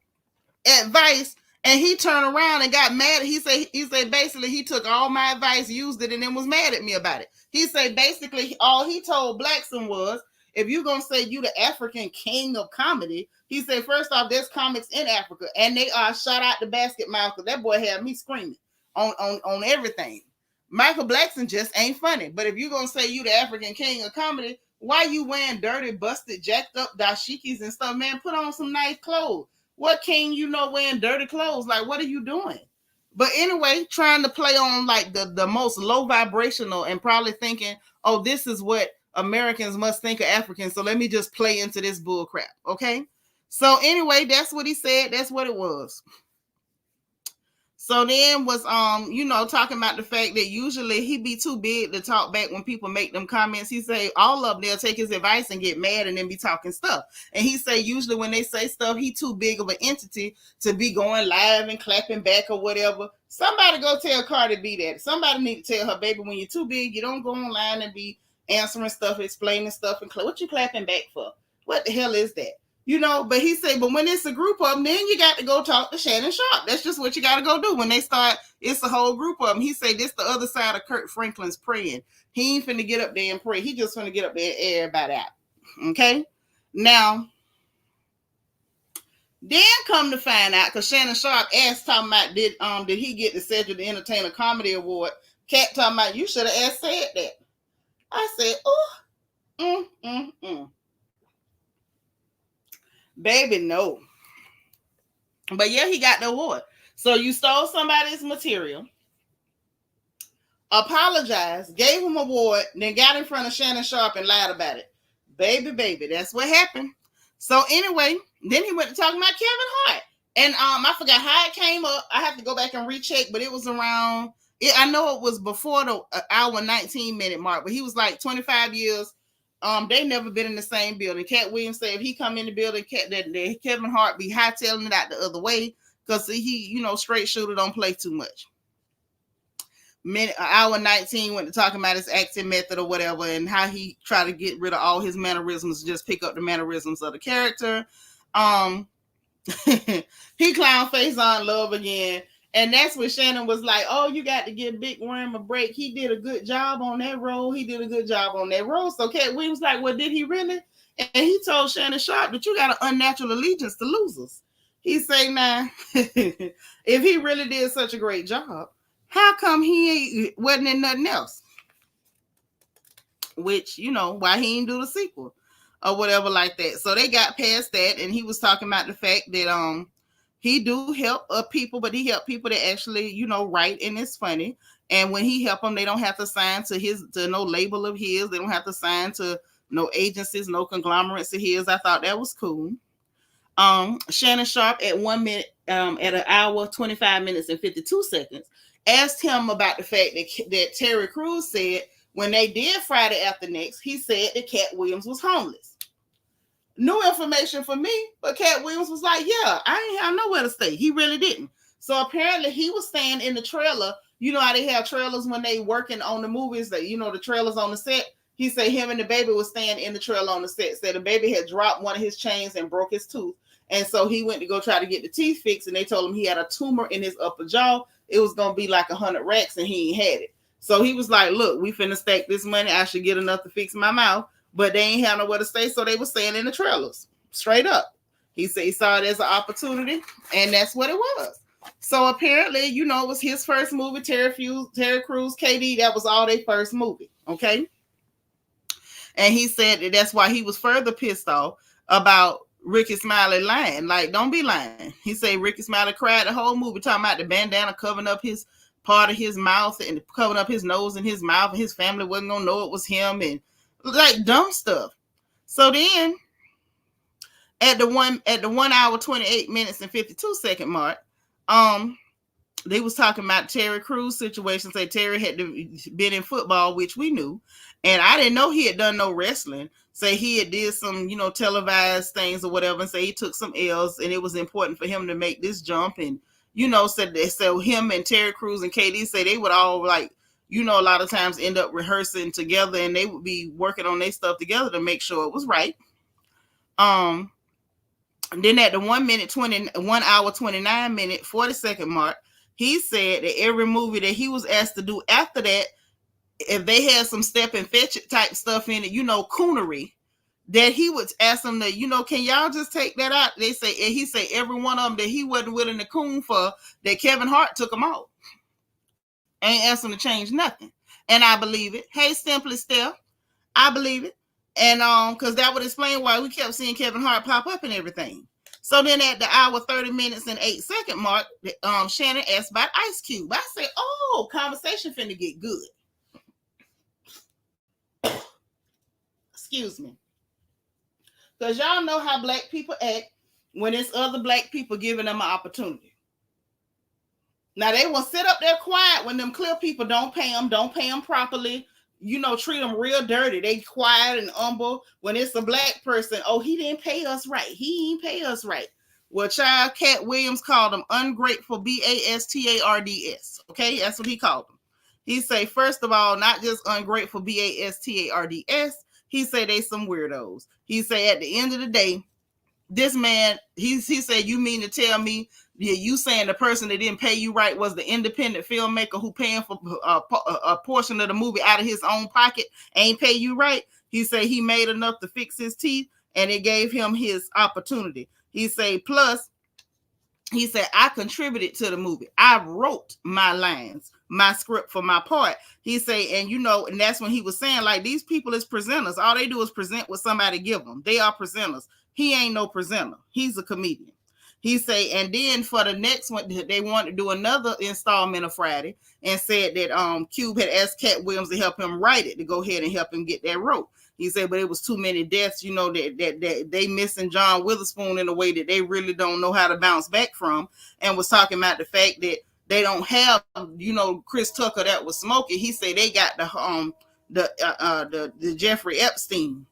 Speaker 1: advice, and he turned around and got mad. He said basically he took all my advice, used it, and then was mad at me about it. He said basically all he told Blackson was, if you're going to say you the African king of comedy, he said, first off, there's comics in Africa, and they are shot out the basket mouth, because that boy had me screaming on everything. Michael Blackson just ain't funny. But if you're going to say you the African king of comedy, why you wearing dirty, busted, jacked up dashikis and stuff, man? Put on some nice clothes. What king wearing dirty clothes? Like, what are you doing? But anyway, trying to play on like the most low vibrational and probably thinking, oh, this is what Americans must think of Africans. So let me just play into this bull crap. Okay. So anyway, that's what he said. That's what it was. So then was, talking about the fact that usually he be too big to talk back when people make them comments. He say all of them, they'll take his advice and get mad and then be talking stuff. And he say usually when they say stuff, he too big of an entity to be going live and clapping back or whatever. Somebody go tell Cardi B that. Somebody need to tell her, baby, when you're too big, you don't go online and be answering stuff, explaining stuff, and what you clapping back for? What the hell is that? But he said, but when it's a group of them, then you got to go talk to Shannon Sharp. That's just what you got to go do. When they start, it's a whole group of them. He said, this the other side of Kurt Franklin's praying. He ain't finna get up there and pray. He just finna get up there and air everybody out. Okay? Now, then come to find out, because Shannon Sharp asked, talking about, did he get the Cedric the Entertainer Comedy Award? Katt talking about, you should have said that. I said, baby, no. But yeah, he got the award. So you stole somebody's material, apologized, gave him an award, then got in front of Shannon Sharp and lied about it. Baby, that's what happened. So anyway, then he went to talking about Kevin Hart. And I forgot how it came up. I have to go back and recheck, but it was around, I know it was before the hour 19 minute mark, but he was like 25 years. They never been in the same building. Katt Williams said if he come in the building, that Kevin Hart be hightailing it out the other way, because he, straight shooter, don't play too much. Hour 19 went to talking about his acting method or whatever, and how he tried to get rid of all his mannerisms, just pick up the mannerisms of the character. He clown face on Love again, and that's when Shannon was like, "Oh, you got to give Big Worm a break. He did a good job on that role. So Katt Williams was like, "Well, did he really?" And he told Shannon Sharp that you got an unnatural allegiance to losers. He say, "Nah, if he really did such a great job, how come he wasn't in nothing else?" Which, why he didn't do the sequel or whatever like that. So they got past that, and he was talking about the fact that he do help people, but he help people that actually, write, and it's funny. And when he help them, they don't have to sign to no label of his. They don't have to sign to no agencies, no conglomerates of his. I thought that was cool. Shannon Sharp at 1 minute, at an hour, 25 minutes and 52 seconds, asked him about the fact that Terry Crews said when they did Friday After Next, he said that Katt Williams was homeless. New information for me, but Katt Williams was like, yeah, I ain't have nowhere to stay. He really didn't. So apparently he was staying in the trailer. You know how they have trailers when they working on the movies, that the trailers on the set. He said him and the baby was staying in the trailer on the set. Said the baby had dropped one of his chains and broke his tooth. And so he went to go try to get the teeth fixed, and they told him he had a tumor in his upper jaw. It was going to be like 100 racks, and he ain't had it. So he was like, look, we finna stack this money. I should get enough to fix my mouth. But they ain't have nowhere to stay, so they were staying in the trailers. Straight up. He said he saw it as an opportunity, and that's what it was. So apparently, it was his first movie, Terry Crews, KD, that was all their first movie, okay? And he said that's why he was further pissed off about Ricky Smiley lying. Like, don't be lying. He said Ricky Smiley cried the whole movie talking about the bandana covering up his part of his mouth and covering up his nose and his mouth, and his family wasn't gonna know it was him, and like dumb stuff. So then at the 1 hour 28 minutes and 52 second mark, they was talking about Terry Crews situation. Say Terry had been in football, which we knew, and I didn't know he had done no wrestling. Say he had did some televised things or whatever, and say he took some L's, and it was important for him to make this jump. And said that, so him and Terry Crews and KD say they would all, like, a lot of times end up rehearsing together, and they would be working on their stuff together to make sure it was right. And then at the 1 hour 29 minute 40 second mark, he said that every movie that he was asked to do after that, if they had some step and fetch it type stuff in it, coonery, that he would ask them to, can y'all just take that out? They say, and he said every one of them that he wasn't willing to coon for, that Kevin Hart took them out. Ain't asked them to change nothing. And I believe it. Hey, Simply Steph, I believe it. And because that would explain why we kept seeing Kevin Hart pop up and everything. So then at the hour 30 minutes and 8 second mark, Shannon asked about Ice Cube. I said, oh, conversation finna get good. Excuse me. Because y'all know how black people act when it's other black people giving them an opportunity. Now, they will sit up there quiet when them clear people don't pay them properly, treat them real dirty. They quiet and humble. When it's a black person, oh, he didn't pay us right. He ain't pay us right. Well, child, Katt Williams called them ungrateful, BASTARDS. Okay, that's what he called them. He say, first of all, not just ungrateful, BASTARDS. He say they some weirdos. He say at the end of the day, this man, he said, you mean to tell me you saying the person that didn't pay you right was the independent filmmaker who paying for a portion of the movie out of his own pocket, ain't pay you right? He said he made enough to fix his teeth. and it gave him his opportunity. He said, plus, he said, I contributed to the movie. I wrote my lines, my script for my part. He said, and and that's when he was saying, like, these people is presenters. All they do is present what somebody give them. They are presenters. He ain't no presenter. He's a comedian. He say, and then for the next one, they wanted to do another installment of Friday, and said that Cube had asked Katt Williams to help him write it, to go ahead and help him get that wrote. He said, but it was too many deaths, that they missing John Witherspoon in a way that they really don't know how to bounce back from, and was talking about the fact that they don't have, Chris Tucker that was smoking. He said they got the Jeffrey Epstein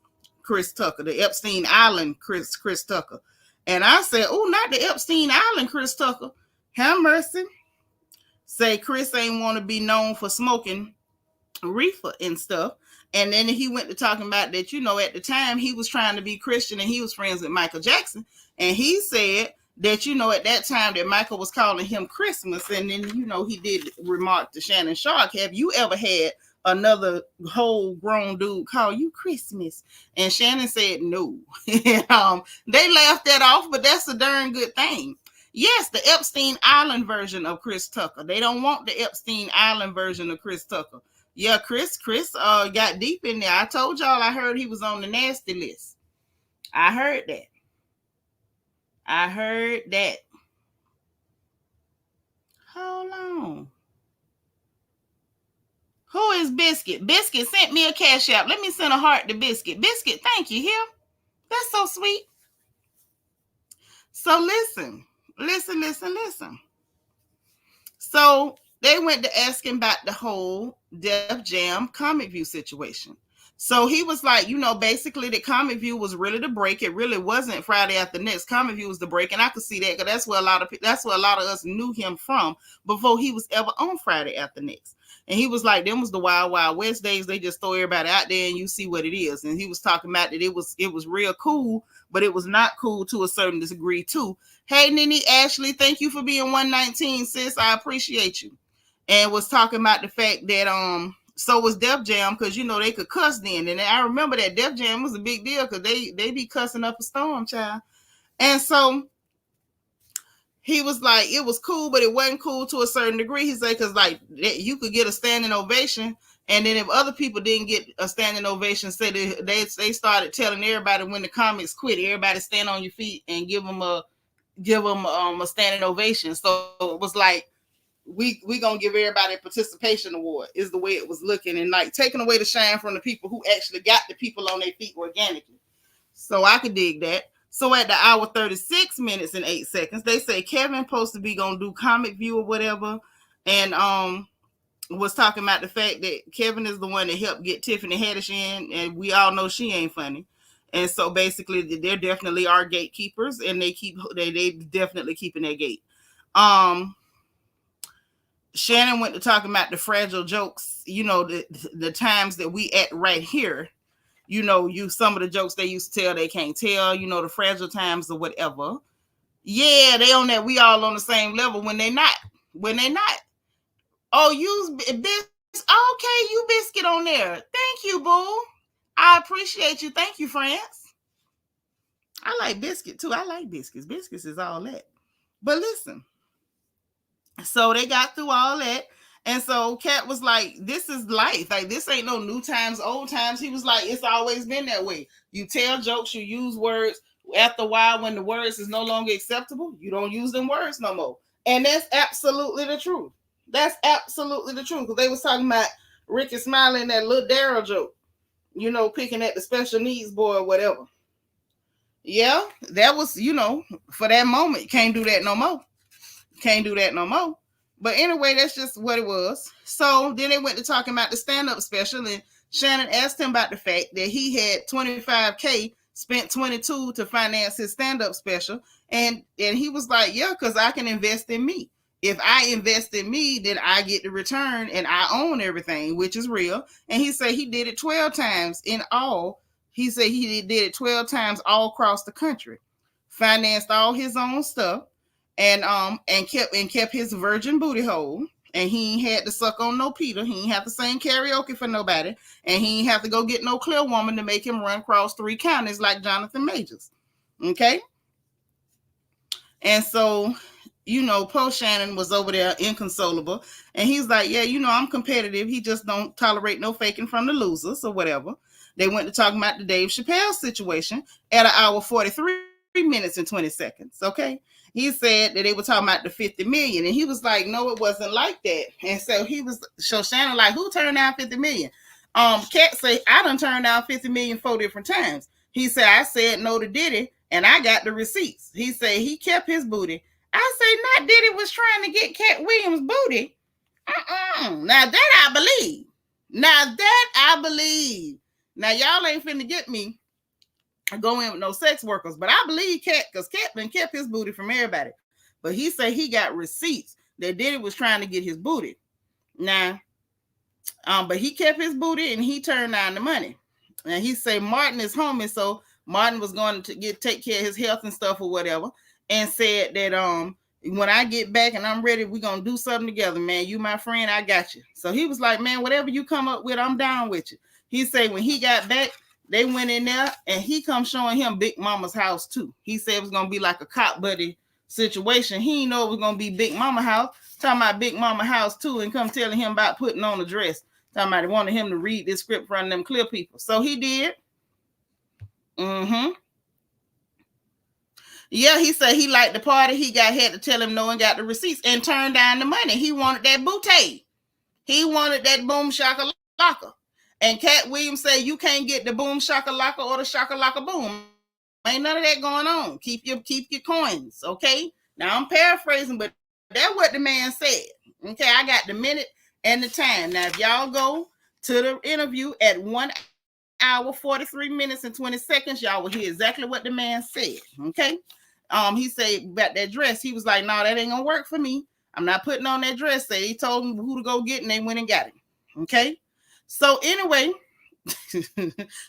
Speaker 1: Chris Tucker, the Epstein Island Chris Tucker. And I said, oh, not the Epstein Island Chris Tucker. Have mercy. Say Chris ain't want to be known for smoking reefer and stuff. And then he went to talking about that, at the time he was trying to be Christian and he was friends with Michael Jackson. And he said that, at that time that Michael was calling him Christmas. And then, he did remark to Shannon Shark, have you ever had another whole grown dude call you Christmas? And Shannon said no. They laughed that off, but that's a darn good thing. Yes, the Epstein Island version of Chris Tucker. They don't want the Epstein Island version of Chris Tucker. Yeah, Chris got deep in there. I told y'all I heard he was on the nasty list. I heard that. Hold on. Who is Biscuit? Biscuit sent me a cash app. Let me send a heart to Biscuit. Biscuit, thank you. Here. That's so sweet. So listen. So they went to ask him about the whole Def Jam Comic View situation. So he was like, basically the Comic View was really the break. It really wasn't Friday After Next. Comic View was the break, and I could see that because that's where a lot of us knew him from before he was ever on Friday After Next. And he was like, them was the Wild Wild West days. They just throw everybody out there and you see what it is. And he was talking about that it was real cool, but it was not cool to a certain degree too. Hey, Nene Ashley, thank you for being 119, sis. I appreciate you. And was talking about the fact that so was Def Jam, because they could cuss then. And I remember that Def Jam was a big deal because they be cussing up a storm, child. And so he was like, it was cool, but it wasn't cool to a certain degree. He said, because like you could get a standing ovation, and then if other people didn't get a standing ovation, said they started telling everybody when the comics quit, everybody stand on your feet and give them a standing ovation. So it was like, we gonna give everybody a participation award is the way it was looking, and like taking away the shine from the people who actually got the people on their feet organically. So I could dig that. So at the hour 36 minutes and 8 seconds, they say Kevin supposed to be gonna do Comic View or whatever, and was talking about the fact that Kevin is the one that helped get Tiffany Haddish in, and we all know she ain't funny. And so basically, there definitely are gatekeepers, and they definitely keeping their gate. Shannon went to talking about the fragile jokes, the times that we at right here, some of the jokes they used to tell, they can't tell, the fragile times or whatever. Yeah, they on that, we all on the same level when they not. Oh, you okay, you Biscuit on there. Thank you, boo. I appreciate you. Thank you, France. I like Biscuit too. I like biscuits. Biscuits is all that. But listen. So they got through all that. And so Katt was like, this is life. Like, this ain't no new times, old times. He was like, it's always been that way. You tell jokes, you use words. After a while, when the words is no longer acceptable, you don't use them words no more. And that's absolutely the truth. That's absolutely the truth. Because they was talking about Ricky Smiley and that little Daryl joke. Picking at the special needs boy or whatever. Yeah, that was, for that moment, you can't do that no more. But anyway, that's just what it was. So then they went to talking about the stand-up special, and Shannon asked him about the fact that he had $25K, spent $22 to finance his stand-up special. And he was like, yeah, because I can invest in me. If I invest in me, then I get the return and I own everything, which is real. And he said he did it 12 times in all. He said he did it 12 times all across the country, financed all his own stuff, and kept his virgin booty hole. And he ain't had to suck on no Peter. He ain't have to sing karaoke for nobody. And he ain't have to go get no clear woman to make him run across 3 counties like Jonathan Majors. Okay? And so, poor Shannon was over there inconsolable. And he's like, yeah, I'm competitive. He just don't tolerate no faking from the losers or whatever. They went to talk about the Dave Chappelle situation at 1 hour 43 minutes and 20 seconds. Okay. He said that they were talking about the 50 million. And he was like, no, it wasn't like that. And so Shannon like, who turned down 50 million? Katt say, I done turned down 50 million 4 different times. He said, I said no to Diddy and I got the receipts. He said he kept his booty. I say not Diddy was trying to get Katt Williams' booty. Now that I believe. Now y'all ain't finna get me go in with no sex workers, but I believe Katt, because Katt been kept his booty from everybody. But he said he got receipts that Diddy was trying to get his booty. Now, but he kept his booty and he turned down the money. And he said Martin is homie, so Martin was going to take care of his health and stuff or whatever, and said that when I get back and I'm ready, we're gonna do something together, man. You my friend, I got you. So he was like, man, whatever you come up with, I'm down with you. He said when he got back, they went in there and he come showing him Big Mama's house too. He said it was gonna be like a cop buddy situation. He didn't know it was gonna be Big Mama house. Talking about Big Mama house too, and come telling him about putting on a dress. Talking about they wanted him to read this script from them clear people. So he did. Yeah, he said he liked the party. He had to tell him no and got the receipts and turned down the money. He wanted that bouquet. He wanted that boom shakalaka. And Katt Williams said you can't get the boom shakalaka or the shakalaka boom. Ain't none of that going on. Keep your coins, okay? Now I'm paraphrasing, but that's what the man said. Okay, I got the minute and the time. Now if y'all go to the interview at 1 hour 43 minutes and 20 seconds, y'all will hear exactly what the man said. Okay. He said about that dress. He was like, no, that ain't gonna work for me. I'm not putting on that dress. So he told him who to go get, and they went and got it. Okay. So anyway,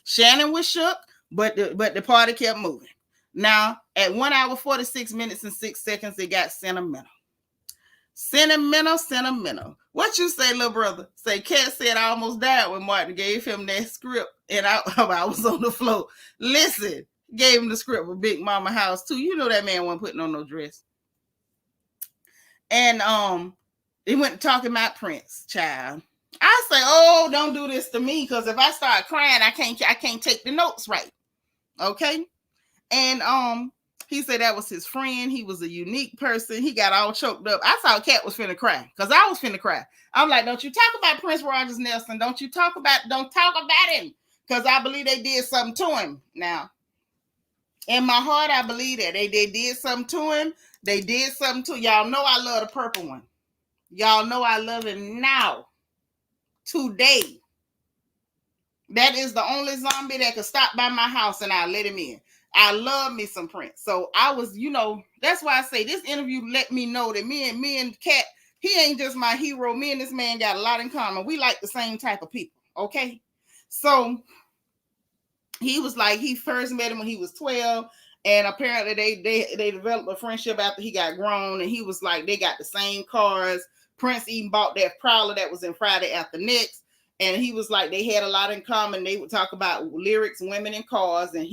Speaker 1: Shannon was shook, but the party kept moving. Now at 1 hour 46 minutes and 6 seconds, it got sentimental. Sentimental. What you say, little brother? Say Katt said I almost died when Martin gave him that script and I was on the floor. Listen, gave him the script with Big Mama house too. You know that man wasn't putting on no dress. And they went talking about Prince, child. I say, oh, don't do this to me, because if I start crying, I can't take the notes right. Okay. And he said that was his friend. He was a unique person. He got all choked up. I thought Katt was finna cry, because I was finna cry. I'm like, don't you talk about Prince Rogers Nelson. Don't talk about him, because I believe they did something to him. Now, in my heart, I believe that they did something to him. They did something to y'all. Know I love the purple one. Y'all know I love him now, today. That is the only zombie that could stop by my house and I'll let him in. I love me some Prince. So I was, that's why I say this interview let me know that me and Katt, he ain't just my hero. Me and this man got a lot in common. We like the same type of people. Okay. So he was like, he first met him when he was 12. And apparently they developed a friendship after he got grown. And he was like, they got the same cars. Prince even bought that Prowler that was in Friday After Next. And he was like, they had a lot in common. They would talk about lyrics, women, and cars. And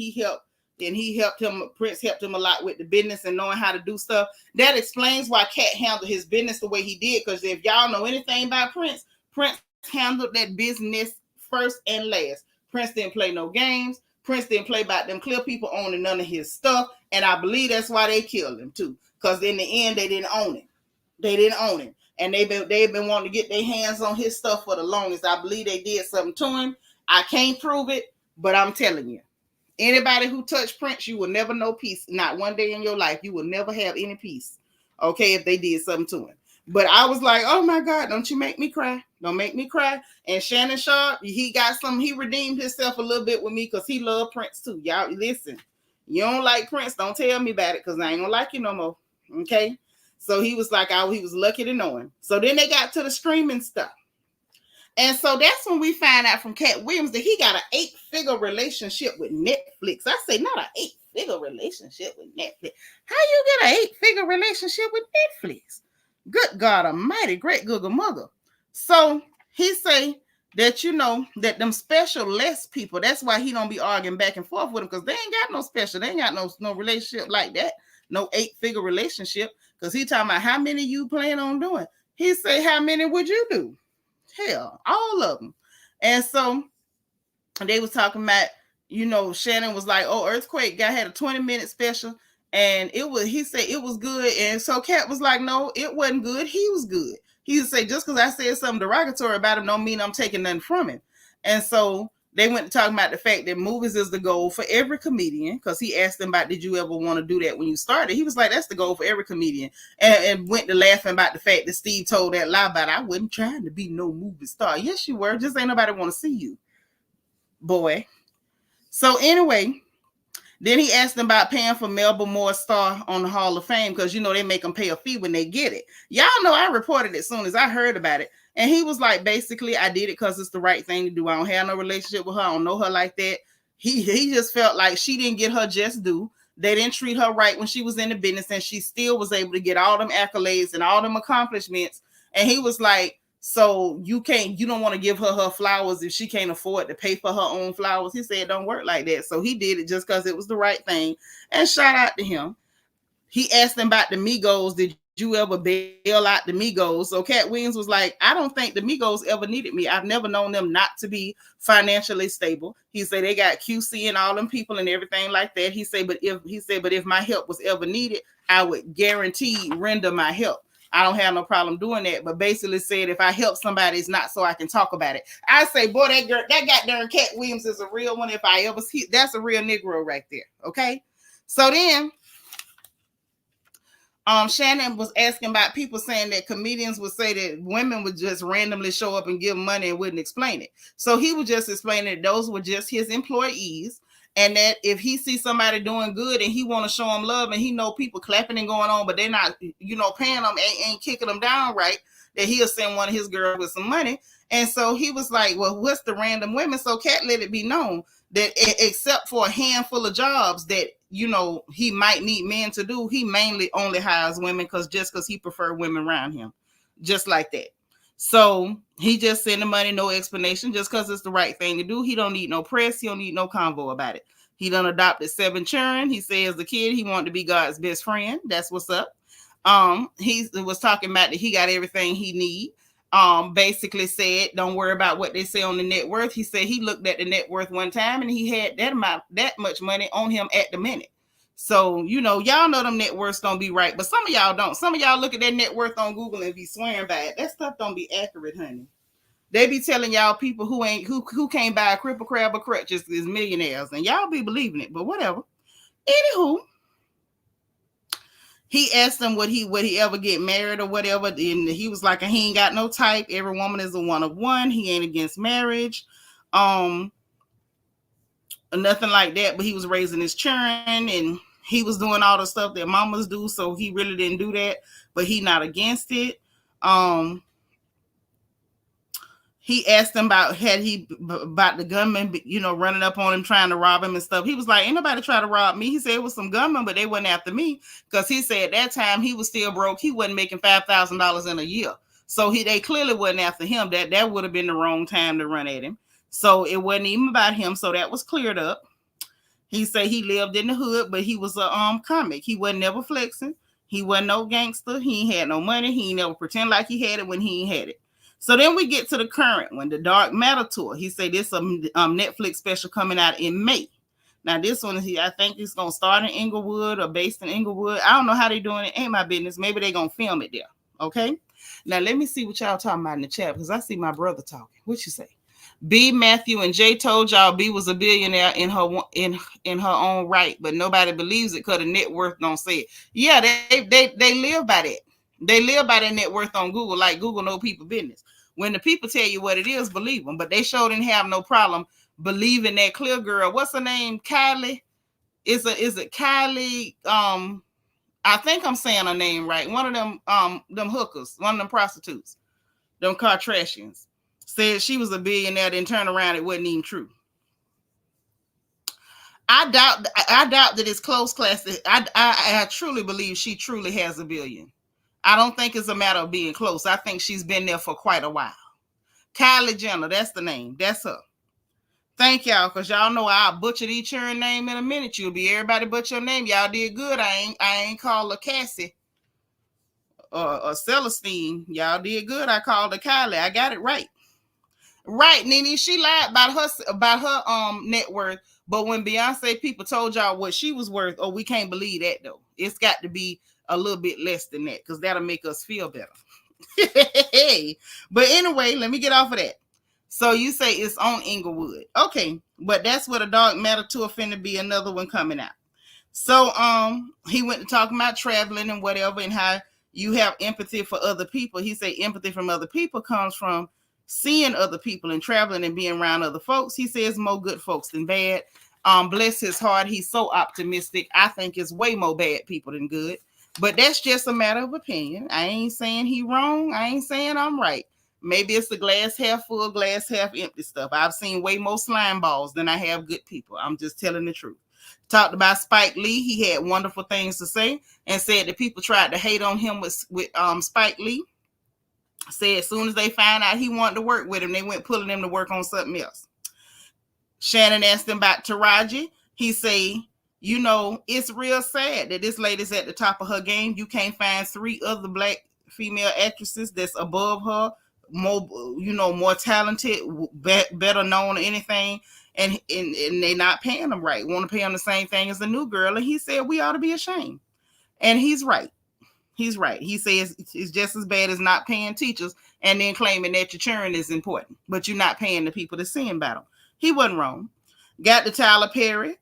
Speaker 1: Prince helped him a lot with the business and knowing how to do stuff. That explains why Katt handled his business the way he did. Because if y'all know anything about Prince handled that business first and last. Prince didn't play no games. Prince didn't play about them clear people owning none of his stuff. And I believe that's why they killed him too. Because in the end, they didn't own it. And they've been wanting to get their hands on his stuff for the longest. I believe they did something to him. I can't prove it, but I'm telling you. Anybody who touched Prince, you will never know peace. Not one day in your life. You will never have any peace. Okay, if they did something to him. But I was like, oh my God, don't you make me cry. Don't make me cry. And Shannon Sharp, he redeemed himself a little bit with me because he loved Prince too. Y'all listen. You don't like Prince, don't tell me about it, because I ain't gonna like you no more. Okay. So he was like, he was lucky to know him. So then they got to the streaming stuff. And so that's when we find out from Katt Williams that he got an 8-figure relationship with Netflix. I say not an 8-figure relationship with Netflix. How you get an 8-figure relationship with Netflix? Good God Almighty, great Google mother. So he say that that them special less people. That's why he don't be arguing back and forth with them, because they ain't got no special. They ain't got no relationship like that. No 8-figure relationship. Because he talking about how many you plan on doing. He say, how many would you do? Hell, all of them. And so they was talking about, Shannon was like, oh, Earthquake guy had a 20-minute special, and he said it was good. And so Katt was like, no, it wasn't good. He was good. He would say, just because I said something derogatory about him don't mean I'm taking nothing from him. And so they went to talking about the fact that movies is the goal for every comedian, because he asked them about, did you ever want to do that when you started? He was like, that's the goal for every comedian. And went to laughing about the fact that Steve told that lie about, I wasn't trying to be no movie star. Yes, you were. Just ain't nobody want to see you, boy. So anyway, then he asked them about paying for Melba Moore's star on the Hall of Fame, because they make them pay a fee when they get it. Y'all know I reported it as soon as I heard about it. And he was like, basically, I did it because it's the right thing to do. I don't have no relationship with her. I don't know her like that. He just felt like she didn't get her just due. They didn't treat her right when she was in the business, and she still was able to get all them accolades and all them accomplishments. And he was like, so you don't want to give her flowers if she can't afford to pay for her own flowers. He said it don't work like that. So he did it just because it was the right thing. And shout out to him. He asked them about the Migos. Did you ever bail out the Migos? So Katt Williams was like, I don't think the Migos ever needed me. I've never known them not to be financially stable. He said they got QC and all them people and everything like that. He said, but if my help was ever needed, I would guarantee render my help. I don't have no problem doing that, but basically said if I help somebody, it's not so I can talk about it. I say, boy, that goddamn Katt Williams is a real one. If I ever see, that's a real Negro right there. Okay, so then Shannon was asking about people saying that comedians would say that women would just randomly show up and give money and wouldn't explain it. So he was just explaining that those were just his employees, and that if he sees somebody doing good and he want to show them love, and he know people clapping and going on, but they're not, paying them, ain't kicking them down right, that he'll send one of his girls with some money. And so he was like, well, what's the random women? So Katt let it be known that except for a handful of jobs that, he might need men to do, he mainly only hires women because he prefer women around him, just like that. So he just send the money, no explanation, just because it's the right thing to do. He don't need no press. He don't need no convo about it. He done adopted 7 children. He says as a kid, he wanted to be God's best friend. That's what's up. He was talking about that he got everything he need. Basically said, don't worry about what they say on the net worth. He said he looked at the net worth one time and he had that much money on him at the minute. So, y'all know them net worths don't be right, but some of y'all don't. Some of y'all look at their net worth on Google and be swearing by it. That stuff don't be accurate, honey. They be telling y'all people who can't buy a cripple crab or crutches is millionaires, and y'all be believing it, but whatever. Anywho, he asked him would he ever get married or whatever, and he was like, he ain't got no type. Every woman is a one of one. He ain't against marriage. Nothing like that, but he was raising his children and he was doing all the stuff that mamas do, so he really didn't do that, but he not against it. He asked him about the gunman, running up on him, trying to rob him and stuff. He was like, ain't nobody try to rob me. He said it was some gunmen, but they wasn't after me, because he said at that time he was still broke. He wasn't making $5,000 in a year. So they clearly wasn't after him. That would have been the wrong time to run at him. So it wasn't even about him. So that was cleared up. He said he lived in the hood, but he was a comic. He wasn't never flexing. He wasn't no gangster. He ain't had no money. He ain't never pretend like he had it when he ain't had it. So then we get to the current one, the Dark Matter Tour. He said this Netflix special coming out in May. Now this one, I think it's going to start in Inglewood or based in Inglewood. I don't know how they doing it. Ain't my business. Maybe they going to film it there. Okay. Now let me see what y'all talking about in the chat, because I see my brother talking. What you say? B, Matthew, and Jay told y'all B was a billionaire in her own right, but nobody believes it because the net worth don't say it. Yeah, they live by that. They live by their net worth on Google, like Google know people business. When the people tell you what it is, believe them. But they sure didn't have no problem believing that clear girl. What's her name? Kylie? Is it Kylie? I think I'm saying her name right. One of them hookers, one of them prostitutes, them Kardashians, said she was a billionaire, then turn around, it wasn't even true. I doubt that it's close class. I truly believe she truly has $1 billion. I don't think it's a matter of being close. I think she's been there for quite a while. Kylie Jenner, that's the name. That's her. Thank y'all, because y'all know I'll butcher each her name in a minute. You'll be everybody but your name. Y'all did good. I ain't called her Cassie or Celestine. Y'all did good. I called her Kylie. I got it right. Right, Nene. She lied about her net worth. But when Beyonce people told y'all what she was worth, we can't believe that though. It's got to be a little bit less than that, because that'll make us feel better. But anyway, let me get off of that. So you say it's on Inglewood. Okay, but that's what a Dark Matter tour finna be, another one coming out. So he went to talk about traveling and whatever, and how you have empathy for other people. He said empathy from other people comes from seeing other people and traveling and being around other folks. He says more good folks than bad. Bless his heart, he's so optimistic. I think it's way more bad people than good. But that's just a matter of opinion. I ain't saying he wrong. I ain't saying I'm right. Maybe it's the glass half full, glass half empty stuff. I've seen way more slime balls than I have good people. I'm just telling the truth. Talked about Spike Lee. He had wonderful things to say, and said that people tried to hate on him with Spike Lee. Said as soon as they found out he wanted to work with him, they went pulling him to work on something else. Shannon asked him about Taraji. He say, you know, it's real sad that this lady's at the top of her game. You can't find 3 other black female actresses that's above her, more talented, better known or anything, and they not paying them right. Want to pay them the same thing as the new girl. And he said we ought to be ashamed. And he's right. He's right. He says it's just as bad as not paying teachers and then claiming that your children is important, but you're not paying the people to sing about them. He wasn't wrong. Got to Tyler Perry.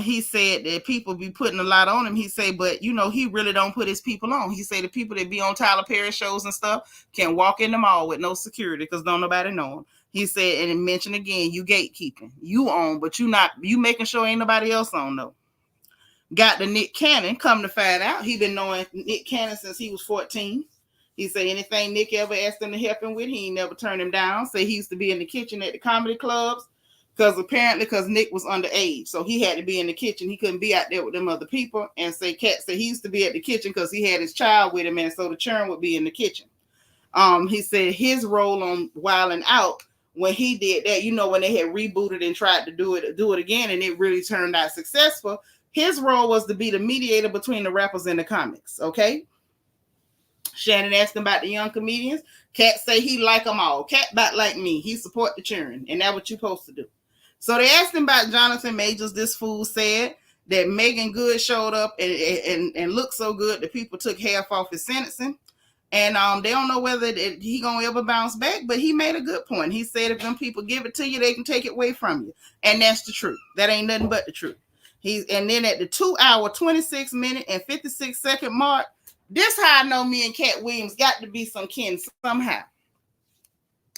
Speaker 1: He said that people be putting a lot on him. He said, but you know, he really don't put his people on. He said the people that be on Tyler Perry shows and stuff can walk in the mall with no security because don't nobody know him. He said, and mentioned again, you gatekeeping. You own, but you making sure ain't nobody else on though. Got to Nick Cannon. Come to find out, he been knowing Nick Cannon since he was 14. He said anything Nick ever asked him to help him with, he ain't never turned him down. Say he used to be in the kitchen at the comedy clubs. Because Nick was underage, so he had to be in the kitchen. He couldn't be out there with them other people. And say Katt said he used to be at the kitchen because he had his child with him, and so the children would be in the kitchen. He said his role on Wild 'N Out, when he did that, you know, when they had rebooted and tried to do it again, and it really turned out successful. His role was to be the mediator between the rappers and the comics. Okay. Shannon asked him about the young comedians. Katt say he like them all. Katt about like me. He support the children, and that's what you're supposed to do. So they asked him about Jonathan Majors. This fool said that Megan Good showed up and looked so good that people took half off his sentencing. And they don't know whether he going to ever bounce back, but he made a good point. He said if them people give it to you, they can take it away from you. And that's the truth. That ain't nothing but the truth. And then at the 2 hour, 26 minute and 56 second mark, this how I know me and Katt Williams got to be some kin somehow.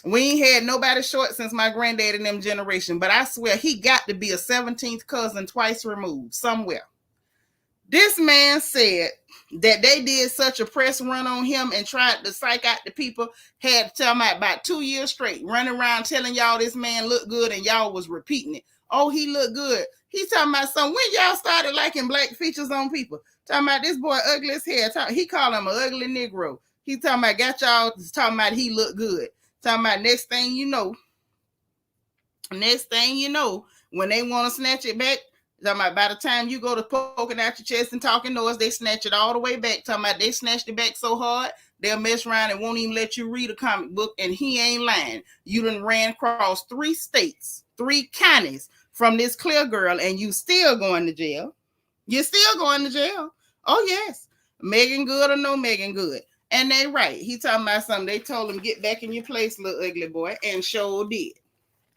Speaker 1: We ain't had nobody short since my granddad and them generation, but I swear he got to be a 17th cousin twice removed somewhere. This man said that they did such a press run on him and tried to psych out the people, had to tell me about 2 years straight, running around telling y'all this man looked good and y'all was repeating it. Oh, he looked good. He's talking about when y'all started liking black features on people. Talking about this boy ugly as hell. He called him an ugly Negro. He talking about got y'all talking about he looked good. Talking about next thing you know, when they want to snatch it back, talking about by the time you go to poking out your chest and talking noise, they snatch it all the way back. Talking about they snatched it back so hard, they'll mess around and won't even let you read a comic book, and he ain't lying. You done ran across 3 states, 3 counties from this clear girl, and you still going to jail. You're still going to jail. Oh, yes. Megan Good or no Megan Good. And they right. He talking about something. They told him, get back in your place, little ugly boy, and sure did.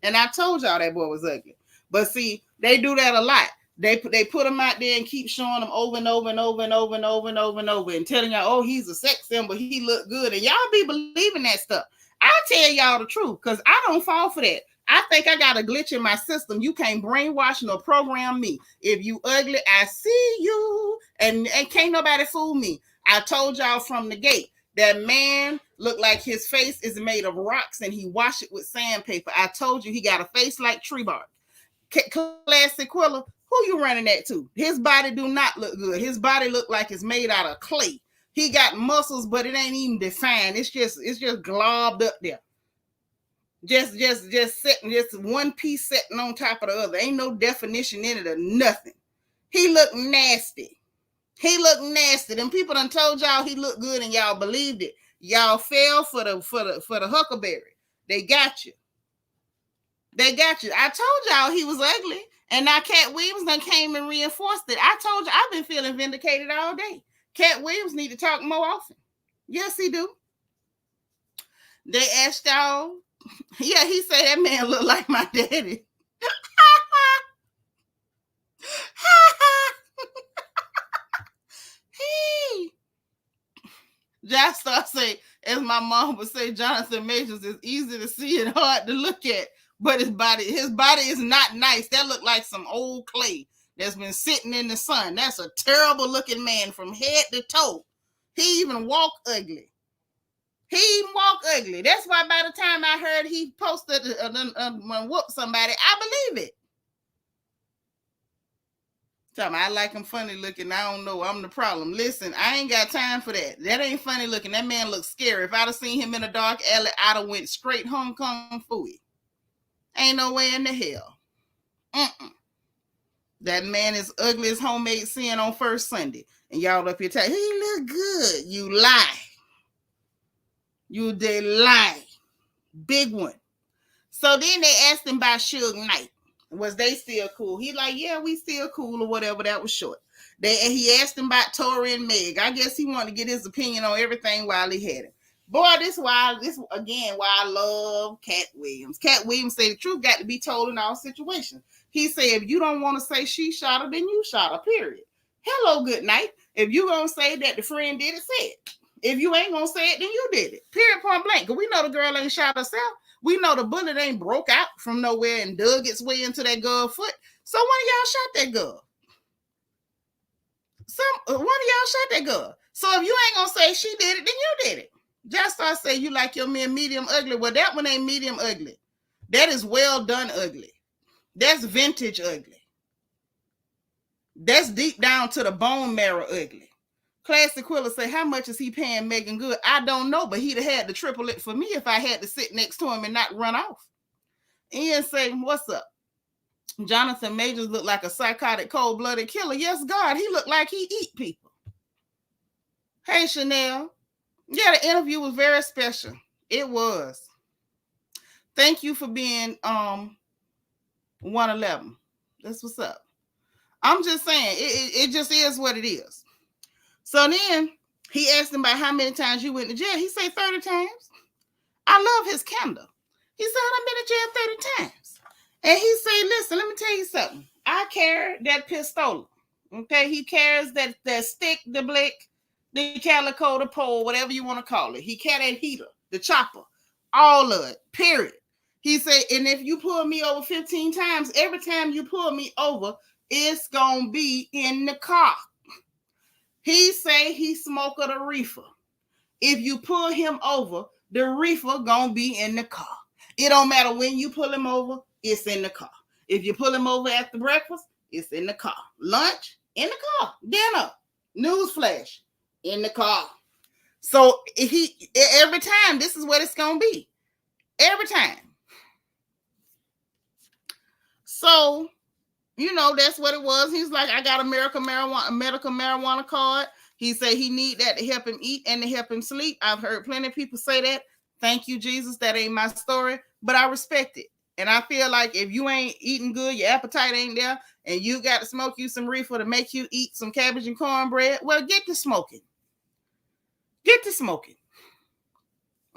Speaker 1: And I told y'all that boy was ugly. But see, they do that a lot. They put him out there and keep showing him over and over and over and over and over and over and over and telling y'all, oh, he's a sex symbol. He look good. And y'all be believing that stuff. I tell y'all the truth because I don't fall for that. I think I got a glitch in my system. You can't brainwash nor program me. If you ugly, I see you. And can't nobody fool me. I told y'all from the gate, that man looked like his face is made of rocks and he washed it with sandpaper. I told you he got a face like tree bark. Classic Quilla, who you running that to? His body do not look good. His body look like it's made out of clay. He got muscles, but it ain't even defined. It's just globbed up there. Just sitting, just one piece sitting on top of the other. Ain't no definition in it or nothing. He looked nasty. He looked nasty. Them people done told y'all he looked good and y'all believed it. Y'all fell for the huckleberry. They got you. They got you. I told y'all he was ugly. And now Katt Williams done came and reinforced it. I told you I've been feeling vindicated all day. Katt Williams need to talk more often. Yes, he do. They asked y'all. Yeah, he said that man looked like my daddy. Josh Star say, as my mom would say, Jonathan Majors is easy to see and hard to look at, but his body is not nice. That looked like some old clay that's been sitting in the sun. That's a terrible looking man from head to toe. He even walk ugly. That's why by the time I heard he posted whoop somebody, I believe it. Tell me, I like him funny looking. I don't know. I'm the problem. Listen, I ain't got time for that. That ain't funny looking. That man looks scary. If I'd have seen him in a dark alley, I'd have went straight Hong Kong Fooey. Ain't no way in the hell. That man is ugly as homemade sin on first Sunday. And y'all up here telling, he look good. You lie. You did lie. Big one. So then they asked him about Suge Knight. Was they still cool? He like, yeah, we still cool or whatever. That was short. He asked him about Tory and Meg. I guess he wanted to get his opinion on everything while he had it. Boy, this why I love Katt Williams. Katt Williams say the truth got to be told in all situations. He said, if you don't want to say she shot her, then you shot her, period. Hello, good night. If you gonna say that the friend did it, say it. If you ain't gonna say it, then you did it. Period, point blank. Because we know the girl ain't shot herself. We know the bullet ain't broke out from nowhere and dug its way into that girl's foot. So one of y'all shot that girl. One of y'all shot that girl. So if you ain't gonna say she did it, then you did it. Just start saying you like your men medium ugly. Well, that one ain't medium ugly. That is well done ugly. That's vintage ugly. That's deep down to the bone marrow ugly. Classic Quilla say, how much is he paying Megan Good? I don't know, but he'd have had to triple it for me if I had to sit next to him and not run off. Ian say, what's up? Jonathan Majors looked like a psychotic, cold-blooded killer. Yes, God, he looked like he eat people. Hey, Chanel. Yeah, the interview was very special. It was. Thank you for being 111. That's what's up. I'm just saying, it just is what it is. So then he asked him about how many times you went to jail. He said 30 times. I love his candor. He said, I've been to jail 30 times. And he said, listen, let me tell you something. I carry that pistol. Okay, he carries that stick, the blick, the calico, the pole, whatever you want to call it. He carry that heater, the chopper, all of it, period. He said, and if you pull me over 15 times, every time you pull me over, it's going to be in the car. He say he smoked a reefer. If you pull him over, the reefer going to be in the car. It don't matter when you pull him over, it's in the car. If you pull him over after breakfast, it's in the car. Lunch, in the car. Dinner, newsflash, in the car. So every time, this is what it's going to be. Every time. So, that's what it was. He's like, I got a medical marijuana card. He said he need that to help him eat and to help him sleep. I've heard plenty of people say that. Thank you, Jesus. That ain't my story, but I respect it. And I feel like if you ain't eating good, your appetite ain't there, and you got to smoke you some reefer to make you eat some cabbage and cornbread, well, get to smoking. Get to smoking.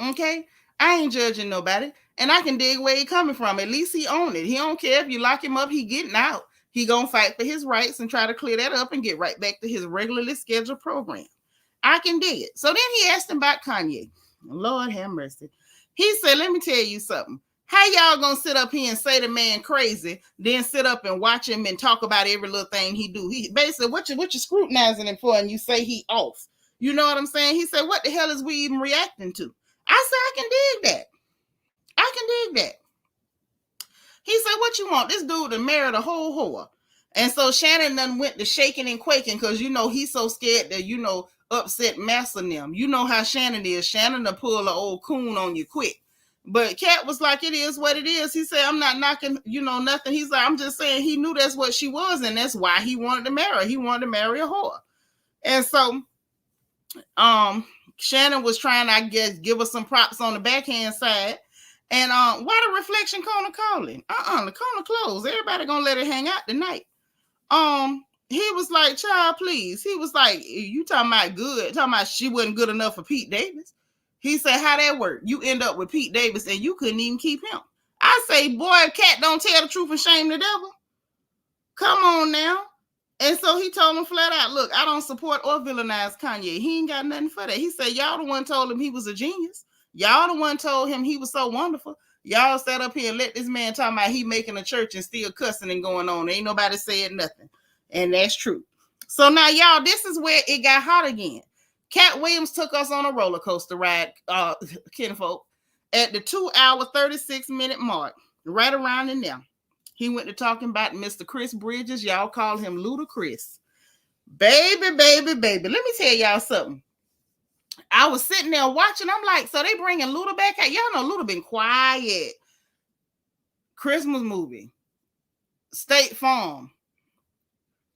Speaker 1: Okay? I ain't judging nobody, and I can dig where he coming from. At least he own it. He don't care if you lock him up, he getting out. He gonna fight for his rights and try to clear that up and get right back to his regularly scheduled program. I can dig it. So then he asked him about Kanye. Lord have mercy. He said, let me tell you something. How y'all gonna sit up here and say the man crazy, then sit up and watch him and talk about every little thing he do? He basically, what you scrutinizing him for, and you say he off. You know what I'm saying? He said, what the hell is we even reacting to? I said, I can dig that. I can dig that. He said, what you want? This dude to marry the whole whore. And so Shannon done went to shaking and quaking because, he's so scared that, upset messing them. You know how Shannon is. Shannon will pull an old coon on you quick. But Katt was like, it is what it is. He said, I'm not knocking, nothing. He's like, I'm just saying he knew that's what she was, and that's why he wanted to marry her. He wanted to marry a whore. And so Shannon was trying, I guess, give us some props on the backhand side. And why the reflection corner calling? The corner closed. Everybody gonna let it hang out tonight. He was like, child, please. He was like, you talking about good, talking about she wasn't good enough for Pete Davis. He said, how that work? You end up with Pete Davis and you couldn't even keep him. I say, boy, if Katt don't tell the truth and shame the devil. Come on now. And so he told him flat out, look, I don't support or villainize Kanye. He ain't got nothing for that. He said, y'all the one told him he was a genius. Y'all the one told him he was so wonderful. Y'all sat up here and let this man talk about he making a church and still cussing and going on. Ain't nobody said nothing. And that's true. So now, y'all, this is where it got hot again. Katt Williams took us on a roller coaster ride, kinfolk, at the 2-hour, 36-minute mark, right around in there. He went to talking about Mr. Chris Bridges. Y'all call him Ludacris. Baby. Let me tell y'all something. I was sitting there watching. I'm like, so they bringing Luda back out. Y'all know Luda been quiet. Christmas movie. State Farm.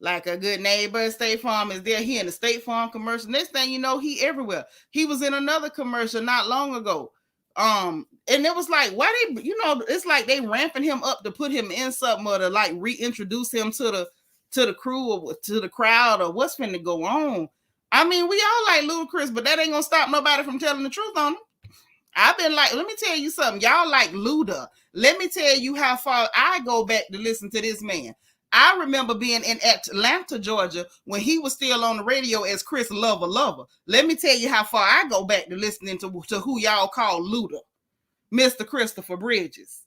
Speaker 1: Like a good neighbor, State Farm is there. He in the State Farm commercial. Next thing you know, he everywhere. He was in another commercial not long ago. And it was like, why they, it's like they ramping him up to put him in something or to like reintroduce him to the crew or to the crowd or what's finna go on. I mean, we all like Ludacris, but that ain't gonna stop nobody from telling the truth on him. I've been like, let me tell you something. Y'all like Luda. Let me tell you how far I go back to listen to this man. I remember being in Atlanta, Georgia, when he was still on the radio as Chris Lover. Let me tell you how far I go back to listening to who y'all call Luda, Mr. Christopher Bridges,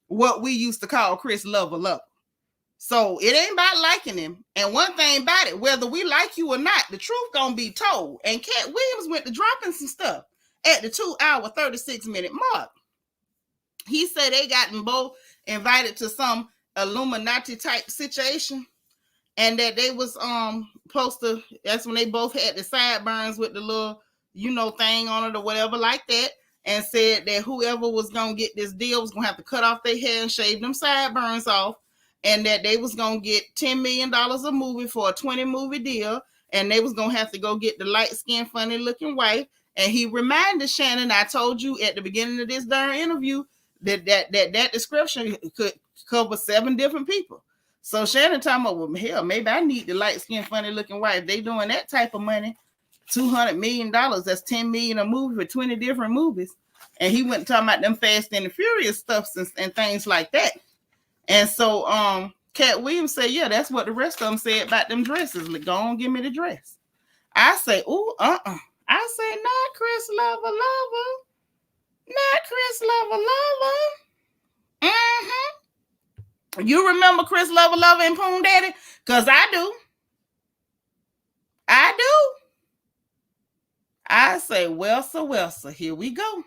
Speaker 1: what we used to call Chris Lover. So it ain't about liking him. And one thing about it, whether we like you or not, the truth gonna be told. And Katt Williams went to dropping some stuff at the 2-hour, 36-minute mark. He said they got them both invited to some Illuminati type situation, and that they was supposed to, that's when they both had the sideburns with the little thing on it or whatever like that, and said that whoever was gonna get this deal was gonna have to cut off their hair and shave them sideburns off, and that they was gonna get $10 million a movie for a 20 movie deal, and they was gonna have to go get the light-skinned funny looking wife. And he reminded Shannon, I told you at the beginning of this darn interview that description could cover 7 different people. So Shannon talking about, well, hell, maybe I need the light-skinned, funny-looking wife. They doing that type of money, $200 million. That's $10 million a movie for 20 different movies. And he went talking about them Fast and the Furious stuff and things like that. And so Katt Williams said, yeah, that's what the rest of them said about them dresses. Like, go on, give me the dress. I say, I say, not Chris Lover. Not Chris Lover. You remember Chris Lover and Poon Daddy? Because I do. I say, well, so here we go.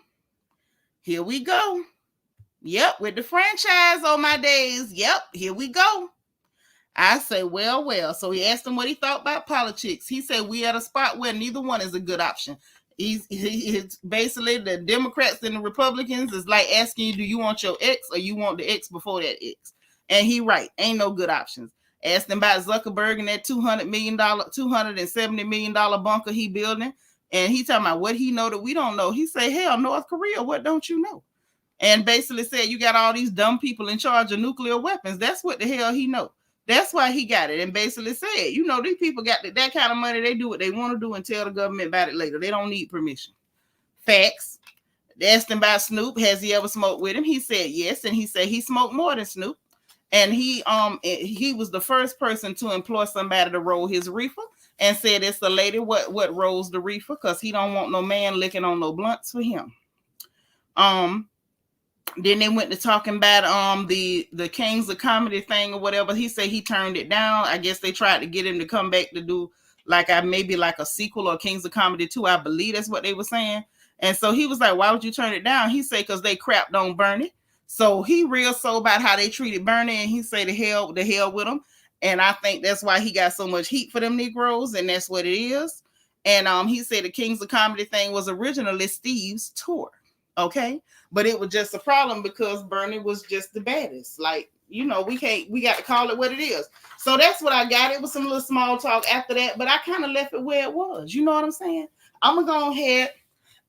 Speaker 1: Yep, with the franchise on my days. Yep, here we go. I say, well. So he asked him what he thought about politics. He said, we at a spot where neither one is a good option. He's basically the Democrats and the Republicans is like asking you, do you want your ex or you want the ex before that ex? And he right, ain't no good options. Asked him about Zuckerberg and that $270 million bunker he building. And he talking about what he know that we don't know. He say, hell, North Korea, what don't you know? And basically said, you got all these dumb people in charge of nuclear weapons. That's what the hell he know. That's why he got it. And basically said, these people got that kind of money. They do what they want to do and tell the government about it later. They don't need permission. Facts. They asked him about Snoop. Has he ever smoked with him? He said yes. And he said he smoked more than Snoop. And he was the first person to employ somebody to roll his reefer, and said it's the lady what rolls the reefer, because he don't want no man licking on no blunts for him. Then they went to talking about the Kings of Comedy thing or whatever. He said he turned it down. I guess they tried to get him to come back to do maybe a sequel or Kings of Comedy 2. I believe that's what they were saying. And so he was like, why would you turn it down? He said, because they crapped on Bernie. So he real so about how they treated Bernie, and he said the hell with him. And I think that's why he got so much heat for them Negroes, and that's what it is. And he said the Kings of Comedy thing was originally Steve's tour. Okay. But it was just a problem because Bernie was just the baddest. Like, we got to call it what it is. So that's what I got. It was some little small talk after that, but I kind of left it where it was. You know what I'm saying? I'm going to go ahead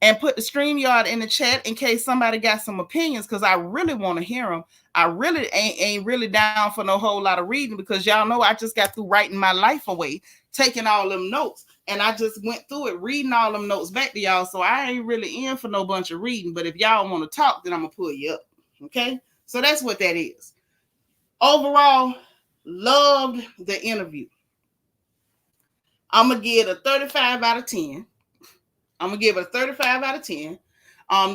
Speaker 1: and put the StreamYard in the chat in case somebody got some opinions, because I really want to hear them. I really ain't really down for no whole lot of reading, because y'all know I just got through writing my life away, taking all them notes, and I just went through it, reading all them notes back to y'all, so I ain't really in for no bunch of reading, but if y'all want to talk, then I'm going to pull you up, okay? So that's what that is. Overall, loved the interview. I'm going to give it a 35 out of 10. I'm going to give it a 35 out of 10.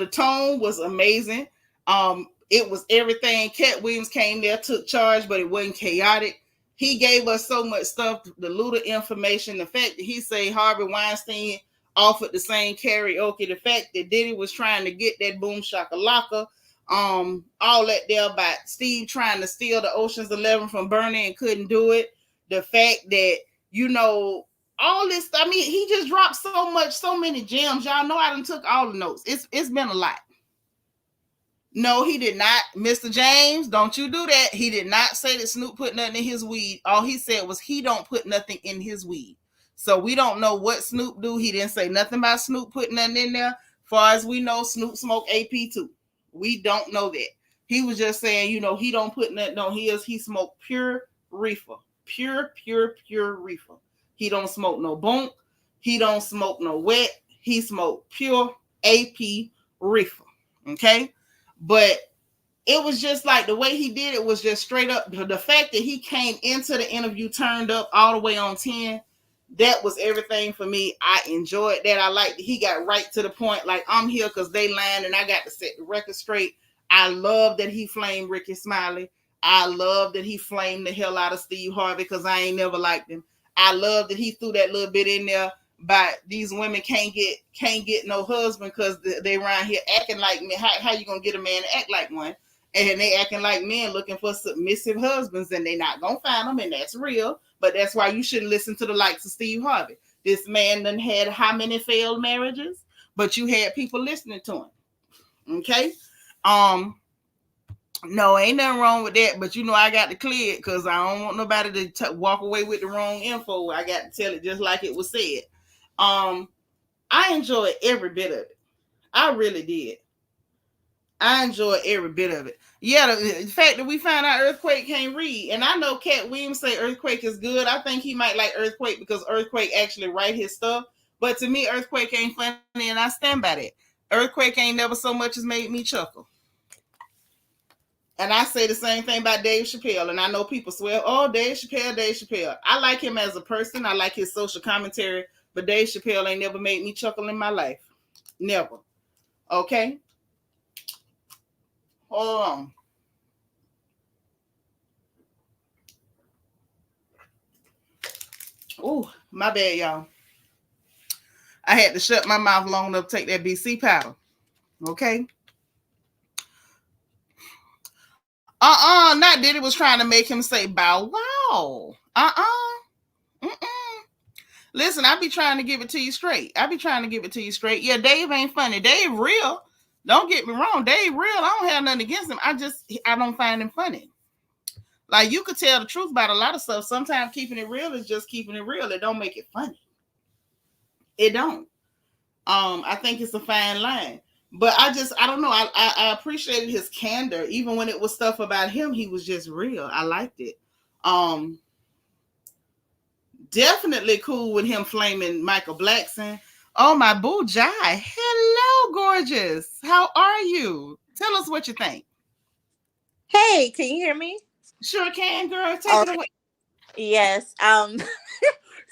Speaker 1: The tone was amazing. It was everything. Katt Williams came there, took charge, but it wasn't chaotic. He gave us so much stuff, the little information, the fact that he say Harvey Weinstein offered the same karaoke, the fact that Diddy was trying to get that boom shakalaka, all that there about Steve trying to steal the Ocean's 11 from Bernie and couldn't do it. The fact that, all this, I mean, he just dropped so many gems. Y'all know I done took all the notes. It's been a lot. No, he did not. Mr. James, don't you do that. He did not say that Snoop put nothing in his weed. All he said was he don't put nothing in his weed. So we don't know what Snoop do. He didn't say nothing about Snoop putting nothing in there. Far as we know, Snoop smoked AP too. We don't know that. He was just saying, he don't put nothing on his. He smoked pure reefer. Pure reefer. He don't smoke no bunk. He don't smoke no wet. He smoked pure AP reefer. Okay? But it was just like the way he did it was just straight up. The fact that he came into the interview turned up all the way on 10, that was everything for me. I enjoyed that. I liked that he got right to the point. Like, I'm here because they lying and I got to set the record straight. I love that he flamed Ricky Smiley. I love that he flamed the hell out of Steve Harvey because I ain't never liked him. I love that he threw that little bit in there. But these women can't get no husband because they around here acting like me. How you gonna get a man to act like one? And they acting like men looking for submissive husbands, and they not gonna find them, and that's real. But that's why you shouldn't listen to the likes of Steve Harvey. This man done had how many failed marriages, but you had people listening to him. Okay, no, ain't nothing wrong with that. But I got to clear it because I don't want nobody to walk away with the wrong info. I got to tell it just like it was said. I enjoyed every bit of it. I really did. I enjoyed every bit of it. Yeah, the fact that we found out Earthquake can't read, and I know Katt Williams say Earthquake is good. I think he might like Earthquake because Earthquake actually write his stuff. But to me, Earthquake ain't funny, and I stand by that. Earthquake ain't never so much as made me chuckle. And I say the same thing about Dave Chappelle. And I know people swear, oh, Dave Chappelle. I like him as a person. I like his social commentary. But Dave Chappelle ain't never made me chuckle in my life. Never. Okay? Hold on. Oh, my bad, y'all. I had to shut my mouth long enough to take that BC powder. Okay? Not Diddy was trying to make him say bow wow. Listen, I be trying to give it to you straight. Yeah, Dave ain't funny. Dave real. Don't get me wrong. Dave real. I don't have nothing against him. I don't find him funny. Like, you could tell the truth about a lot of stuff. Sometimes keeping it real is just keeping it real. It don't make it funny. It don't. I think it's a fine line. But I don't know. I appreciated his candor. Even when it was stuff about him, he was just real. I liked it. Definitely cool with him flaming Michael Blackson. Oh, my boo Jai. Hello, gorgeous. How are you? Tell us what you think.
Speaker 5: Hey, can you hear me?
Speaker 1: Sure can, girl. Take it away.
Speaker 5: Yes.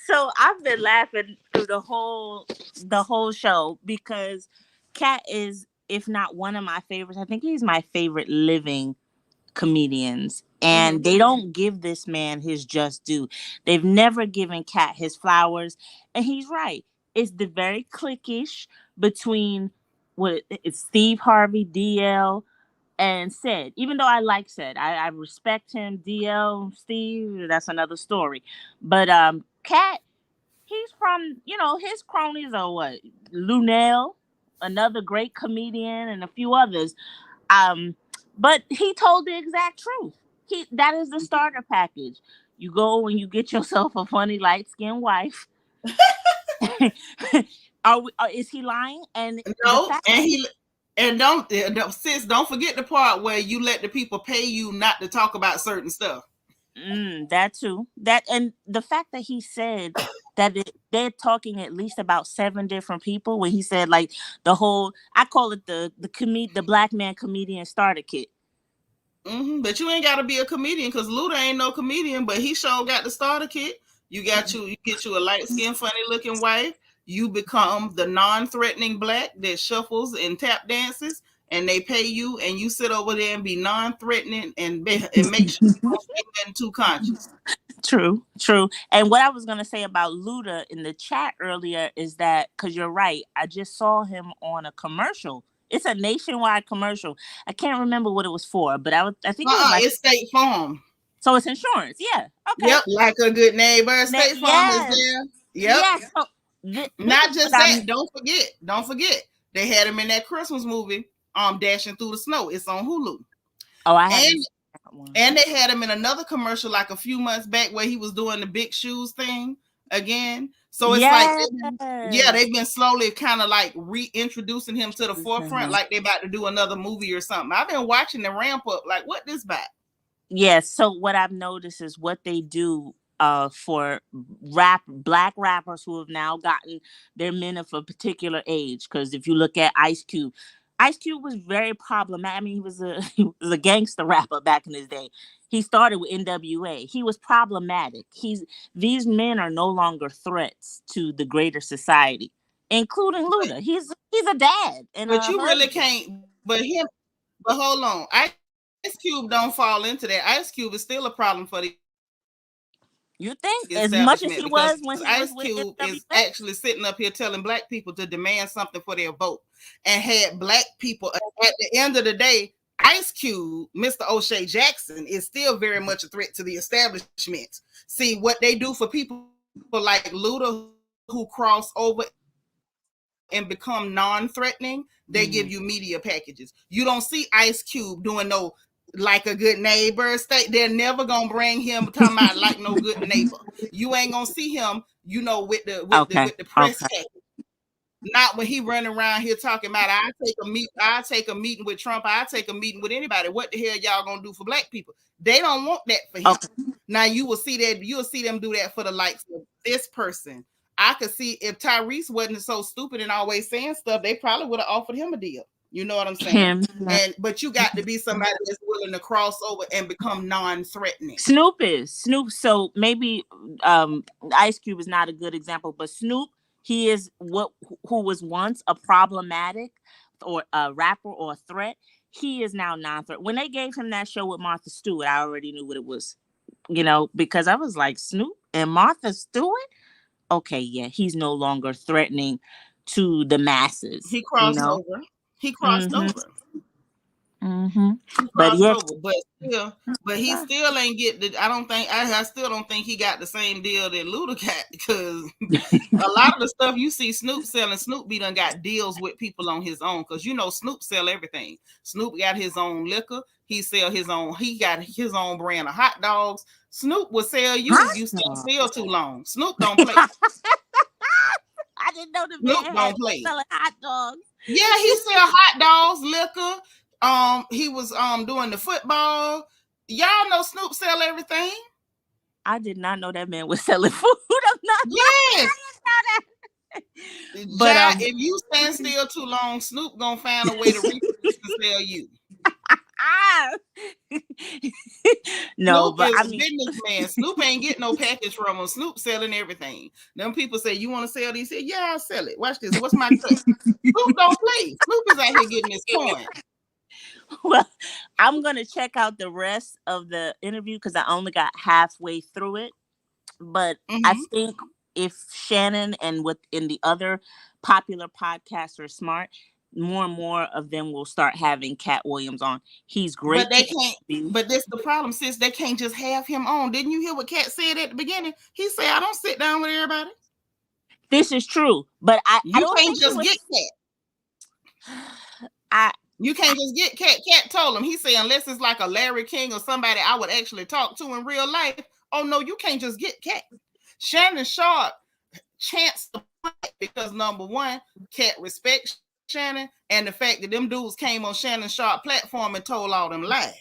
Speaker 5: So I've been laughing through the whole show because Katt is, if not one of my favorites, I think he's my favorite living comedians. And they don't give this man his just due. They've never given Katt his flowers. And he's right. It's the very cliquish between it's Steve Harvey, DL, and Ced. Even though I like Ced, I respect him. DL, Steve, that's another story. But Katt, he's from, his cronies are what? Lunel, another great comedian, and a few others. But he told the exact truth. That is the starter package. You go and you get yourself a funny light skinned wife. Is he lying? And the
Speaker 1: No,
Speaker 5: fact
Speaker 1: and don't sis, don't forget the part where you let the people pay you not to talk about certain stuff.
Speaker 5: that too. And the fact that he said that they're talking at least about 7 different people, when he said like the whole, I call it the black man comedian starter kit.
Speaker 1: But you ain't got to be a comedian, because Luda ain't no comedian, but he sure got the starter kit. You get you a light skinned, funny looking wife. You become the non-threatening black that shuffles and tap dances, and they pay you, and you sit over there and be non-threatening and make sure you don't say nothing too conscious.
Speaker 5: True. And what I was going to say about Luda in the chat earlier is that, because you're right, I just saw him on a commercial. It's a nationwide commercial. I can't remember what it was for, but I think it was like,
Speaker 1: it's State Farm.
Speaker 5: So it's insurance. Yeah. Okay.
Speaker 1: Yep, like a good neighbor. State Farm is there. Yep.
Speaker 5: Yes. So
Speaker 1: not just that. Don't forget. They had him in that Christmas movie, Dashing Through the Snow. It's on Hulu.
Speaker 5: Oh, I haven't.
Speaker 1: And they had him in another commercial like a few months back where he was doing the big shoes thing again. So it's they've been slowly kind of like reintroducing him to the forefront, like they about to do another movie or something. I've been watching the ramp up, like, what this about?
Speaker 5: Yes. So what I've noticed is what they do for black rappers who have now gotten their men of a particular age. Because if you look at Ice Cube was very problematic. I mean, he was a gangster rapper back in his day. He started with NWA. He was problematic. These men are no longer threats to the greater society, including Luda. He's a dad.
Speaker 1: But you really can't. But hold on. Ice Cube don't fall into that. Ice Cube is still a problem for the.
Speaker 5: You think as much as he was when he
Speaker 1: Ice
Speaker 5: was
Speaker 1: Cube
Speaker 5: with
Speaker 1: is actually sitting up here telling black people to demand something for their vote, and had black people at the end of the day. Ice Cube, Mr. O'Shea Jackson, is still very much a threat to the establishment. See what they do for people like Luda who cross over and become non-threatening. They give you media packages. You don't see Ice Cube doing no like a good neighbor. They're never gonna bring him talking about like no good neighbor. You ain't gonna see him, with the press package. Not when he running around here talking about I take a meeting with Trump, I take a meeting with anybody. What the hell y'all gonna do for black people? They don't want that for him. Okay. Now you'll see them do that for the likes of this person. I could see if Tyrese wasn't so stupid and always saying stuff, they probably would have offered him a deal. You know what I'm saying? But you got to be somebody that's willing to cross over and become non-threatening.
Speaker 5: Snoop. So maybe Ice Cube is not a good example, but Snoop, he is who was once a problematic or a rapper or a threat. He is now non-threat. When they gave him that show with Martha Stewart, I already knew what it was, because I was like, Snoop and Martha Stewart? Okay, yeah, he's no longer threatening to the masses.
Speaker 1: He crossed over. He crossed over.
Speaker 5: Mm-hmm.
Speaker 1: But he still ain't get the. I still don't think he got the same deal that Luda got, because a lot of the stuff you see Snoop selling, Snoop be done got deals with people on his own, because Snoop sell everything. Snoop got his own liquor. He sell his own. He got his own brand of hot dogs. Snoop will sell you. You still too long. Snoop don't play.
Speaker 5: I didn't know the man had selling hot dogs.
Speaker 1: Yeah, he sell hot dogs, liquor. He was doing the football. Y'all know Snoop sell everything.
Speaker 5: I did not know that man was selling food.
Speaker 1: Yes.
Speaker 5: I didn't know that.
Speaker 1: But if you stand still too long, Snoop gonna find a way to reproduce and sell you.
Speaker 5: No,
Speaker 1: Snoop
Speaker 5: but
Speaker 1: is a businessman. Snoop ain't getting no package from him. Snoop selling everything. Them people say, you want to sell these? Say, yeah, I'll sell it. Watch this. What's my cut? Snoop don't play. Snoop is out here getting his coin.
Speaker 5: Well, I'm gonna check out the rest of the interview because I only got halfway through it. But I think if Shannon and within the other popular podcasts are smart, more and more of them will start having Katt Williams on. He's great.
Speaker 1: But they can't. But that's the problem, sis. They can't just have him on. Didn't you hear what Katt said at the beginning? He said, I don't sit down with everybody.
Speaker 5: This is true, but I
Speaker 1: You
Speaker 5: don't
Speaker 1: can't
Speaker 5: think
Speaker 1: just
Speaker 5: he
Speaker 1: get
Speaker 5: was.
Speaker 1: Cat. You can't just get Cat. Cat told him. He said, unless it's like a Larry King or somebody I would actually talk to in real life. Oh no, you can't just get Cat. Shannon Sharp chanced the fight because number one, Cat respects Shannon, and the fact that them dudes came on Shannon Sharp platform and told all them lies.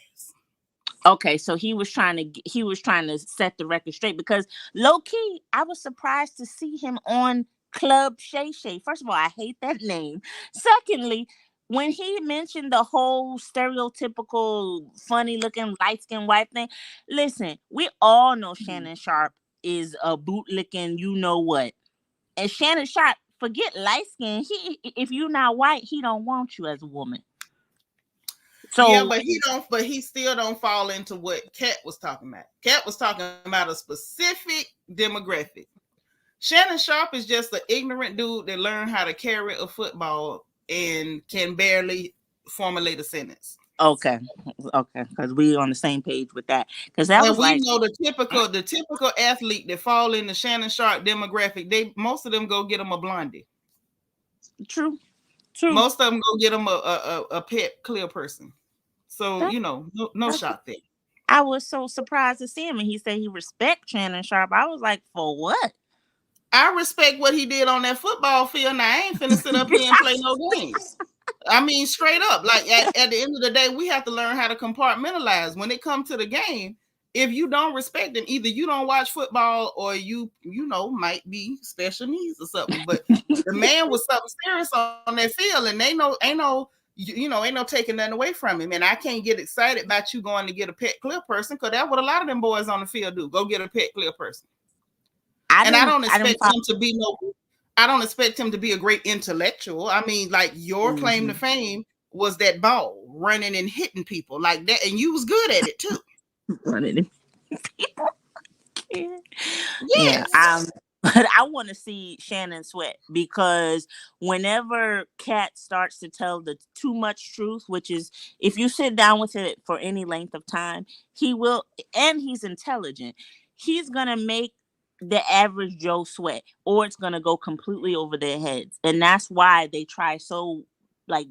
Speaker 5: Okay, so he was trying to set the record straight, because low key, I was surprised to see him on Club Shay Shay. First of all, I hate that name. Secondly, when he mentioned the whole stereotypical funny looking light skinned white thing, listen, we all know Shannon Sharp is a bootlicking, you know what. And Shannon Sharp, forget light skin. If you're not white, he don't want you as a woman. So
Speaker 1: yeah, but he still don't fall into what Katt was talking about. Katt was talking about a specific demographic. Shannon Sharp is just an ignorant dude that learned how to carry a football and can barely formulate a sentence.
Speaker 5: okay, because we on the same page with that. Because that
Speaker 1: And
Speaker 5: was
Speaker 1: we
Speaker 5: like
Speaker 1: know the typical athlete that fall in the Shannon Sharp demographic. Most of them go get them a blondie.
Speaker 5: true.
Speaker 1: Most of them go get them a pet clear person. So no shot there.
Speaker 5: I was so surprised to see him, and he said he respects Shannon Sharp. I was like, for what?
Speaker 1: I respect what he did on that football field. Now I ain't finna sit up here and play no games. I mean, straight up. Like at the end of the day, we have to learn how to compartmentalize when it comes to the game. If you don't respect them, either you don't watch football or you might be special needs or something. But the man was something serious on that field, and ain't no taking nothing away from him. And I can't get excited about you going to get a pet clear person, because that's what a lot of them boys on the field do. Go get a pet clear person. I don't expect him to be a great intellectual. I mean, like your claim to fame was that ball running and hitting people like that, and you was good at it too.
Speaker 5: Running people.
Speaker 1: Yes.
Speaker 5: Yeah. But I want to see Shannon sweat, because whenever Katt starts to tell the too much truth, which is if you sit down with it for any length of time, he will, and he's intelligent. He's gonna make the average Joe sweat, or it's gonna go completely over their heads, and that's why they try so. Like,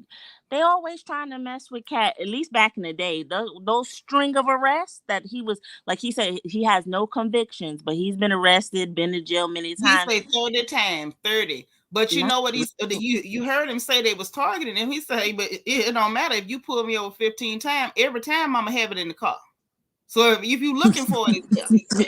Speaker 5: they always trying to mess with Katt. At least back in the day, those string of arrests that he was, like he said, he has no convictions, but he's been arrested, been to jail many times.
Speaker 1: He said 30 times, 30. But you know what you heard him say they was targeting him. He said, but it don't matter if you pull me over 15 times. Every time I'm gonna have it in the car. So if you looking for it,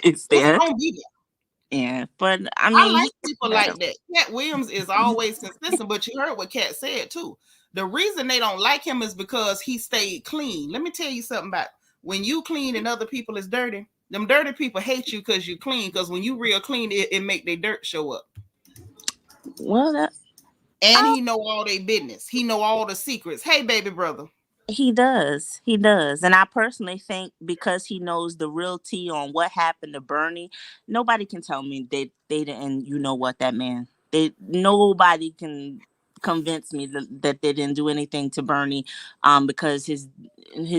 Speaker 5: it's there.
Speaker 1: It's gonna be there.
Speaker 5: Yeah, but I mean,
Speaker 1: I like people like that. Katt Williams is always consistent, but you heard what Katt said too. The reason they don't like him is because he stayed clean. Let me tell you something about when you clean and other people is dirty. Them dirty people hate you because you clean. Because when you real clean, it make their dirt show up.
Speaker 5: Well,
Speaker 1: he know all their business. He know all the secrets. Hey, baby brother.
Speaker 5: He does. And I personally think because he knows the real tea on what happened to Bernie, nobody can tell me they didn't. You know what, that man? Nobody can convince me that they didn't do anything to Bernie, because his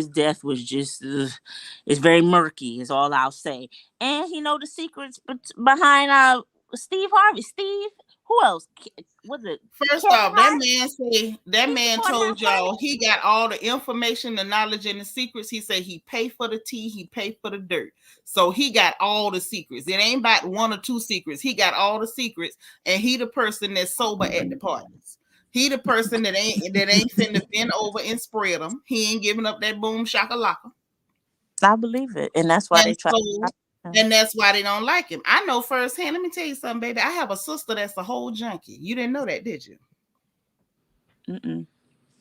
Speaker 5: death was just it's very murky. Is all I'll say. And he know the secrets behind Steve Harvey. Steve, who else? Was it?
Speaker 1: First off, that man told y'all he got all the information, the knowledge, and the secrets. He said he pay for the tea, he pay for the dirt. So he got all the secrets. It ain't about one or two secrets. He got all the secrets, and he the person that's sober at the parties. He the person that ain't finna bend over and spread them. He ain't giving up that boom shakalaka.
Speaker 5: I believe it, and that's why they try.
Speaker 1: And that's why they don't like him. I know firsthand. Let me tell you something, baby. I have a sister that's a whole junkie. You didn't know that, did you?
Speaker 5: Mm-mm.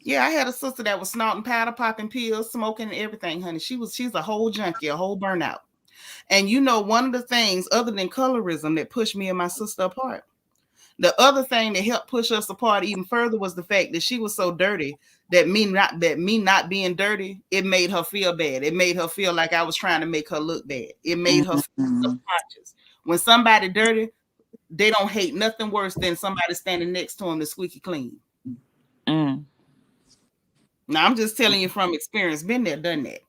Speaker 1: Yeah, I had a sister that was snorting powder, popping pills, smoking, and everything, honey. She's a whole junkie, a whole burnout. And one of the things other than colorism that pushed me and my sister apart, the other thing that helped push us apart even further was the fact that she was so dirty that me not being dirty, it made her feel bad. It made her feel like I was trying to make her look bad. It made her feel subconscious. When somebody dirty, they don't hate nothing worse than somebody standing next to them that's squeaky clean. Now I'm just telling you from experience, been there, done that.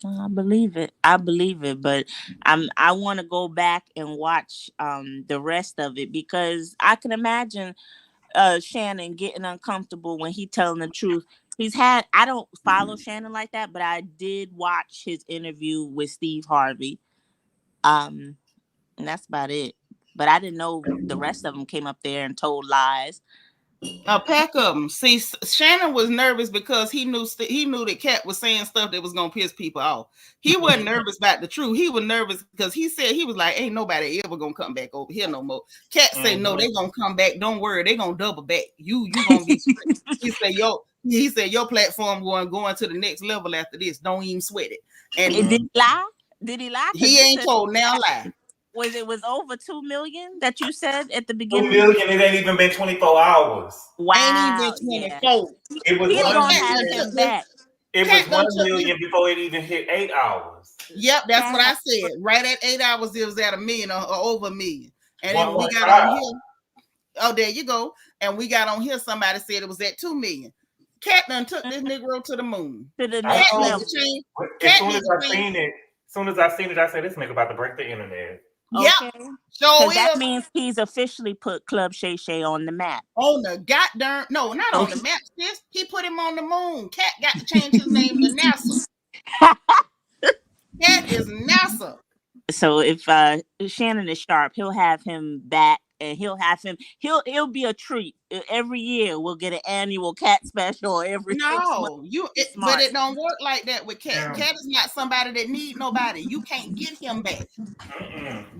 Speaker 5: I believe it. But I want to go back and watch the rest of it because I can imagine Shannon getting uncomfortable when he telling the truth. I don't follow Shannon like that, but I did watch his interview with Steve Harvey. And that's about it. But I didn't know the rest of them came up there and told lies.
Speaker 1: A pack of them. See, Shannon was nervous because he knew that Katt was saying stuff that was gonna piss people off. He wasn't nervous about the truth. He was nervous because he said he was like, "Ain't nobody ever gonna come back over here no more." Katt said, "No, they gonna come back. Don't worry, they gonna double back. You gonna be." He said, "Your platform going to the next level after this. Don't even sweat it." And
Speaker 5: did he lie? Did he lie?
Speaker 1: He ain't told now lie.
Speaker 5: It was over 2 million that you said at the
Speaker 6: 2
Speaker 5: beginning?
Speaker 6: million, it ain't even been 24 hours.
Speaker 5: Wow.
Speaker 1: Ain't even 24.
Speaker 5: Yeah.
Speaker 6: It was
Speaker 5: He's
Speaker 6: 1
Speaker 5: gonna
Speaker 6: million.
Speaker 5: have him back.
Speaker 6: It was 1 million before it even hit 8 hours.
Speaker 1: Yep, that's what I said. Right at 8 hours, it was at $1 million or over $1 million. And then we got on here. Oh, there you go. And we got on here. Somebody said it was at 2 million. Katt done took this Negro to the moon.
Speaker 5: To the next level.
Speaker 6: As soon as I seen it, I said, "This nigga about to break the internet."
Speaker 1: Yep.
Speaker 5: Okay.
Speaker 1: So
Speaker 5: that means he's officially put Club Shay Shay on the map.
Speaker 1: On the goddamn not on the map, sis. He put him on the moon. Katt got to change his name to NASA. Katt is NASA.
Speaker 5: So if Shannon is sharp, he'll have him back, and he'll be a treat. Every year we'll get an annual Katt special every 6 months.
Speaker 1: But it don't work like that with Katt. Katt is not somebody that need nobody. You can't get him back.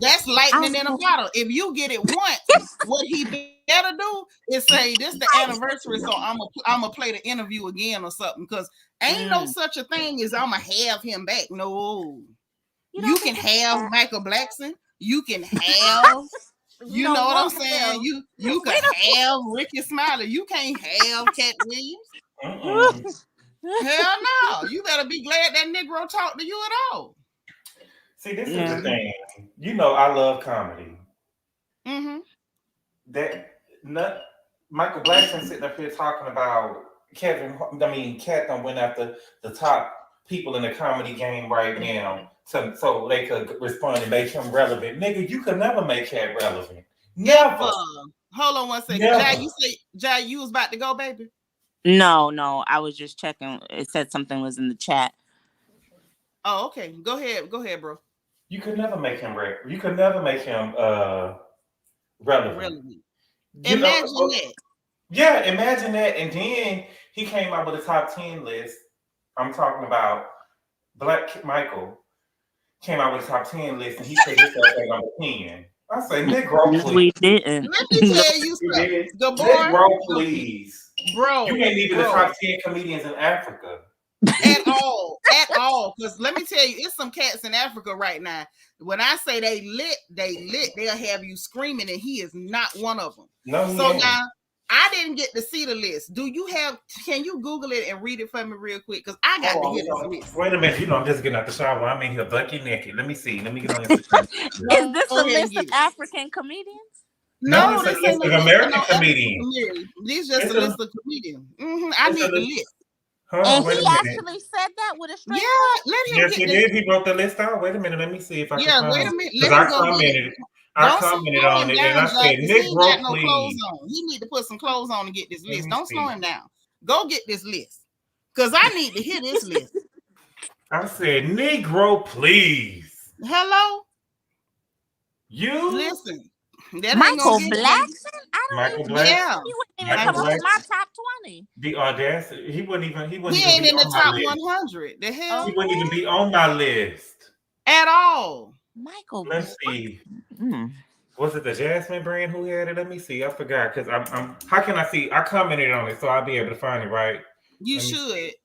Speaker 1: That's lightning in a bottle. If you get it once, what he better do is say, "This the anniversary, so I'm gonna play the interview again or something." Because ain't no such a thing as I'm gonna have him back. No. You can have Michael Blackson. You can have, you know what I'm saying? You can have Ricky Smiley. You can't have Katt Williams. Hell no. You better be glad that Negro talked to you at all.
Speaker 6: See, this is the thing. You know, I love comedy.
Speaker 1: Mm-hmm.
Speaker 6: Michael Blackson sitting up here talking about Katt done went after the top people in the comedy game right now. So they could respond and make him relevant. Nigga, you could never make Katt relevant. Never.
Speaker 1: Hold on one second. Jai, you was about to go, baby?
Speaker 5: No. I was just checking. It said something was in the chat.
Speaker 1: Oh, okay. Go ahead, bro.
Speaker 6: You could never make him You could never make him relevant.
Speaker 1: Imagine that.
Speaker 6: Yeah, imagine that. And then he came out with a top 10 list. I'm talking about Black Michael. Came out with a top 10 list, and he said this was number 10. I say, Negro, please.
Speaker 5: We didn't.
Speaker 1: Let me tell you something.
Speaker 6: Negro, please.
Speaker 1: Bro.
Speaker 6: You ain't even the top 10 comedians in Africa.
Speaker 1: At all. Because let me tell you, it's some cats in Africa right now. When I say they lit, they'll have you screaming, and he is not one of them. Now, I didn't get to see the list. Can you Google it and read it for me real quick? Because I got to hear this list.
Speaker 6: Wait a minute. I'm just getting out the shower. I'm in here bucky naked. Let me see. Let me get on Instagram.
Speaker 5: Is this a list of African comedians?
Speaker 6: No, it's a list of American comedians.
Speaker 1: These just a list of comedians. I need the list.
Speaker 5: And he actually said that with a straight
Speaker 6: Yes, he did. He wrote the list out. Wait a minute. Let me see if I can find
Speaker 1: wait a minute.
Speaker 6: I commented on it and I said, Negro,
Speaker 1: no
Speaker 6: please.
Speaker 1: He need to put some clothes on to get this list. Don't slow him down. Go get this list. Because I need to hear this list.
Speaker 6: I said, Negro, please.
Speaker 1: Hello?
Speaker 6: You?
Speaker 1: Listen.
Speaker 5: Michael Blackson?
Speaker 6: Michael Blackson?
Speaker 1: Yeah.
Speaker 5: He wouldn't even come up in my top 20.
Speaker 6: The audacity. He ain't
Speaker 1: in the top 100. The hell?
Speaker 6: He wouldn't even be on my list.
Speaker 1: At all.
Speaker 5: Michael.
Speaker 6: Let's see. Was it the Jasmine brand who had it? Let me see. I forgot because I'm. How can I see? I commented on it, so I'll be able to find it. Right?
Speaker 1: You should.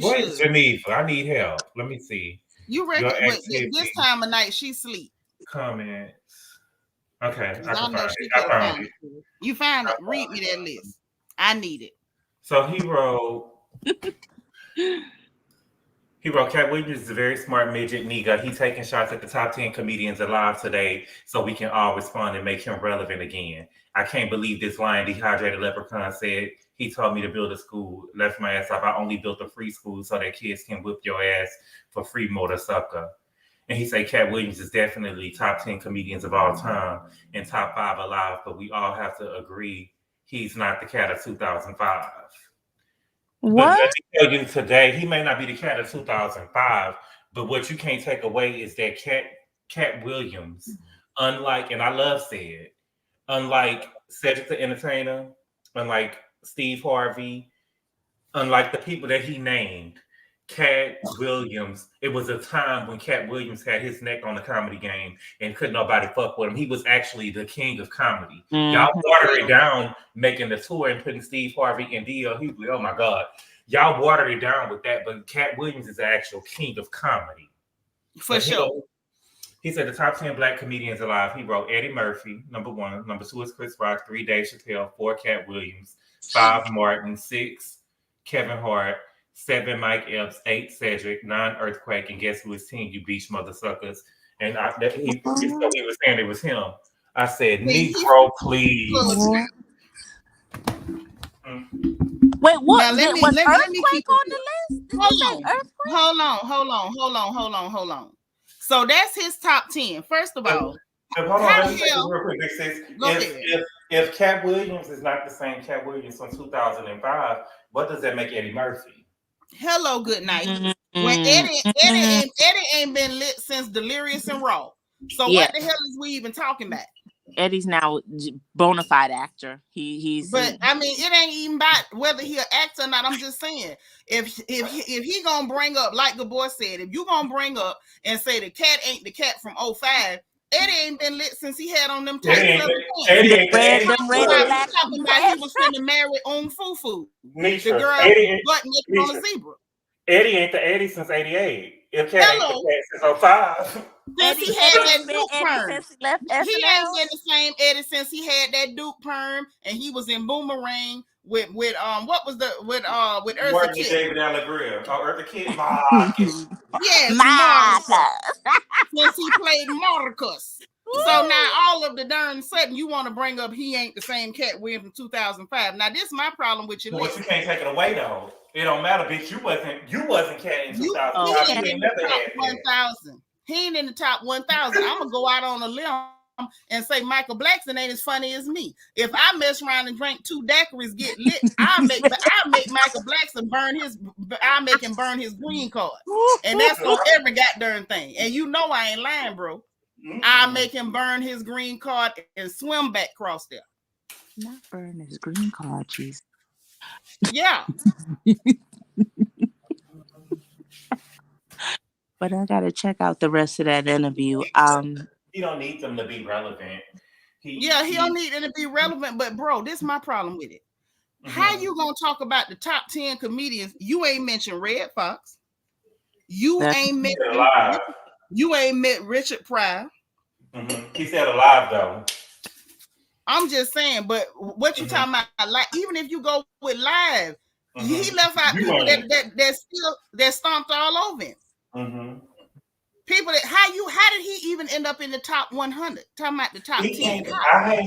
Speaker 6: Where's Geneva? I need help. Let me see.
Speaker 1: You reckon this time of night she sleep?
Speaker 6: Comments. Okay, I can find it.
Speaker 1: I found it. You found it. Read me that list. I need it.
Speaker 6: So he wrote. Katt Williams is a very smart midget nigga. He taking shots at the top 10 comedians alive today so we can all respond and make him relevant again. I can't believe this lying dehydrated leprechaun said He told me to build a school, left my ass off. I only built a free school so that kids can whip your ass for free motorcycle. And he said Katt Williams is definitely top 10 comedians of all time and top 5 alive, but we all have to agree he's not the Katt of 2005.
Speaker 5: What?
Speaker 6: But let me tell you today, he may not be the Katt of 2005, but what you can't take away is that Katt Williams, unlike, and I love said, unlike Cedric the Entertainer, unlike Steve Harvey, unlike the people that he named, Katt Williams, it was a time when Katt Williams had his neck on the comedy game and couldn't nobody fuck with him. He was actually the king of comedy. Y'all watered it down making the tour and putting Steve Harvey and D.L. Hughley. Oh my God. Y'all watered it down with that, but Katt Williams is the actual king of comedy.
Speaker 1: For sure.
Speaker 6: He said the top 10 black comedians alive. He wrote Eddie Murphy, number 1. Number 2 is Chris Rock. 3, Dave Chappelle. 4, Katt Williams. 5, Martin. 6, Kevin Hart. 7, Mike Epps. 8, Cedric. 9, Earthquake. And guess who is 10? You beach mother suckers. And he was saying it was him. I said, Negro, please.
Speaker 5: Wait, what?
Speaker 1: Now, let me
Speaker 5: Earthquake on the list?
Speaker 1: Hold on. So that's his top 10. First of all,
Speaker 6: hold on, let me say this real quick. If Katt Williams is not the same Katt Williams from 2005, what does that make Eddie Murphy?
Speaker 1: Hello, good night. When Eddie ain't been lit since Delirious and Raw. So what the hell is we even talking about?
Speaker 5: Eddie's now bona fide actor. He's.
Speaker 1: But I mean, it ain't even about whether he an actor or not. I'm just saying, if he gonna bring up, like the boy said, if you gonna bring up and say the Katt ain't the Katt from 05, Eddie ain't been lit since he had on them tights.
Speaker 6: Eddie ain't
Speaker 5: talking
Speaker 1: about he was finna marry Fufu, the girl button on a zebra.
Speaker 6: Eddie ain't the Eddie since 88. If Katt ain't the Katt since 05.
Speaker 1: Since he had that Duke perm. He ain't been the same Eddie since he had that Duke perm and he was in Boomerang with what was the with Eartha Kitt.
Speaker 6: David Allegria. Eartha Kitt. Marcus.
Speaker 1: Yes, Marcus. Since he played Marcus. So now all of the darn sudden you want to bring up he ain't the same Katt Williams in 2005. Now this is my problem with your list.
Speaker 6: But you can't take it away though. It don't matter, bitch. You wasn't Katt in 2005.
Speaker 1: He ain't in the top 1,000. He ain't in the top 1,000. I'm gonna go out on a limb and say Michael Blackson ain't as funny as me. If I mess around and drink 2 daiquiris, get lit, I'll make Michael Blackson burn his green card, and that's on every goddamn thing. And you know I ain't lying, bro. I'll make him burn his green card and swim back across there.
Speaker 5: Not burn his green card, jeez.
Speaker 1: Yeah.
Speaker 5: But I gotta check out the rest of that interview.
Speaker 6: He don't need them to be relevant. He
Speaker 1: don't need them to be relevant. But bro, this is my problem with it. How you gonna talk about the top 10 comedians? You ain't mentioned Red Fox. You ain't met Richard Pryor.
Speaker 6: He said alive though.
Speaker 1: I'm just saying, but what you talking about? Like, even if you go with live, he left out people that stomped all over him. People that how did he even end up in the top 100? Talking about the top 10.
Speaker 6: I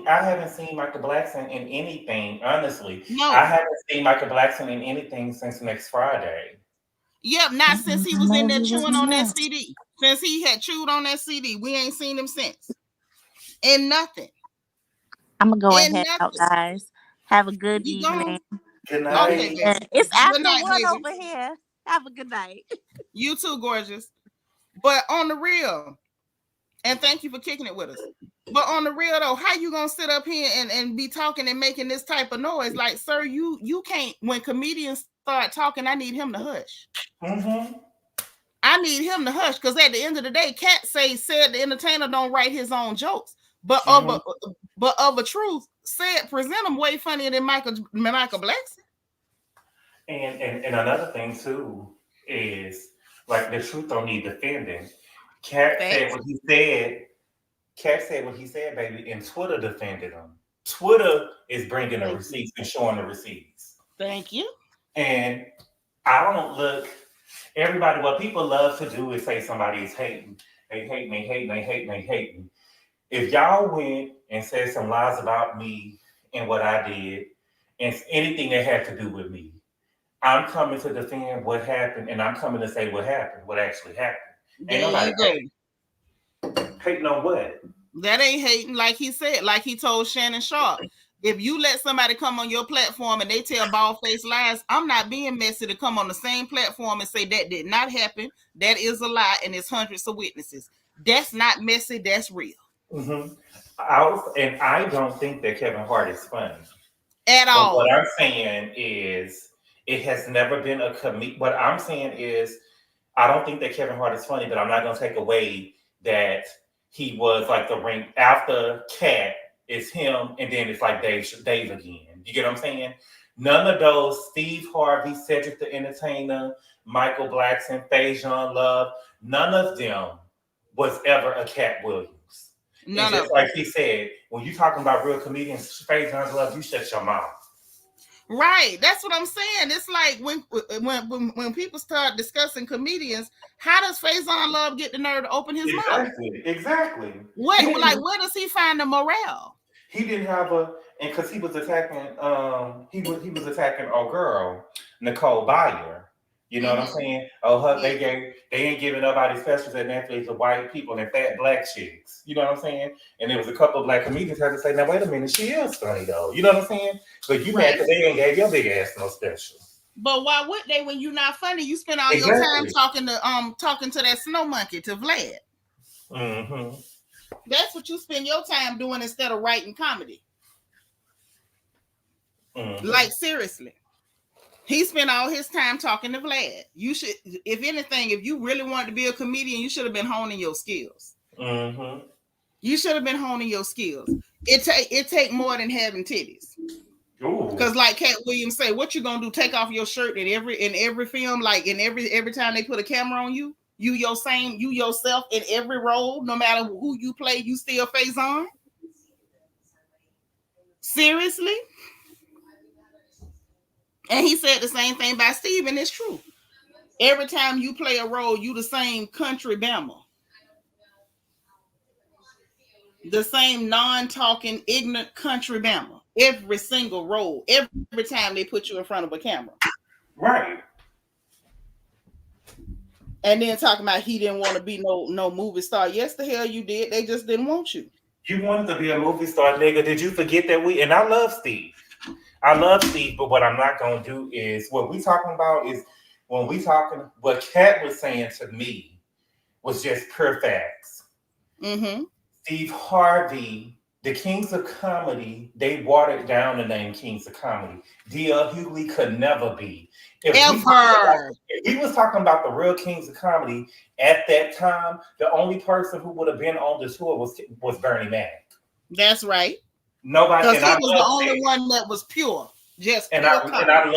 Speaker 6: haven't seen Michael Blackson in anything, honestly.
Speaker 1: No.
Speaker 6: I haven't seen Michael Blackson in anything since Next Friday.
Speaker 1: Yep, not since he was in there chewing on that CD. Since he had chewed on that CD, we ain't seen him since. And nothing.
Speaker 5: I'm gonna go ahead out, guys. Have a good evening.
Speaker 6: Good night.
Speaker 1: Okay,
Speaker 5: it's after 1 over here. Have a good night.
Speaker 1: You too, gorgeous. But on the real, and thank you for kicking it with us. But on the real though, how you gonna sit up here and be talking and making this type of noise? Like, sir, you can't. When comedians start talking, I need him to hush. I need him to hush because at the end of the day, Katt said the entertainer don't write his own jokes, but of a truth, said present them way funnier than Michael Blackson.
Speaker 6: And another thing too is like the truth don't need defending. Katt said what he said. Katt said what he said, baby, and Twitter defended him. Twitter is bringing the receipts and showing the receipts.
Speaker 1: Thank you.
Speaker 6: And I don't look. Everybody, what people love to do is say somebody is hating. They hating. If y'all went and said some lies about me and what I did, and anything that had to do with me. I'm coming to defend what happened, and I'm coming to say what happened, what actually happened. Ain't
Speaker 1: There
Speaker 6: nobody
Speaker 1: you go.
Speaker 6: hating on what?
Speaker 1: That ain't hating, like he said, like he told Shannon Sharp. If you let somebody come on your platform and they tell bald-faced lies, I'm not being messy to come on the same platform and say that did not happen. That is a lie, and it's hundreds of witnesses. That's not messy. That's real.
Speaker 6: Mm-hmm. I don't think that Kevin Hart is funny
Speaker 1: At
Speaker 6: but
Speaker 1: all.
Speaker 6: what I'm saying is, it has never been a comedian. What I'm saying is, I don't think that Kevin Hart is funny, but I'm not going to take away that he was like the ring after Katt. It's him, and then it's like Dave again. You get what I'm saying? None of those, Steve Harvey, Cedric the Entertainer, Michael Blackson, Faison Love, none of them was ever a Katt Williams.
Speaker 1: None
Speaker 6: and just like he said, when you talking about real comedians, Faison Love, you shut your mouth.
Speaker 1: Right. That's what I'm saying. It's like when people start discussing comedians, how does Faison Love get the nerve to open his mouth?
Speaker 6: Exactly.
Speaker 1: Where does he find the morale?
Speaker 6: He didn't have and because he was attacking he was attacking our girl, Nicole Byer. You know what I'm saying? They ain't giving nobody specials at Netflix of white people and fat black chicks. You know what I'm saying? And there was a couple of black comedians had to say, now wait a minute, she is funny though. You know what I'm saying? But you mad because they ain't gave your big ass no special.
Speaker 1: But why would they when you're not funny? You spend all your time talking to that snow monkey, to Vlad.
Speaker 6: Mm-hmm.
Speaker 1: That's what you spend your time doing instead of writing comedy.
Speaker 6: Mm-hmm.
Speaker 1: Like, seriously. He spent all his time talking to Vlad. You should, if anything, if you really wanted to be a comedian, you should have been honing your skills.
Speaker 6: Mm-hmm.
Speaker 1: You should have been honing your skills. It take more than having titties. Because like Katt Williams say, what you gonna do? Take off your shirt in every film, like in every time they put a camera on you, you yourself in every role, no matter who you play, you still Faison? Seriously? And he said the same thing by Steve, and it's true. Every time you play a role, you the same country Bama. The same non-talking, ignorant country Bama. Every single role. Every time they put you in front of a camera.
Speaker 6: Right.
Speaker 1: And then talking about he didn't want to be no movie star. Yes, the hell you did. They just didn't want you.
Speaker 6: You wanted to be a movie star, nigga. Did you forget that and I love Steve. But what I'm not going to do is, what we talking about is, what Katt was saying to me was just pure facts.
Speaker 1: Mm-hmm.
Speaker 6: Steve Harvey, the Kings of Comedy, they watered down the name Kings of Comedy. D.L. Hughley could never be. If we was talking about the real Kings of Comedy at that time, the only person who would have been on the tour was Bernie Mac.
Speaker 1: That's right.
Speaker 6: Nobody.
Speaker 1: Because he was the only one that was pure. Just
Speaker 6: and
Speaker 1: pure
Speaker 6: I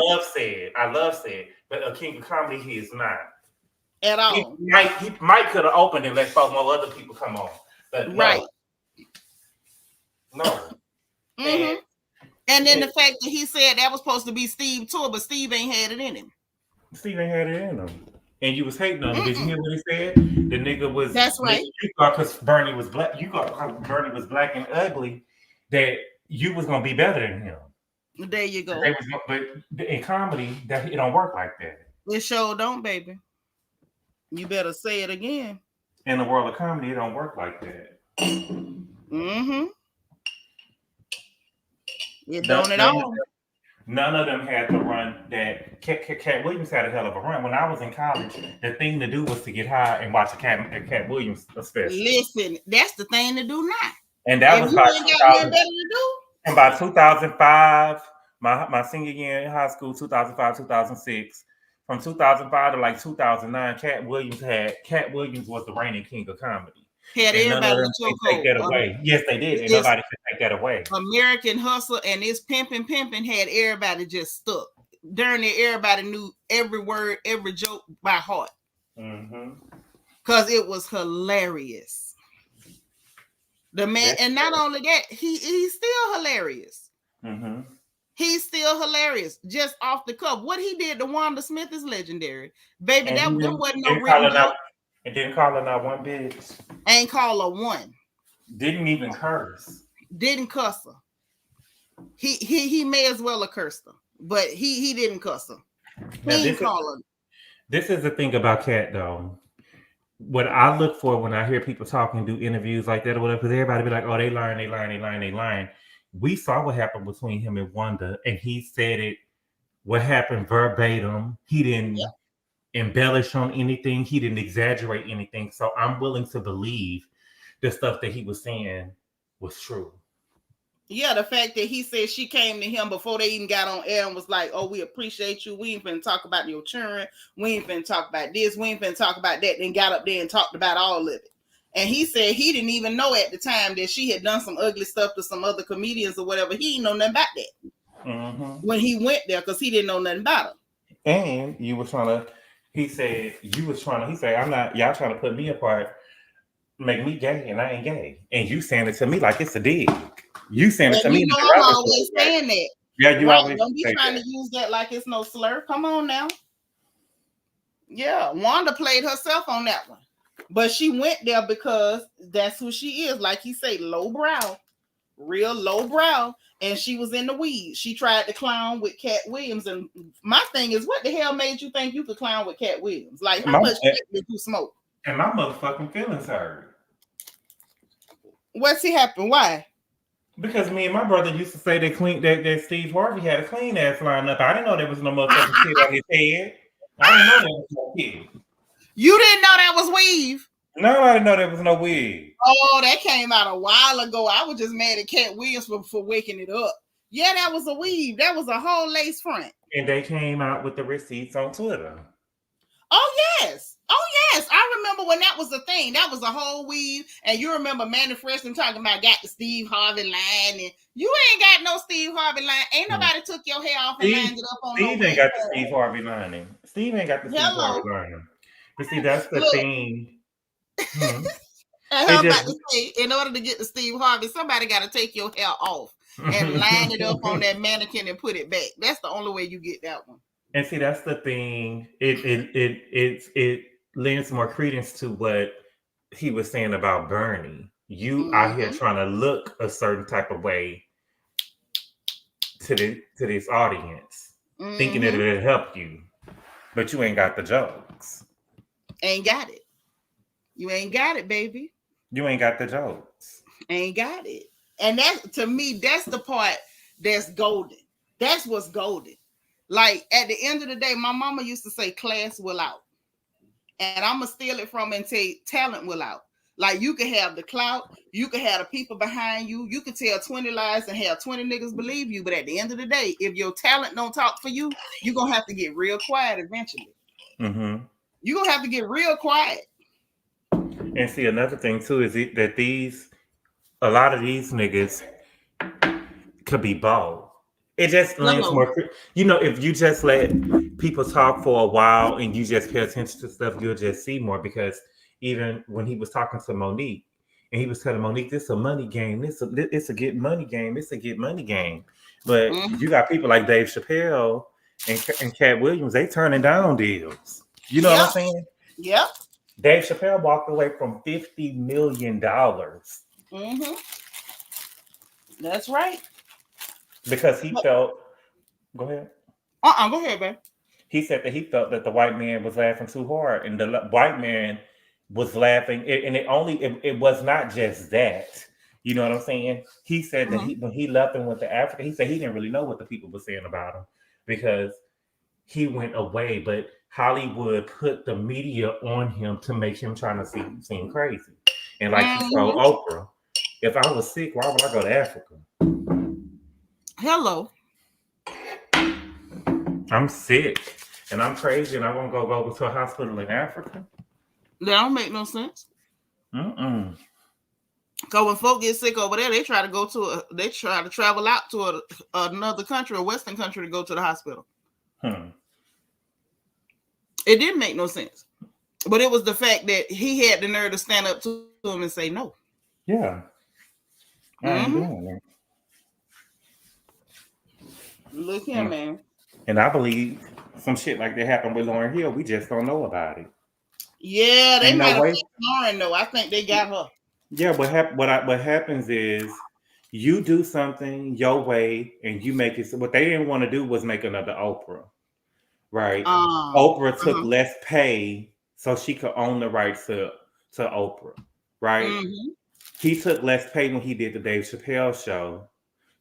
Speaker 6: love said, but a King of Comedy he is not
Speaker 1: at all.
Speaker 6: He might could have opened and let 4 more other people come on, but
Speaker 1: right.
Speaker 6: No.
Speaker 1: Mm-hmm. And then the fact that he said that was supposed to be Steve too, but Steve ain't had it in him.
Speaker 6: Steve ain't had it in him. And you was hating on him. Did you hear what he said? The nigga was.
Speaker 1: That's right.
Speaker 6: You thought because Bernie was black. You thought Bernie was black and ugly, that you was gonna be better than him.
Speaker 1: There you go.
Speaker 6: But in comedy, that it don't work like that.
Speaker 1: It sure don't, baby. You better say it again.
Speaker 6: In the world of comedy, it don't work like that.
Speaker 1: Mm-hmm. It don't at all.
Speaker 6: None of them had to run that. Katt Williams had a hell of a run. When I was in college, the thing to do was to get high and watch a Katt Williams special.
Speaker 1: Listen, that's the thing to do now.
Speaker 6: And that was by 2005, my senior year in high school, 2005, 2006. From 2005 to like 2009, Katt Williams was the reigning king of comedy.
Speaker 1: Had everybody
Speaker 6: take that away. Yes, they did. And nobody could take that away.
Speaker 1: American Hustle and this pimping had everybody just stuck. During it, everybody knew every word, every joke by heart.
Speaker 6: Mm-hmm.
Speaker 1: Because it was hilarious. The man, and not only that, he's still hilarious.
Speaker 6: Mm-hmm.
Speaker 1: He's still hilarious, just off the cuff. What he did to Wanda Smith is legendary. Baby, that wasn't no written joke.
Speaker 6: And didn't call her not one bitch.
Speaker 1: Ain't call her one.
Speaker 6: Didn't even curse.
Speaker 1: Didn't cuss her. He may as well have cursed her, but he didn't cuss her. He didn't call her.
Speaker 6: This is the thing about Katt, though. What I look for when I hear people talk and do interviews like that or whatever, because everybody be like, oh, they lying. We saw what happened between him and Wanda, and he said it, what happened verbatim. He didn't embellish on anything. He didn't exaggerate anything. So I'm willing to believe the stuff that he was saying was true.
Speaker 1: Yeah, the fact that he said she came to him before they even got on air and was like, oh, we appreciate you. We ain't finna talk about your children. We ain't finna talk about this. We ain't finna talk about that. Then got up there and talked about all of it. And he said he didn't even know at the time that she had done some ugly stuff to some other comedians or whatever. He didn't know nothing about that when he went there because he didn't know nothing about her.
Speaker 6: And you were trying to, he said, I'm not, y'all trying to put me apart, make me gay, and I ain't gay. And you saying it to me like it's a dig. You saying it to me.
Speaker 1: You know I'm always saying that.
Speaker 6: Yeah, you always
Speaker 1: don't be trying to use that like it's no slur. Come on now. Yeah, Wanda played herself on that one. But she went there because that's who she is. Like he say, lowbrow. Real lowbrow. And she was in the weeds. She tried to clown with Katt Williams. And my thing is, what the hell made you think you could clown with Katt Williams? Like, how much shit did you smoke?
Speaker 6: And my motherfucking feelings hurt.
Speaker 1: What's he happen? Why?
Speaker 6: Because me and my brother used to say that Steve Harvey had a clean ass lineup. I didn't know there was no motherfucking shit on his head. I didn't know there was no kid.
Speaker 1: You didn't know that was weave?
Speaker 6: No, I didn't know there was no wig.
Speaker 1: Oh, that came out a while ago. I was just mad at Katt Williams for waking it up. Yeah, that was a weave. That was a whole lace front.
Speaker 6: And they came out with the receipts on Twitter.
Speaker 1: Oh, yes. I remember when that was a thing. That was a whole weave. And you remember Manny Freshman talking about got the Steve Harvey line. And you ain't got no Steve Harvey line. Ain't nobody took your hair off and lined it up on
Speaker 6: Steve ain't got the Steve Harvey lining. Steve ain't got the Steve Harvey lining. But see, that's the thing.
Speaker 1: And I'm about to say, in order to get the Steve Harvey, somebody got to take your hair off and line it up on that mannequin and put it back. That's the only way you get that one.
Speaker 6: And see, that's the thing. It lends more credence to what he was saying about Bernie. You out here trying to look a certain type of way to this audience, thinking that it'll help you, but you ain't got the jokes.
Speaker 1: Ain't got it. You ain't got it, baby.
Speaker 6: You ain't got the jokes.
Speaker 1: Ain't got it. And that, to me, that's the part that's golden. That's what's golden. Like, at the end of the day, my mama used to say class will out. And I'm going to steal it from and say talent will out. Like, you can have the clout. You can have the people behind you. You can tell 20 lies and have 20 niggas believe you. But at the end of the day, if your talent don't talk for you, you're going to have to get real quiet eventually.
Speaker 6: Mm-hmm.
Speaker 1: You're going to have to get real quiet.
Speaker 6: And see, another thing, too, is that a lot of these niggas could be bald. It just lands more, if you just let people talk for a while and you just pay attention to stuff, you'll just see more. Because even when he was talking to Monique and he was telling Monique, this is a money game. It's a get money game. It's a get money game. But you got people like Dave Chappelle and Katt Williams, they turning down deals. You know what I'm saying?
Speaker 1: Yep.
Speaker 6: Dave Chappelle walked away from $50 million.
Speaker 1: Mm-hmm. That's right.
Speaker 6: Because he felt, go ahead.
Speaker 1: Go ahead, babe.
Speaker 6: He said that he felt that the white man was laughing too hard, and the white man was laughing, and it was not just that. You know what I'm saying? He said that when he left and went to Africa, he said he didn't really know what the people were saying about him because he went away, but Hollywood put the media on him to make him trying to seem crazy. And like he told Oprah, if I was sick, why would I go to Africa?
Speaker 1: Hello.
Speaker 6: I'm sick and I'm crazy and I want to go to a hospital in Africa.
Speaker 1: That don't make no sense. Because when folk get sick over there, they try to travel out to another country, a Western country, to go to the hospital. It didn't make no sense. But it was the fact that he had the nerve to stand up to him and say no.
Speaker 6: Yeah. I ain't doing that.
Speaker 1: Look here, man.
Speaker 6: And I believe some shit like that happened with Lauryn Hill. We just don't know about it.
Speaker 1: Yeah, they might have Lauren though. I think they got her.
Speaker 6: Yeah, what happens is You do something your way and you make it. So what they didn't want to do was make another Oprah, right? Oprah took
Speaker 1: Uh-huh.
Speaker 6: less pay so she could own the rights to Oprah, right?
Speaker 1: Mm-hmm.
Speaker 6: He took less pay when he did the Dave Chappelle show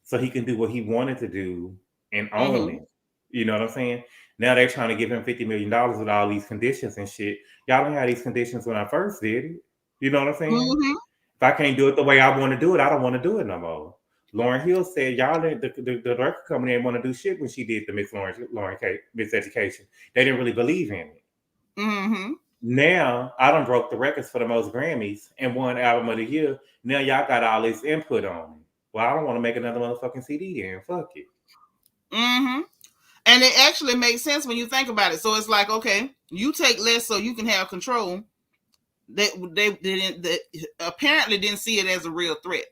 Speaker 6: so he can do what he wanted to do and own
Speaker 1: Mm-hmm.
Speaker 6: it. You know what I'm saying? Now they're trying to give him $50 million with all these conditions and shit. Y'all didn't have these conditions when I first did it. You know what I'm saying?
Speaker 1: Mm-hmm.
Speaker 6: If I can't do it the way I want to do it, I don't want to do it no more. Lauren Hill said y'all didn't, the record company didn't want to do shit when she did the Miss Education. They didn't really believe in it.
Speaker 1: Mm-hmm.
Speaker 6: Now I done broke the records for the most Grammys and won album of the year. Now y'all got all this input on it. Well, I don't want to make another motherfucking CD then. Fuck it.
Speaker 1: Mm-hmm. And it actually makes sense when you think about it. So it's like, okay, you take less so you can have control. They didn't, they apparently didn't see it as a real threat.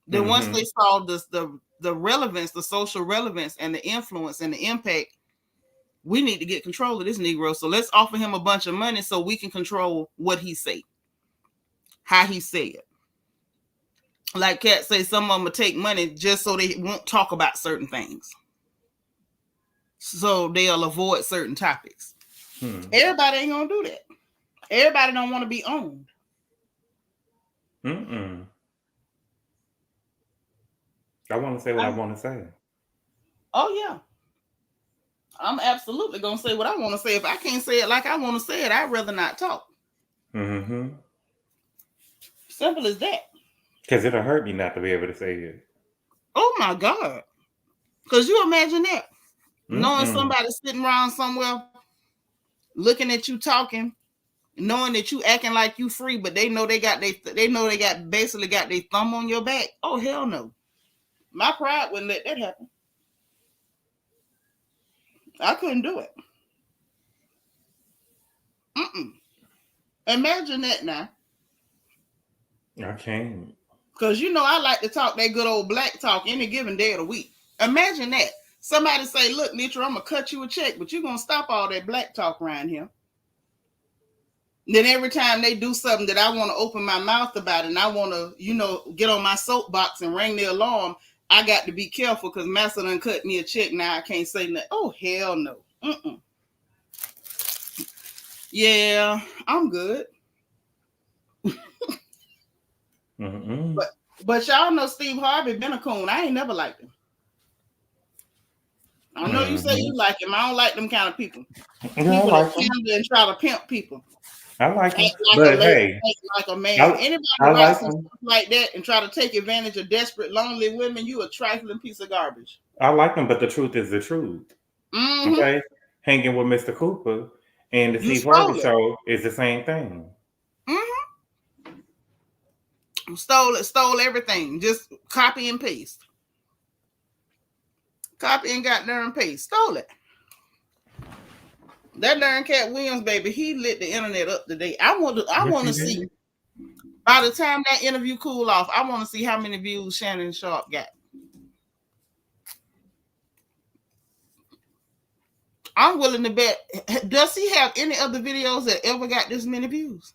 Speaker 1: Then once they saw the relevance, the social relevance, and the influence and the impact, we need to get control of this Negro. So let's offer him a bunch of money so we can control what he say, how he say it. Like Katt say, some of them will take money just so they won't talk about certain things. So they'll avoid certain topics. Everybody ain't gonna do that. Everybody don't want to be owned.
Speaker 6: I want to say what I want to say.
Speaker 1: Oh yeah. I'm absolutely gonna say what I want to say. If I can't say it like I want to say it, I'd rather not talk. Simple as that.
Speaker 6: Because it'll hurt me not to be able to say it.
Speaker 1: Oh my God. Because you imagine that. Knowing somebody sitting around somewhere looking at you talking, knowing that you acting like you free, but they know they got basically got their thumb on your back. Oh hell no. My pride wouldn't let that happen. I couldn't do it. Imagine that now.
Speaker 6: I can't.
Speaker 1: Because you know I like to talk that good old black talk any given day of the week. Imagine that. Somebody say, look, Nitra, I'm going to cut you a check, but you're going to stop all that black talk around here. Then every time they do something that I want to open my mouth about and I want to, get on my soapbox and ring the alarm, I got to be careful because Master done cut me a check. Now I can't say nothing. Oh, hell no. Yeah, I'm good. But y'all know Steve Harvey been a coon. I ain't never liked him. I know you say you like him. I don't like them kind of people. People that pander and try to pimp people.
Speaker 6: I like him.
Speaker 1: Like
Speaker 6: But hey,
Speaker 1: like a man. Anybody writes some stuff like that and try to take advantage of desperate, lonely women, you a trifling piece of garbage.
Speaker 6: I like him, but the truth is the truth. Okay? Hanging with Mr. Cooper and the Steve Harvey show is the same thing.
Speaker 1: Stole everything. Just copy and paste. Copy and got there and paste. Stole it. That darn Katt Williams, baby, he lit the internet up today. I want to see. By the time that interview cool off, I want to see how many views Shannon Sharp got. I'm willing to bet. Does he have any other videos that ever got this many views?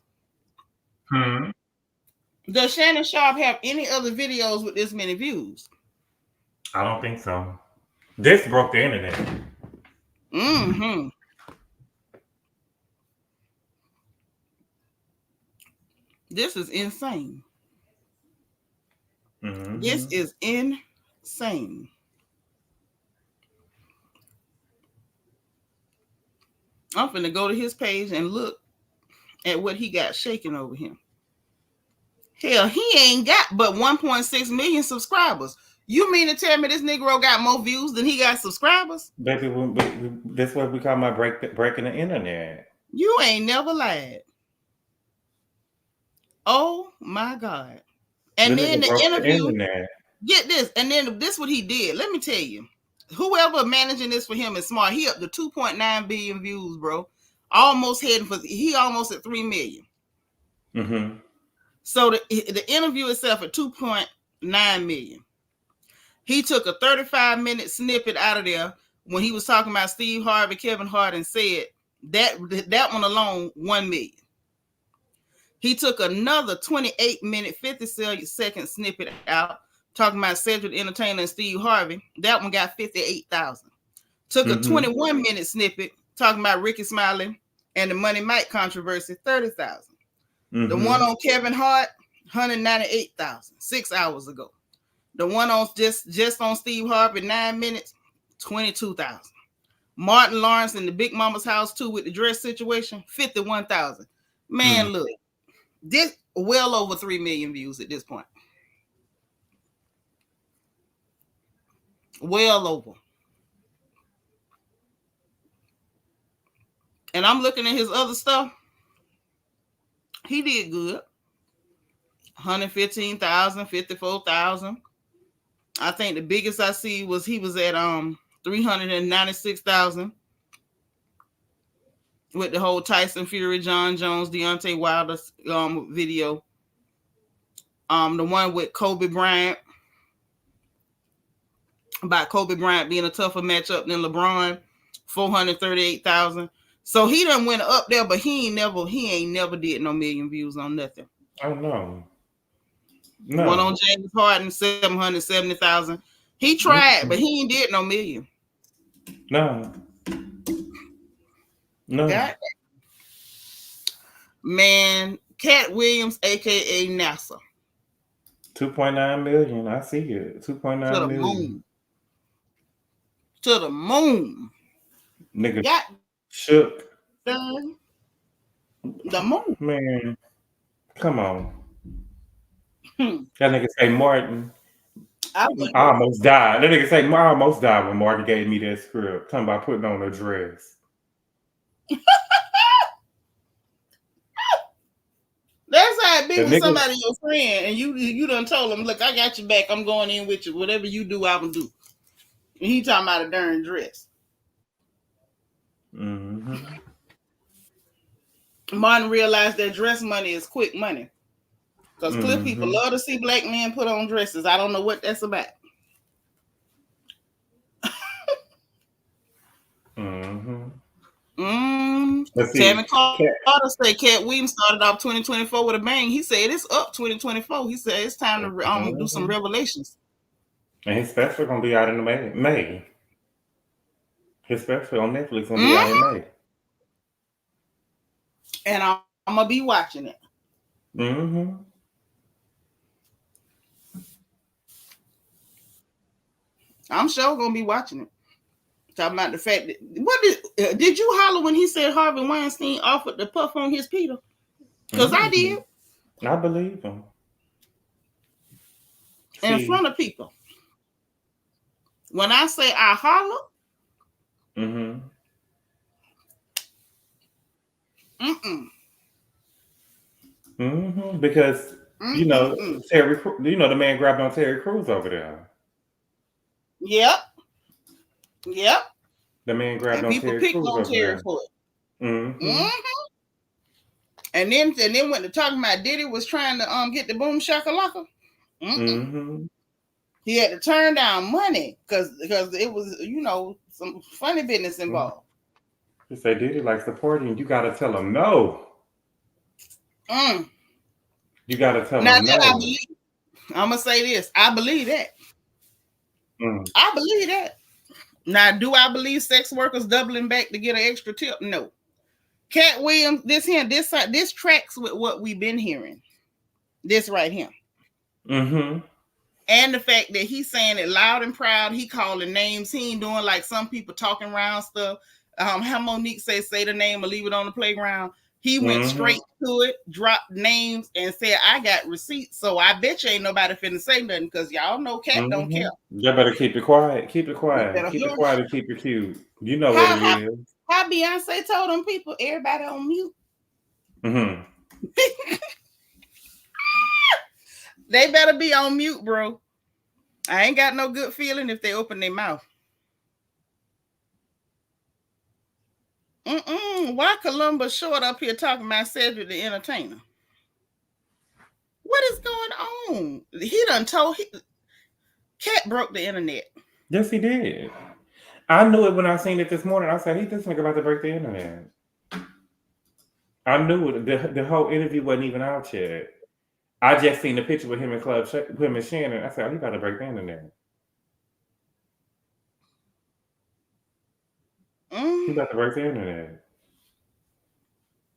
Speaker 1: Does Shannon Sharp have any other videos with this many views?
Speaker 6: I don't think so. This broke the internet.
Speaker 1: This is insane. This is insane. I'm finna go to his page and look at what he got shaking over him. Hell, he ain't got but 1.6 million subscribers. You mean to tell me this Negro got more views than he got subscribers?
Speaker 6: Baby, that's what we call my breaking the internet.
Speaker 1: You ain't never lied. Oh my God. And then the interview, get this, and then this what he did. Let me tell you. Whoever managing this for him is smart. He up to 2.9 billion views, bro. Almost at 3 million. So the interview itself at 2.9 million. He took a 35-minute snippet out of there when he was talking about Steve Harvey, Kevin Hart, and said that one alone 1 million. He took another 28-minute, 50-second snippet out talking about Cedric the Entertainer and Steve Harvey. That one got 58,000. Took a 21-minute snippet talking about Ricky Smiley and the Money Mike controversy, 30,000. The one on Kevin Hart, 198,000, 6 hours ago. The one on just on Steve Harvey, 9 minutes, 22,000. Martin Lawrence in the Big Mama's house too with the dress situation, 51,000. Man, look, this well over 3 million views at this point. Well over. And I'm looking at his other stuff. He did good. 115,000, 54,000. I think the biggest I see was he was at 396,000 with the whole Tyson Fury, John Jones, Deontay Wilder video. The one with Kobe Bryant about Kobe Bryant being a tougher matchup than LeBron, 438,000. So he done went up there, but he ain't never did no million views on nothing.
Speaker 6: Oh no.
Speaker 1: One on James Harden, 770,000. He tried, but he ain't did no million.
Speaker 6: No.
Speaker 1: Man, Katt Williams, aka NASA.
Speaker 6: 2.9 million. I see it. 2.9 million.
Speaker 1: Moon. To the moon.
Speaker 6: Nigga
Speaker 1: got
Speaker 6: shook.
Speaker 1: The moon.
Speaker 6: Man, come on. That nigga say Martin. I almost died. That nigga say I almost died when Martin gave me that script. Talking about putting on a dress.
Speaker 1: That's how it be when somebody your friend and you done told him, look, I got your back. I'm going in with you. Whatever you do, I will do. And he talking about a darn dress. Martin realized that dress money is quick money. Because clear people love to see black men put on dresses. I don't know what that's about. Tammy Carter say Katt Williams started off 2024 with a bang. He said it's up 2024. He said it's time to do some revelations.
Speaker 6: And his special gonna be out in May. His special on Netflix gonna be out in May.
Speaker 1: And I'm gonna be watching it. I'm sure gonna be watching it. Talking about the fact that what did you holler when he said Harvey Weinstein offered to puff on his Peter? Because I did.
Speaker 6: I believe him.
Speaker 1: In front of people. When I say I holler,
Speaker 6: because you know Terry, the man grabbed on Terry Crews over there. Yep. The man grabbed on Terry Crews over there. For it.
Speaker 1: And then when they're talking about Diddy was trying to get the boom shakalaka. He had to turn down money because it was some funny business involved.
Speaker 6: He said Diddy likes the party, and you got to tell him no. You got to tell him no.
Speaker 1: I'm gonna say this. I believe that. I believe that. Now, do I believe sex workers doubling back to get an extra tip? No. Katt Williams, this tracks with what we've been hearing. This right here. And the fact that he's saying it loud and proud, he calling names. He ain't doing like some people talking around stuff. How Monique say the name or leave it on the playground. He went straight to it, dropped names, and said, I got receipts. So I bet you ain't nobody finna say nothing because y'all know Katt don't care.
Speaker 6: Y'all better keep it quiet. Keep it quiet. Keep it quiet and keep it cute. You know what it is.
Speaker 1: How Beyonce told them people, everybody on mute. They better be on mute, bro. I ain't got no good feeling if they open their mouth. Why Columbus Short up here talking about Cedric the Entertainer? What is going on? He done told Katt broke the internet.
Speaker 6: Yes, he did. I knew it when I seen it this morning. I said, he this nigga about to break the internet. I knew it. The whole interview wasn't even out yet. I just seen the picture with him and him and Shannon. I said, oh, he about to break the internet. He about to break the internet.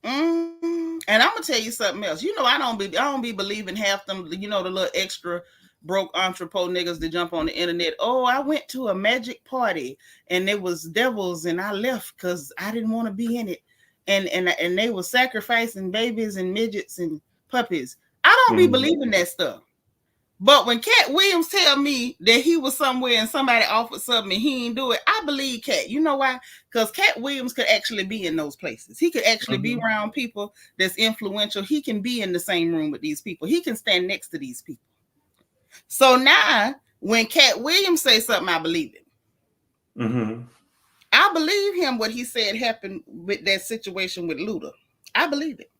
Speaker 1: And I'm gonna tell you something else. You know, I don't be believing half them. You know, the little extra broke entrepot niggas that jump on the internet. Oh, I went to a magic party and it was devils and I left because I didn't want to be in it. And they were sacrificing babies and midgets and puppies. I don't be believing that stuff. But when Katt Williams tell me that he was somewhere and somebody offered something and he didn't do it, I believe Katt. You know why? Because Katt Williams could actually be in those places. He could actually be around people that's influential. He can be in the same room with these people. He can stand next to these people. So now, when Katt Williams say something, I believe it. I believe him what he said happened with that situation with Luda. I believe it.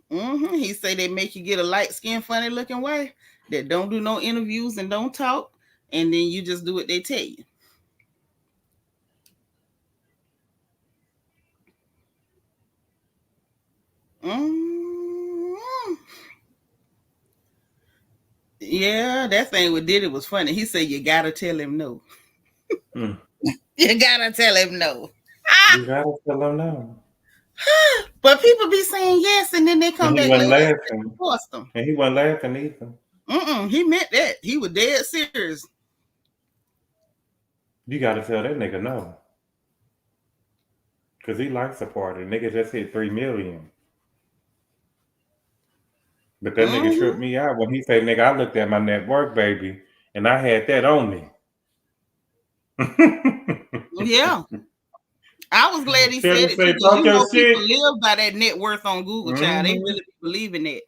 Speaker 1: He say they make you get a light skin, funny looking way that don't do no interviews and don't talk, and then you just do what they tell you. Yeah, that thing with Diddy was funny. He said you gotta tell him no. You gotta tell him no.
Speaker 6: You gotta tell him no.
Speaker 1: But people be saying yes, and then they come back later and force them.
Speaker 6: And he wasn't laughing either.
Speaker 1: He meant that. He was dead serious.
Speaker 6: You gotta tell that nigga no. Cause he likes a party. Nigga just hit 3 million. But that nigga tripped me out when he said, nigga, I looked at my network, baby, and I had that on me.
Speaker 1: Yeah. I was glad he said it. Because you know, people live by that net worth on Google, child. They really believe in that.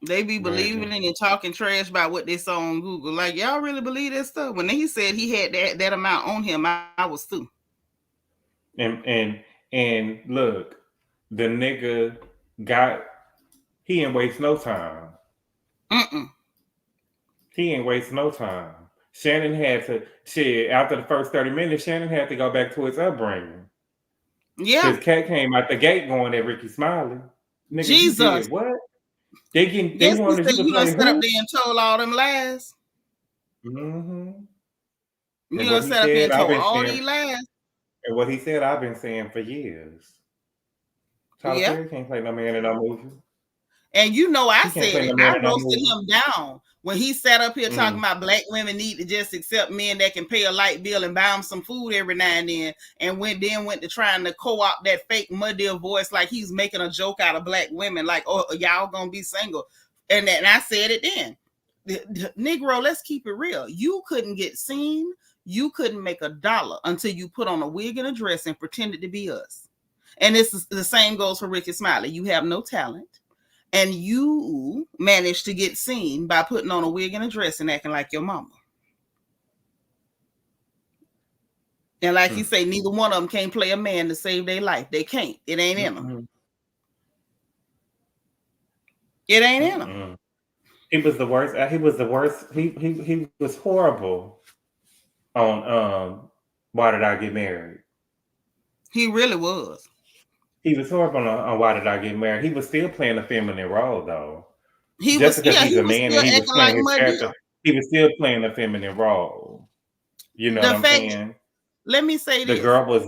Speaker 1: They be believing in and talking trash about what they saw on Google. Like, y'all really believe that stuff? When he said he had that amount on him, I was through.
Speaker 6: And look, the nigga he ain't waste no time. He ain't waste no time. Shannon had to, after the first 30 minutes, Shannon had to go back to his upbringing.
Speaker 1: Yeah.
Speaker 6: Because Katt came out the gate going at Ricky Smiley. Nigga,
Speaker 1: Jesus.
Speaker 6: What? They wanted
Speaker 1: you done set up there and told all them lies. You done set up there and told all these lies.
Speaker 6: And what he said, I've been saying for years. Tyler Perry can't play no man in no movie.
Speaker 1: And you know, I said it. I roasted him down when he sat up here talking about black women need to just accept men that can pay a light bill and buy them some food every now and then. And went to trying to co-opt that fake muddy voice like he's making a joke out of black women, like, oh, y'all gonna be single. And I said it then. Negro, let's keep it real. You couldn't get seen. You couldn't make $1 until you put on a wig and a dress and pretended to be us. And the same goes for Ricky Smiley. You have no talent. And you managed to get seen by putting on a wig and a dress and acting like your mama. And like you say, neither one of them can't play a man to save their life. They can't. It ain't in them. It ain't in them.
Speaker 6: He was the worst. He was the worst. He was horrible on Why Did I Get Married?
Speaker 1: He really was.
Speaker 6: He was horrible on Why Did I Get Married? He was still playing a feminine role, though.
Speaker 1: He's a man and
Speaker 6: he was playing his character. He was still playing a feminine role. You know what I'm saying?
Speaker 1: Let me say this.
Speaker 6: The girl was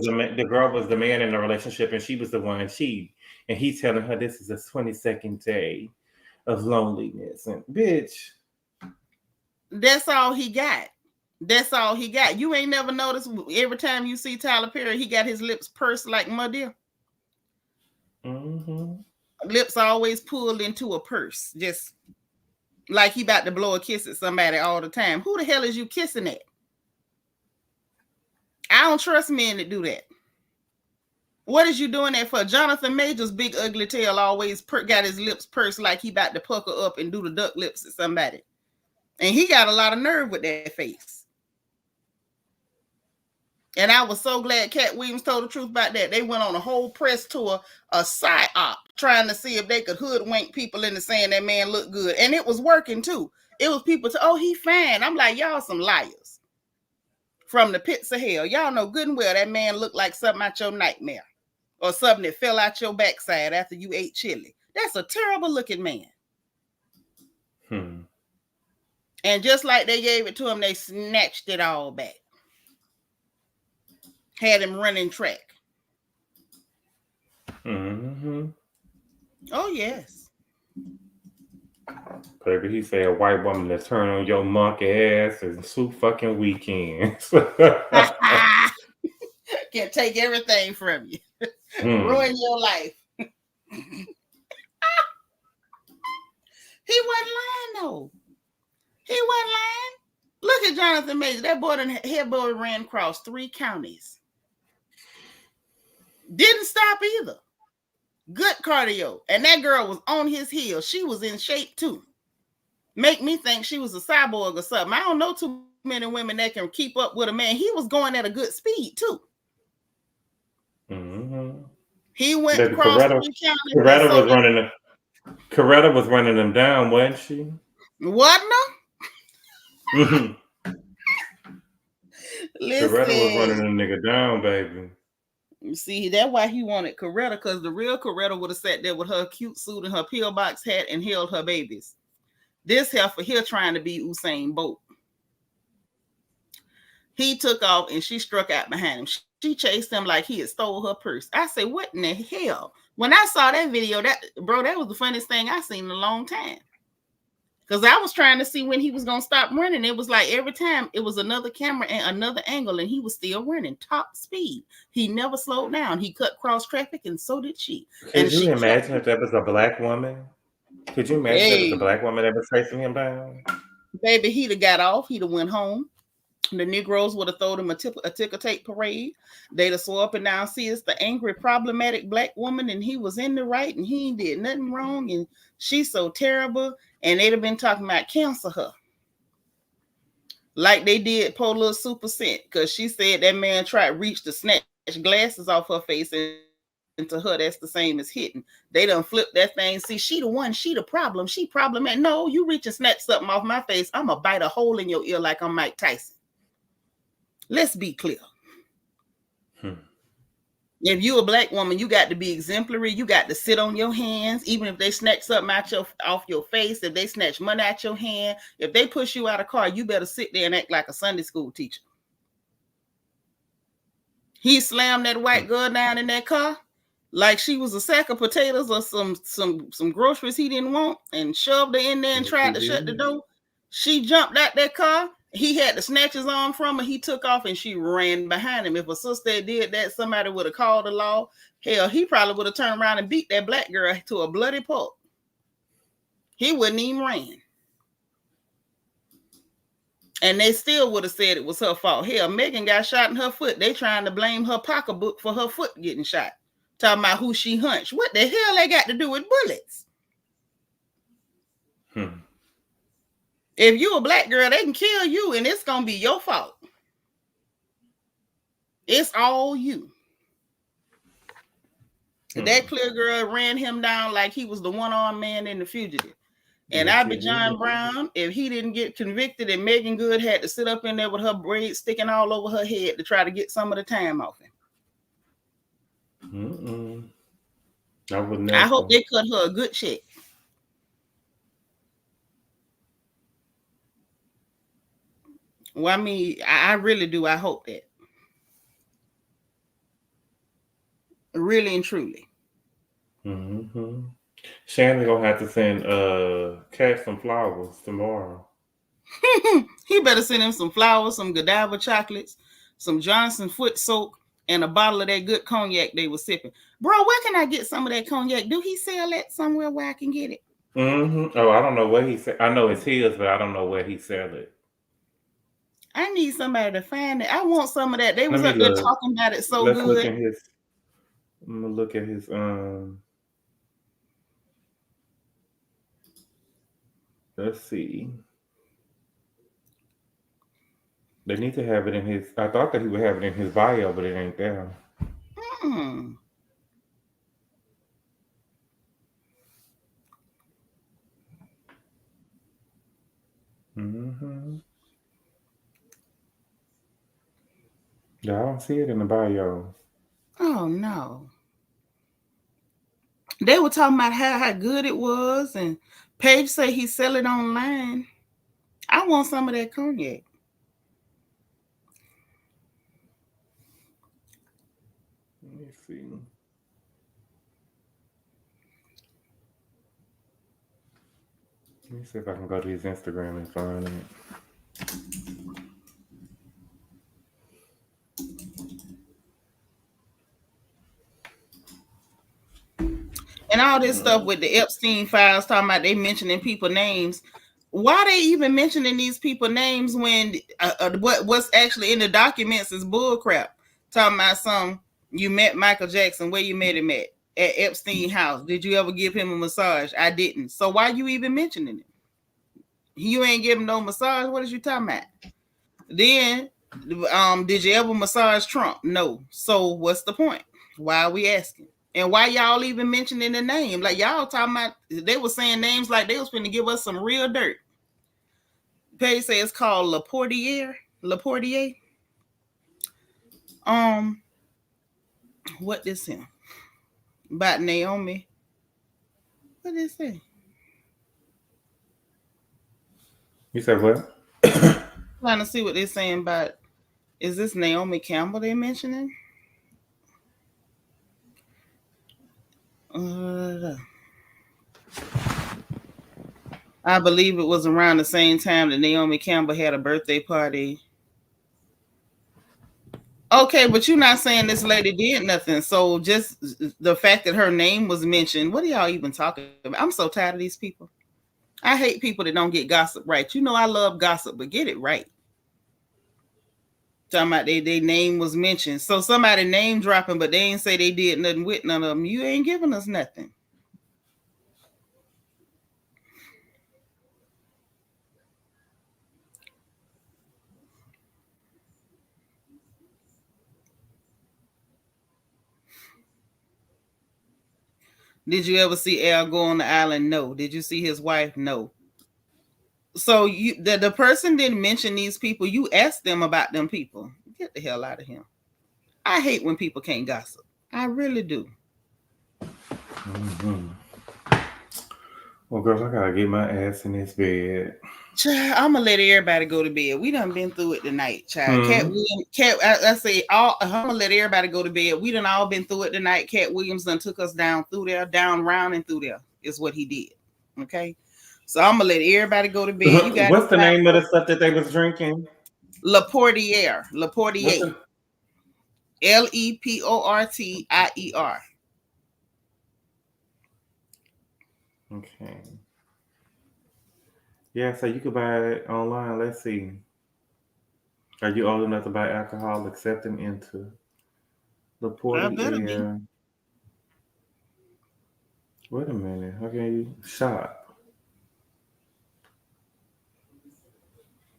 Speaker 6: the man in the relationship, and she was the one cheating. And he's telling her this is a 22nd day of loneliness. And bitch.
Speaker 1: That's all he got. That's all he got. You ain't never noticed every time you see Tyler Perry, he got his lips pursed like muddy. Lips always pulled into a purse, just like he about to blow a kiss at somebody all the time. Who the hell is you kissing at? I don't trust men that do that. What is you doing that for? Jonathan Major's big ugly tail always got his lips pursed like he about to pucker up and do the duck lips at somebody. And he got a lot of nerve with that face. And I was so glad Katt Williams told the truth about that. They went on a whole press tour, a psyop, trying to see if they could hoodwink people into saying that man looked good. And it was working too. It was people he fine. I'm like, y'all some liars. From the pits of hell. Y'all know good and well that man looked like something out your nightmare. or something that fell out your backside after you ate chili. That's a terrible looking man. And just like they gave it to him, they snatched it all back. Had him running track. Oh, yes.
Speaker 6: Baby, he said a white woman that turn on your monkey ass is 2 fucking weekends.
Speaker 1: Can take everything from you. Ruin your life. He wasn't lying, though. He wasn't lying. Look at Jonathan Major. That boy ran across 3 counties. Didn't stop either. Good cardio. And that girl was on his heels. She was in shape, too. Make me think she was a cyborg or something. I don't know too many women that can keep up with a man. He was going at a good speed, too. He went across 3 counties.
Speaker 6: Coretta was running them down, wasn't she?
Speaker 1: Wasn't her?
Speaker 6: Coretta was running them nigga down, baby.
Speaker 1: You see, that's why he wanted Coretta, because the real Coretta would have sat there with her cute suit and her pillbox hat and held her babies. This heifer here trying to be Usain Bolt. He took off and she struck out behind him. She chased him like he had stole her purse. I said, what in the hell? When I saw that video, that was the funniest thing I've seen in a long time. Because I was trying to see when he was going to stop running. It was like every time it was another camera and another angle, and he was still running top speed. He never slowed down. He cut cross traffic, and so did she.
Speaker 6: Could you imagine if that was a black woman? Could you imagine if it was a black woman that was chasing him down?
Speaker 1: Baby, he'd have got off. He'd have went home. The Negroes would have thrown him a ticker tape parade. They'd have swore up and down, see, it's the angry, problematic black woman, and he was in the right, and he did nothing wrong, and she's so terrible. And they'd have been talking about cancel her. Like they did poor little Super Scent, because she said that man tried to reach to snatch glasses off her face, and to her, that's the same as hitting. They done flipped that thing. See, she the one, she the problem. She problematic. No, you reach and snatch something off my face, I'm going to bite a hole in your ear like I'm Mike Tyson. Let's be clear. If you a black woman, you got to be exemplary. You got to sit on your hands, even if they snatch something off your face, if they snatch money out your hand, if they push you out of car, you better sit there and act like a Sunday school teacher. He slammed that white girl down in that car like she was a sack of potatoes or some groceries he didn't want, and shoved her in there and tried to shut the door. She jumped out that car. He had to snatch his arm from her. He took off and she ran behind him. If a sister did that, somebody would have called the law. Hell, he probably would have turned around and beat that black girl to a bloody pulp. He wouldn't even ran. And they still would have said it was her fault. Hell, Megan got shot in her foot. They trying to blame her pocketbook for her foot getting shot. Talking about who she hunched. What the hell they got to do with bullets? If you a black girl, they can kill you, and it's going to be your fault. It's all you. That clear girl ran him down like he was the one-armed man in The Fugitive. And I'd be John Brown if he didn't get convicted and Megan Good had to sit up in there with her braids sticking all over her head to try to get some of the time off him. I hope they cut her a good check. Well, I mean, I really do. I hope that. Really and truly.
Speaker 6: Shannon gonna have to send Katt some flowers tomorrow.
Speaker 1: He better send him some flowers, some Godiva chocolates, some Johnson foot soak, and a bottle of that good cognac they were sipping. Bro, where can I get some of that cognac? Do he sell that somewhere where I can get it?
Speaker 6: Oh, I don't know where he said. I know it's his, but I don't know where he sell it.
Speaker 1: I need somebody to find it. I want some of that. They was up there talking about it so good.
Speaker 6: I'm gonna look at his let's see. They need to have it in his. I thought that he would have it in his bio, but it ain't there. Yeah, I don't see it in the bio.
Speaker 1: Oh no. They were talking about how good it was, and Paige say he sell it online. I want some of that cognac.
Speaker 6: Let me see. Let me see if I can go to his Instagram and find it.
Speaker 1: And all this stuff with the Epstein files talking about they mentioning people names. Why they even mentioning these people names when what's actually in the documents is bullcrap? Talking about you met Michael Jackson, where you met him at Epstein house. Did you ever give him a massage? I didn't. So why you even mentioning it? You ain't give him no massage. What is you talking about? Then did you ever massage Trump? No. So what's the point? Why are we asking? And why y'all even mentioning the name? Like y'all talking about, they were saying names like they was finna give us some real dirt. Page say it's called Laportier. What this him? About Naomi. What did it say?
Speaker 6: You said what?
Speaker 1: Trying to see what they're saying about. Is this Naomi Campbell they mentioning? I believe it was around the same time that Naomi Campbell had a birthday party. Okay, but you're not saying this lady did nothing. So just the fact that her name was mentioned, what are y'all even talking about? I'm so tired of these people. I hate people that don't get gossip right. You know I love gossip, but get it right. Talking about their name was mentioned. So somebody name dropping, but they ain't say they did nothing with none of them. You ain't giving us nothing. Did you ever see Al go on the island? No. Did you see his wife? No. So the person didn't mention these people. You asked them about them people. Get the hell out of here. I hate when people can't gossip. I really do.
Speaker 6: Mm-hmm. Well, girls, I gotta get my ass in this bed.
Speaker 1: Child, I'm gonna let everybody go to bed. We done been through it tonight, child. Katt, I say I'm gonna let everybody go to bed. We done all been through it tonight. Katt Williams done took us down through there, down, round, and through there is what he did. Okay, so I'm gonna let everybody go to bed. You got
Speaker 6: what's the name of the stuff that they was drinking?
Speaker 1: Laportier.
Speaker 6: Leportier. Okay. Yeah, so you could buy it online. Let's see. Are you old enough to buy alcohol accepting into Laportier? Wait a minute. Okay, shop.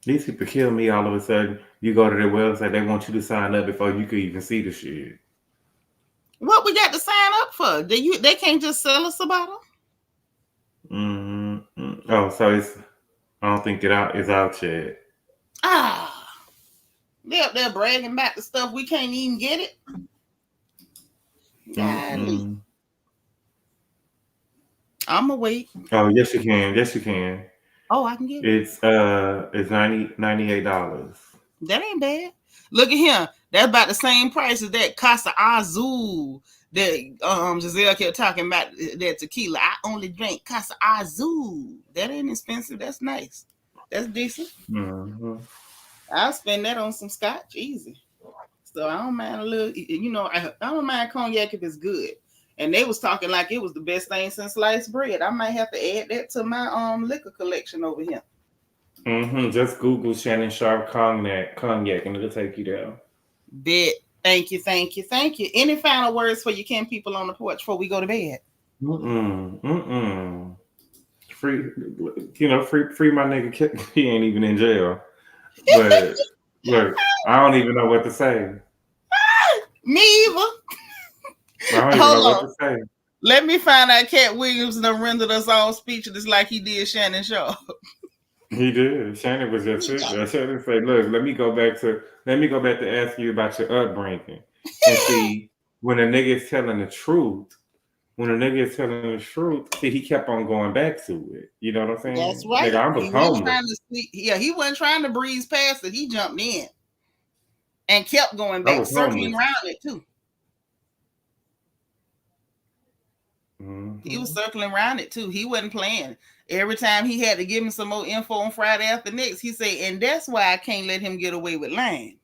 Speaker 6: These people kill me all of a sudden. You go to their website, they want you to sign up before you could even see the shit.
Speaker 1: What we got to sign up for? They can't just sell us a bottle?
Speaker 6: Mm-hmm. Oh, so it's, I don't think it's out yet.
Speaker 1: They up there bragging about the stuff we can't even get it. Golly. I'ma wait.
Speaker 6: Oh, yes you can. Yes you can.
Speaker 1: Oh, I can get it.
Speaker 6: It's $98.
Speaker 1: That ain't bad. Look at him. That's about the same price as that Casa Azul that Giselle kept talking about, that tequila. I only drink Casa Azul. That ain't expensive. That's nice. That's decent.
Speaker 6: Mm-hmm.
Speaker 1: I'll spend that on some scotch easy. So I don't mind a little, I don't mind cognac if it's good. And they was talking like it was the best thing since sliced bread. I might have to add that to my liquor collection over here.
Speaker 6: Mm-hmm. Just Google Shannon Sharp cognac, and it'll take you there.
Speaker 1: Bet. Thank you. Any final words for you Ken people on the porch before we go to bed?
Speaker 6: Free, free my nigga. He ain't even in jail. But look, I don't even know what to say.
Speaker 1: Me either.
Speaker 6: I don't even know what to say.
Speaker 1: Let me find out Katt Williams done rendered us all speechless like he did Shannon Sharp.
Speaker 6: He did. Shannon was just sitting there. Shannon said, "Look, let me go back to ask you about your upbringing and see when a nigga is telling the truth, when a nigga is telling the truth, see, he kept on going back to it. You know what I'm saying?
Speaker 1: That's right.
Speaker 6: Nigga, I was
Speaker 1: He wasn't
Speaker 6: homeless.
Speaker 1: trying to sleep. Yeah, he wasn't trying to breeze past it. He jumped in and kept going back, circling around it too. He was circling around it too. He wasn't playing. Every time he had to give him some more info on Friday after next, he said, and that's why I can't let him get away with lying.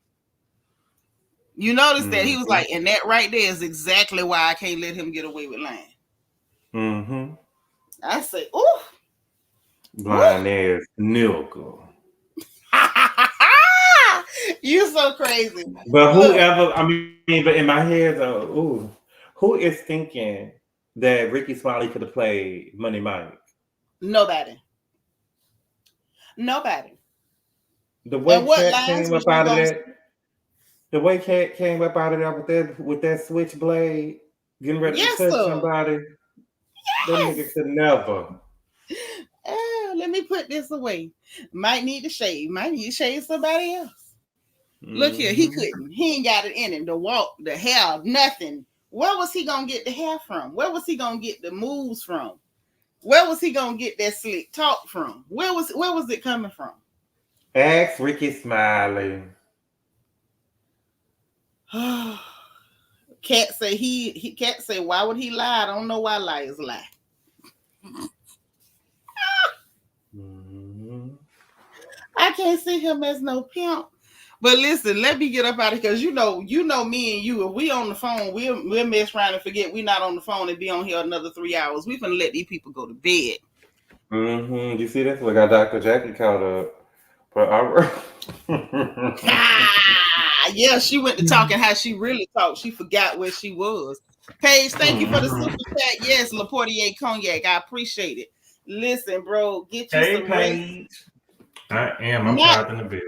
Speaker 1: You notice that he was like, and that right there is exactly why I can't let him get away with lying. I say, ooh.
Speaker 6: Blind ass nigga.
Speaker 1: You so crazy.
Speaker 6: But whoever, I mean, but in my head though, who is thinking that Ricky Smiley could have played Money Mike?
Speaker 1: Nobody.
Speaker 6: The way Katt came up out of that. The way Katt came up out of that with that switchblade, getting ready to touch somebody. That nigga could never.
Speaker 1: Let me put this away. Might need to shave. Might need to shave somebody else. Look here, he couldn't. He ain't got it in him. The walk, the hair, nothing. Where was he gonna get the hair from? Where was he gonna get the moves from? Where was he gonna get that slick talk from? Where was it coming from?
Speaker 6: Ask Ricky Smiley.
Speaker 1: Katt say Katt say, why would he lie? I don't know why liars lie. I can't see him as no pimp. But listen, let me get up out of here because you know me and you, if we on the phone, we'll mess around and forget we not on the phone and be on here another 3 hours. We finna let these people go to bed.
Speaker 6: You see, that's what got Dr. Jackie caught up. But
Speaker 1: yeah, she went to talking how she really talked. She forgot where she was. Paige, thank you for the super chat. Yes, LaPortier Cognac. I appreciate it. Listen, bro, get you some
Speaker 6: Paige. I am. I'm tired in the bed.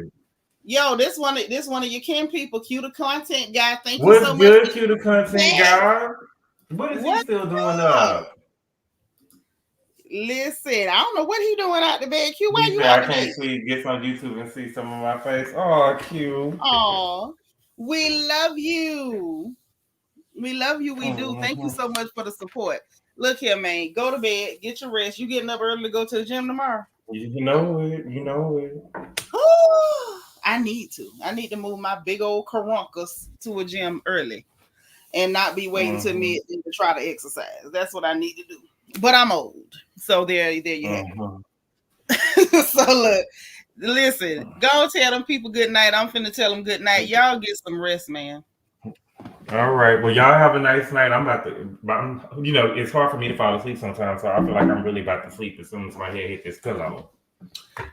Speaker 1: Yo, this one of your Kim people, cue the content guy. Thank you
Speaker 6: What's
Speaker 1: so much.
Speaker 6: What's good, cue the content guy? What is he still doing up?
Speaker 1: Listen, I don't know what he doing out the bed. Q, why you
Speaker 6: out
Speaker 1: the bed?
Speaker 6: I can't see, get on YouTube and see some of my face. Oh, Q.
Speaker 1: Oh, we love you. We love you. We do. Thank you so much for the support. Look here, man. Go to bed. Get your rest. You getting up early to go to the gym tomorrow?
Speaker 6: You know it.
Speaker 1: I need to move my big old carunkus to a gym early and not be waiting till mid to try to exercise. That's what I need to do. But I'm old. So there you have it. So look, listen, go tell them people good night. I'm finna tell them good night. Y'all get some rest, man.
Speaker 6: All right. Well, y'all have a nice night. I'm about to, it's hard for me to fall asleep sometimes. So I feel like I'm really about to sleep as soon as my head hit this pillow.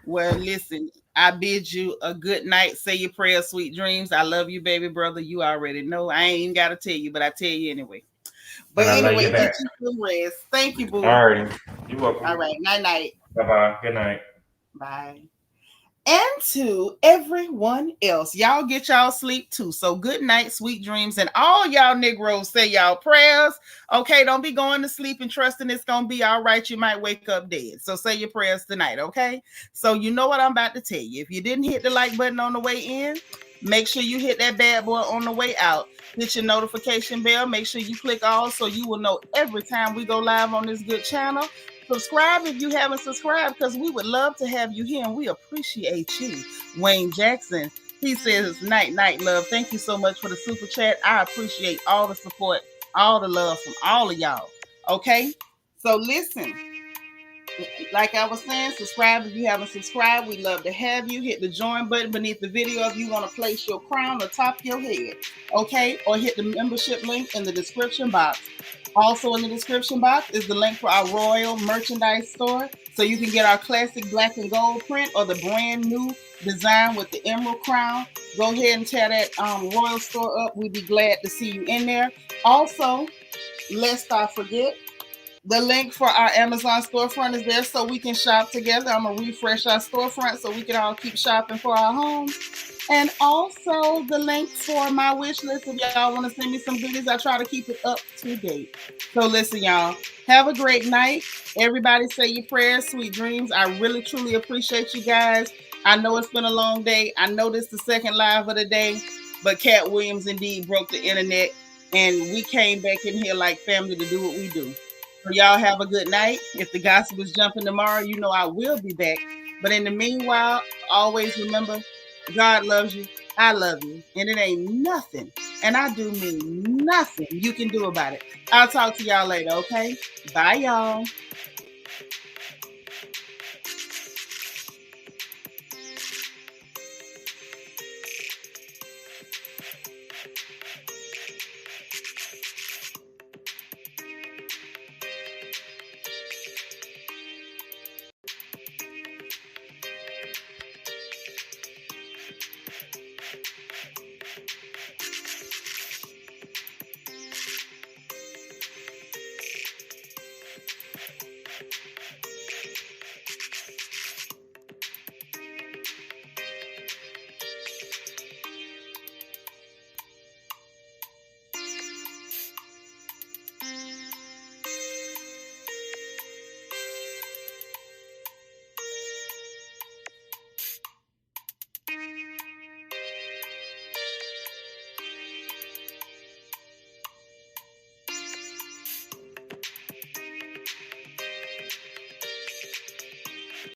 Speaker 1: Well, listen, I bid you a good night. Say your prayers, sweet dreams. I love you, baby brother. You already know. I ain't even got to tell you, but I tell you anyway. But anyway, get you some rest. Thank you, boo.
Speaker 6: All right. You're welcome.
Speaker 1: All right. Night.
Speaker 6: Bye-bye. Good night.
Speaker 1: Bye. And to everyone else, y'all get y'all sleep too. So good night, sweet dreams. And all y'all Negroes, say y'all prayers. Okay, don't be going to sleep and trusting it's going to be all right. You might wake up dead. So say your prayers tonight, okay? So you know what I'm about to tell you. If you didn't hit the like button on the way in, make sure you hit that bad boy on the way out. Hit your notification bell. Make sure you click all so you will know every time we go live on this good channel. Subscribe if you haven't subscribed because we would love to have you here and we appreciate you. Wayne Jackson, he says, night, love. Thank you so much for the super chat. I appreciate all the support, all the love from all of y'all. Okay? So listen, like I was saying, subscribe if you haven't subscribed. We'd love to have you. Hit the join button beneath the video if you want to place your crown atop your head. Okay? Or hit the membership link in the description box. Also in the description box is the link for our Royal merchandise store. So you can get our classic black and gold print or the brand new design with the emerald crown. Go ahead and tear that Royal store up. We'd be glad to see you in there. Also, lest I forget, the link for our Amazon storefront is there so we can shop together. I'm going to refresh our storefront so we can all keep shopping for our homes. And also the link for my wish list if y'all want to send me some goodies. I try to keep it up to date. So listen, y'all, have a great night. Everybody say your prayers, sweet dreams. I really, truly appreciate you guys. I know it's been a long day. I know this is the second live of the day, but Katt Williams indeed broke the internet and we came back in here like family to do what we do. So y'all have a good night. If the gospel is jumping tomorrow, you know I will be back. But in the meanwhile, always remember, God loves you. I love you. And it ain't nothing. And I do mean nothing you can do about it. I'll talk to y'all later, okay? Bye, y'all.